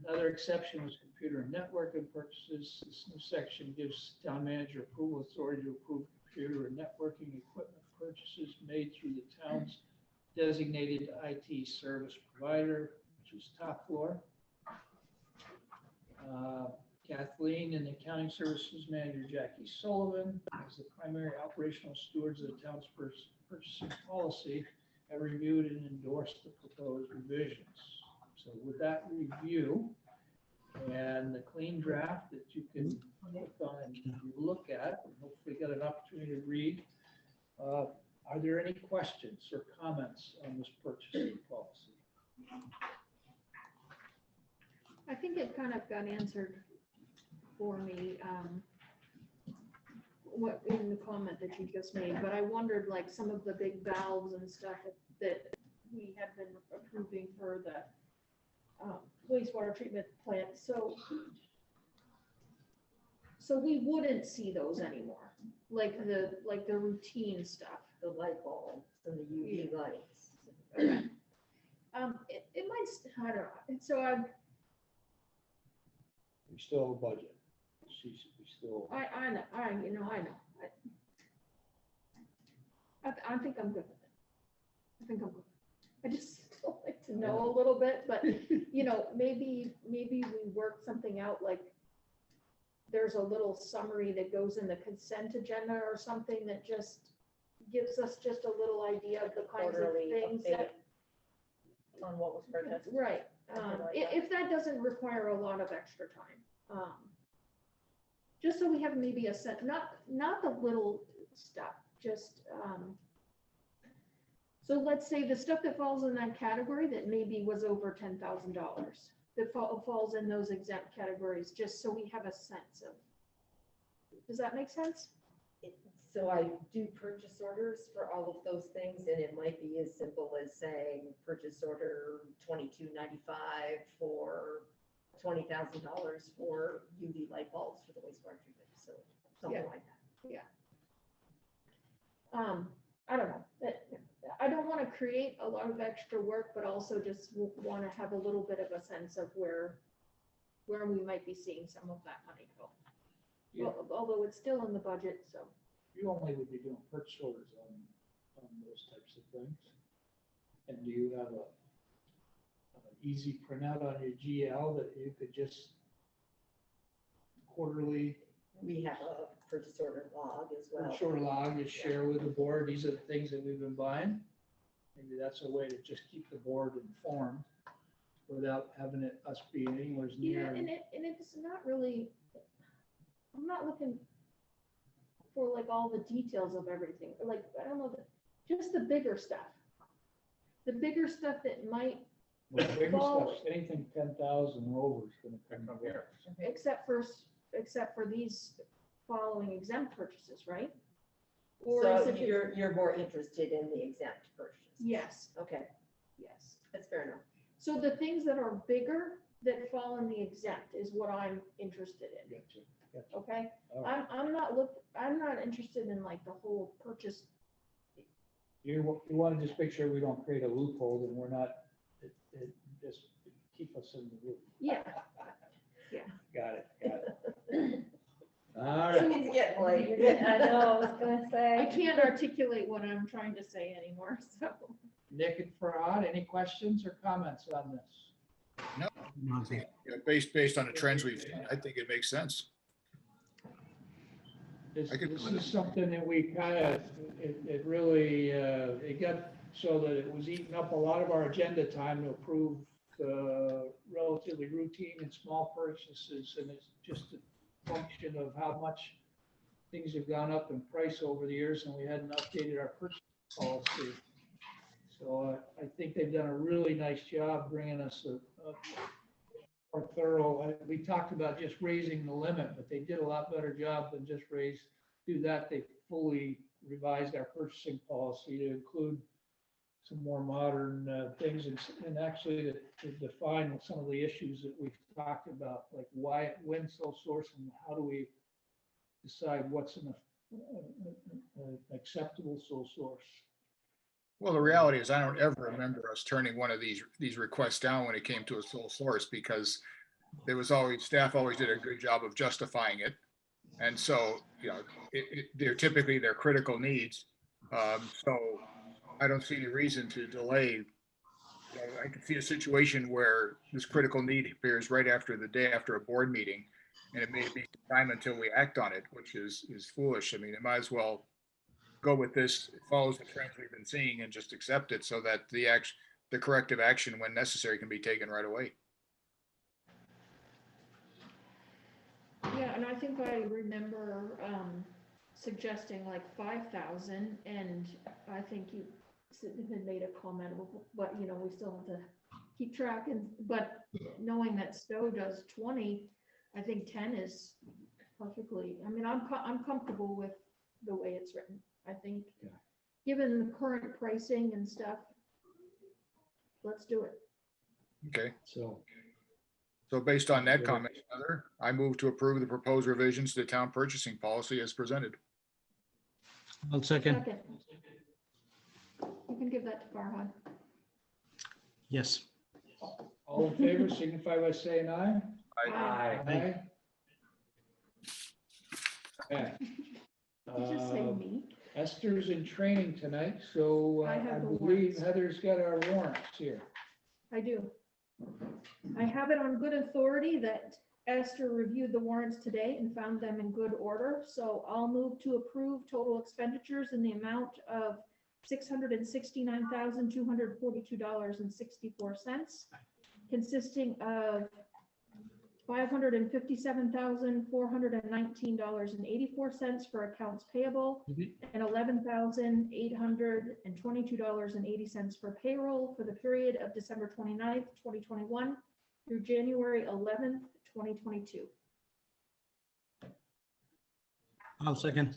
Another exception was computer and networking purchases. This new section gives town manager approval authority to approve computer and networking equipment purchases made through the town's designated IT service provider, which is Top Floor. Kathleen and the accounting services manager, Jackie Sullivan, as the primary operational stewards of the town's purchasing policy, have reviewed and endorsed the proposed revisions. So with that review and the clean draft that you can click on and look at, and hopefully get an opportunity to read, are there any questions or comments on this purchasing policy? I think it kind of got answered for me, what in the comment that you just made, but I wondered, like, some of the big valves and stuff that we have been approving for the wastewater treatment plant. So we wouldn't see those anymore, like the routine stuff. The light bulbs and the UV lights. Okay. It might, I don't know. And so We still have a budget. We still. I know. I think I'm good with it. I think I'm good. I just still like to know a little bit, but maybe we work something out, like there's a little summary that goes in the consent agenda or something that just gives us just a little idea of the kinds of things that on what was purchased. Right. If that doesn't require a lot of extra time, just so we have maybe a set, not the little stuff, just, so let's say the stuff that falls in that category that maybe was over $10,000, that falls in those exempt categories, just so we have a sense of, does that make sense? So I do purchase orders for all of those things, and it might be as simple as saying purchase order $22.95 for $20,000 for UV light bulbs for the wastewater treatment facility, something like that. Yeah. I don't know. I don't want to create a lot of extra work, but also just want to have a little bit of a sense of where we might be seeing some of that money go. Yeah. Well, although it's still in the budget, so. You only would be doing purchase orders on those types of things. And do you have an easy printout on your GL that you could just quarterly? We have a purchase order log as well. Purchase order log you share with the board. These are the things that we've been buying. Maybe that's a way to just keep the board informed without having us be anywhere near. Yeah, and it's not really, I'm not looking for like all the details of everything. Like, I don't know, just the bigger stuff. The bigger stuff that might Well, the bigger fall, stuff, anything 10,000 over is going to come here. except for these following exempt purchases, right? Or So is it you're more interested in the exempt purchase? Yes. Okay, Yes. that's fair enough. So the things that are bigger that fall in the exempt is what I'm interested in. Gotcha. okay? All right. I'm not interested in like the whole purchase. You want to just make sure we don't create a loophole and we're not, it just keep us in the loop. Yeah, yeah. Got it. All right. It's getting late. I know, I was gonna say. I can't articulate what I'm trying to say anymore, so. Nick and Farhad, any questions or comments on this? No, based on the trends we've seen, I think it makes sense. This I could- is something that we kind of, it really, it got so that it was eating up a lot of our agenda time to approve relatively routine and small purchases, and it's just a function of how much things have gone up in price over the years, and we hadn't updated our purchase policy. So I think they've done a really nice job bringing us a more thorough. We talked about just raising the limit, but they did a lot better job than just do that. They fully revised our purchasing policy to include some more modern things and actually to define some of the issues that we've talked about, like when sole source, and how do we decide what's an acceptable sole source. Well, the reality is I don't ever remember us turning one of these requests down when it came to a sole source, because there was staff always did a good job of justifying it. And so, they're typically their critical needs. So I don't see any reason to delay. I can see a situation where this critical need appears right after the day after a board meeting, and it may be time until we act on it, which is foolish. I mean, it might as well go with this, it follows the trends we've been seeing, and just accept it so that the corrective action when necessary can be taken right away. Yeah, and I think I remember suggesting like 5,000, and I think you had made a comment, but we still have to keep track. But knowing that Stowe does 20, I think 10 is perfectly. I mean, I'm comfortable with the way it's written. I think, given the current pricing and stuff, let's do it. Okay. So based on that comment, Heather, I move to approve the proposed revisions to the town purchasing policy as presented. I'll second. You can give that to Farhad. Yes. All in favor, signify by saying aye. Aye. Aye. Okay. Did you say me? Esther's in training tonight, so I I have the believe warrants. Heather's got our warrants here. I do. I have it on good authority that Esther reviewed the warrants today and found them in good order. So I'll move to approve total expenditures in the amount of $669,242.64, consisting of $557,419.84 for accounts payable and $11,822.80 for payroll for the period of December 29th, 2021 through January 11th, 2022. I'll second.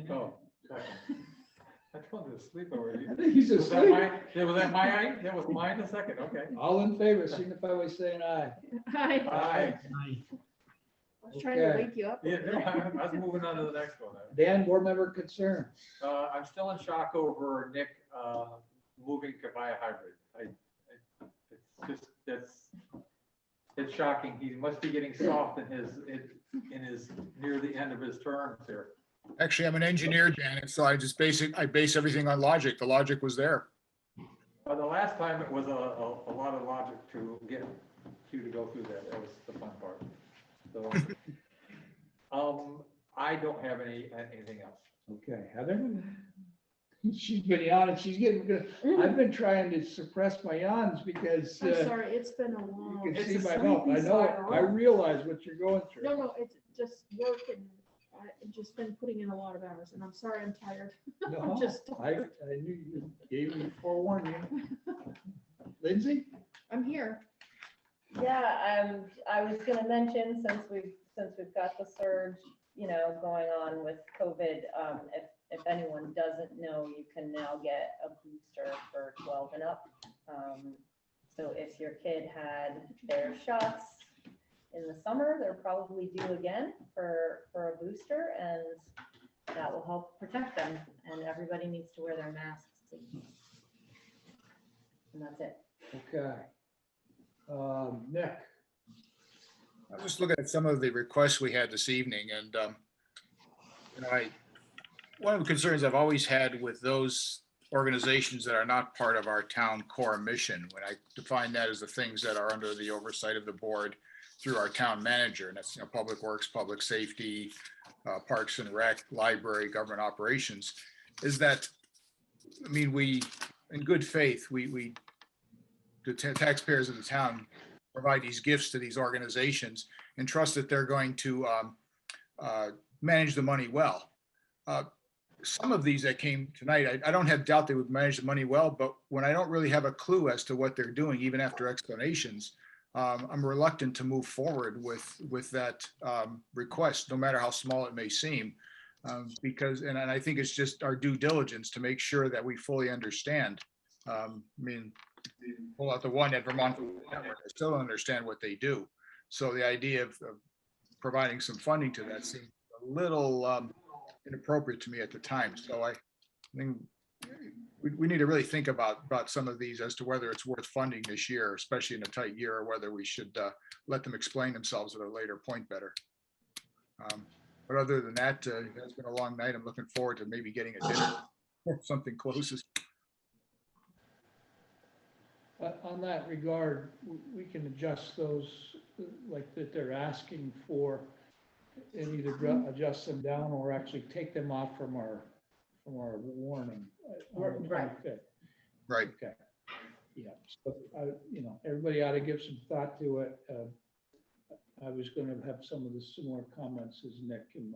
Oh, second. I told you to sleep over here. I think he's Was that asleep. that was mine a second, okay. All in favor, signify by saying aye. Hi. Aye. I was trying to Okay. wake you up. Yeah, no, I was moving on to the next one. Dan, board member concern. I'm still in shock over Nick moving to buy a hybrid. It's shocking. He must be getting soft in his near the end of his terms here. Actually, I'm an engineer, Janet, so I base everything on logic. The logic was there. The last time it was a lot of logic to get you to go through that. That was the fun part. So, I don't have anything else. Okay, Heather? She's been yawning. She's getting good. I've been trying to suppress my yawns because I'm sorry, it's been a long. you can see my mouth. I know it. I realize what you're going through. No, it's just work, and I've just been putting in a lot of hours, and I'm sorry, I'm tired. No, I'm just. I knew you gave me forewarning. Lindsay? I'm here. Yeah, I was gonna mention, since we've got the surge, going on with COVID, if anyone doesn't know, you can now get a booster for 12 and up. So if your kid had their shots in the summer, they're probably due again for a booster, and that will help protect them. And everybody needs to wear their masks. And that's it. Okay. Nick? I was just looking at some of the requests we had this evening, and one of the concerns I've always had with those organizations that are not part of our town core mission, when I define that as the things that are under the oversight of the board through our town manager, and that's, public works, public safety, parks and rec, library, government operations, is that, we, in good faith, the taxpayers of the town provide these gifts to these organizations and trust that they're going to manage the money well. Some of these that came tonight, I don't have doubt they would manage the money well, but when I don't really have a clue as to what they're doing, even after explanations, I'm reluctant to move forward with that request, no matter how small it may seem, because, and I think it's just our due diligence to make sure that we fully understand. Pull out the one at Vermont, I still don't understand what they do. So the idea of providing some funding to that seems a little inappropriate to me at the time. So I think we need to really think about some of these as to whether it's worth funding this year, especially in a tight year, or whether we should let them explain themselves at a later point better. But other than that, it's been a long night. I'm looking forward to maybe getting a dinner or something closest. On that regard, we can adjust those like that they're asking for, and either adjust them down or actually take them off from our warning. On the 25th. Right. Okay. Yeah. So everybody ought to give some thought to it. I was going to have some of the similar comments as Nick and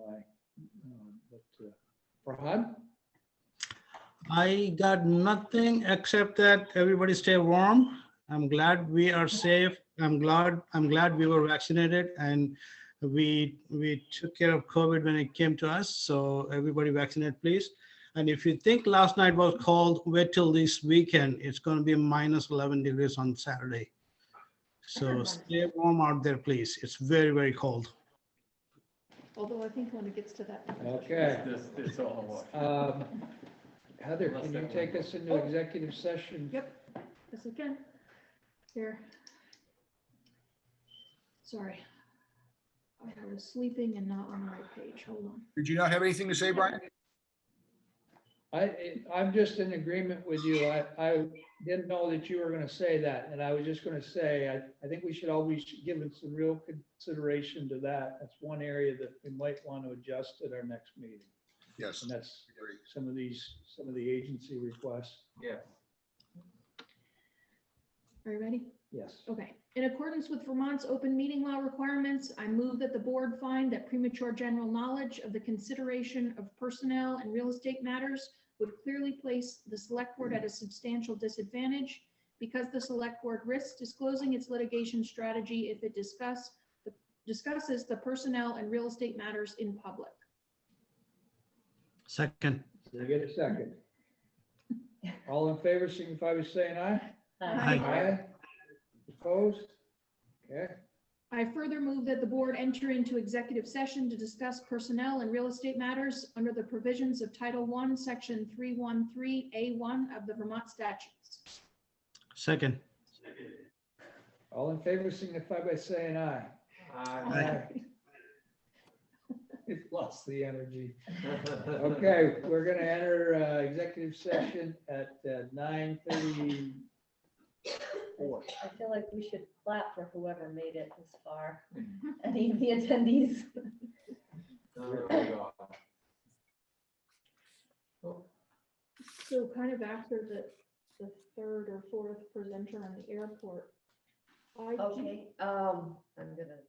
Farhad? I got nothing except that everybody stay warm. I'm glad we are safe. I'm glad we were vaccinated, and we took care of COVID when it came to us. So everybody vaccinate, please. And if you think last night was cold, wait till this weekend. It's going to be minus 11 degrees on Saturday. So stay warm out there, please. It's very, very cold. Although I think when it gets to that. Okay. It's all a wash. Heather, can you take us into executive session? Yep, yes I can. Here. Sorry. I was sleeping and not on the right page. Hold on. Did you not have anything to say, Brian? I'm just in agreement with you. I didn't know that you were going to say that, and I was just going to say, I think we should always give it some real consideration to that. That's one area that we might want to adjust at our next meeting. Yes. And that's some of the agency requests. Yeah. Are you ready? Yes. Okay. In accordance with Vermont's open meeting law requirements, I move that the board find that premature general knowledge of the consideration of personnel and real estate matters would clearly place the select board at a substantial disadvantage because the select board risks disclosing its litigation strategy if it discusses the personnel and real estate matters in public. Second. Can I get a second? All in favor, signify by saying aye. Aye. Aye. Opposed? Okay. I further move that the board enter into executive session to discuss personnel and real estate matters under the provisions of Title I, Section 313A1 of the Vermont statutes. Second. All in favor, signify by saying aye. Aye. It lost the energy. Okay, we're going to enter executive session at 9:34. I feel like we should clap for whoever made it this far. Any of the attendees. So kind of after the third or fourth presenter on the airport. Okay, I'm gonna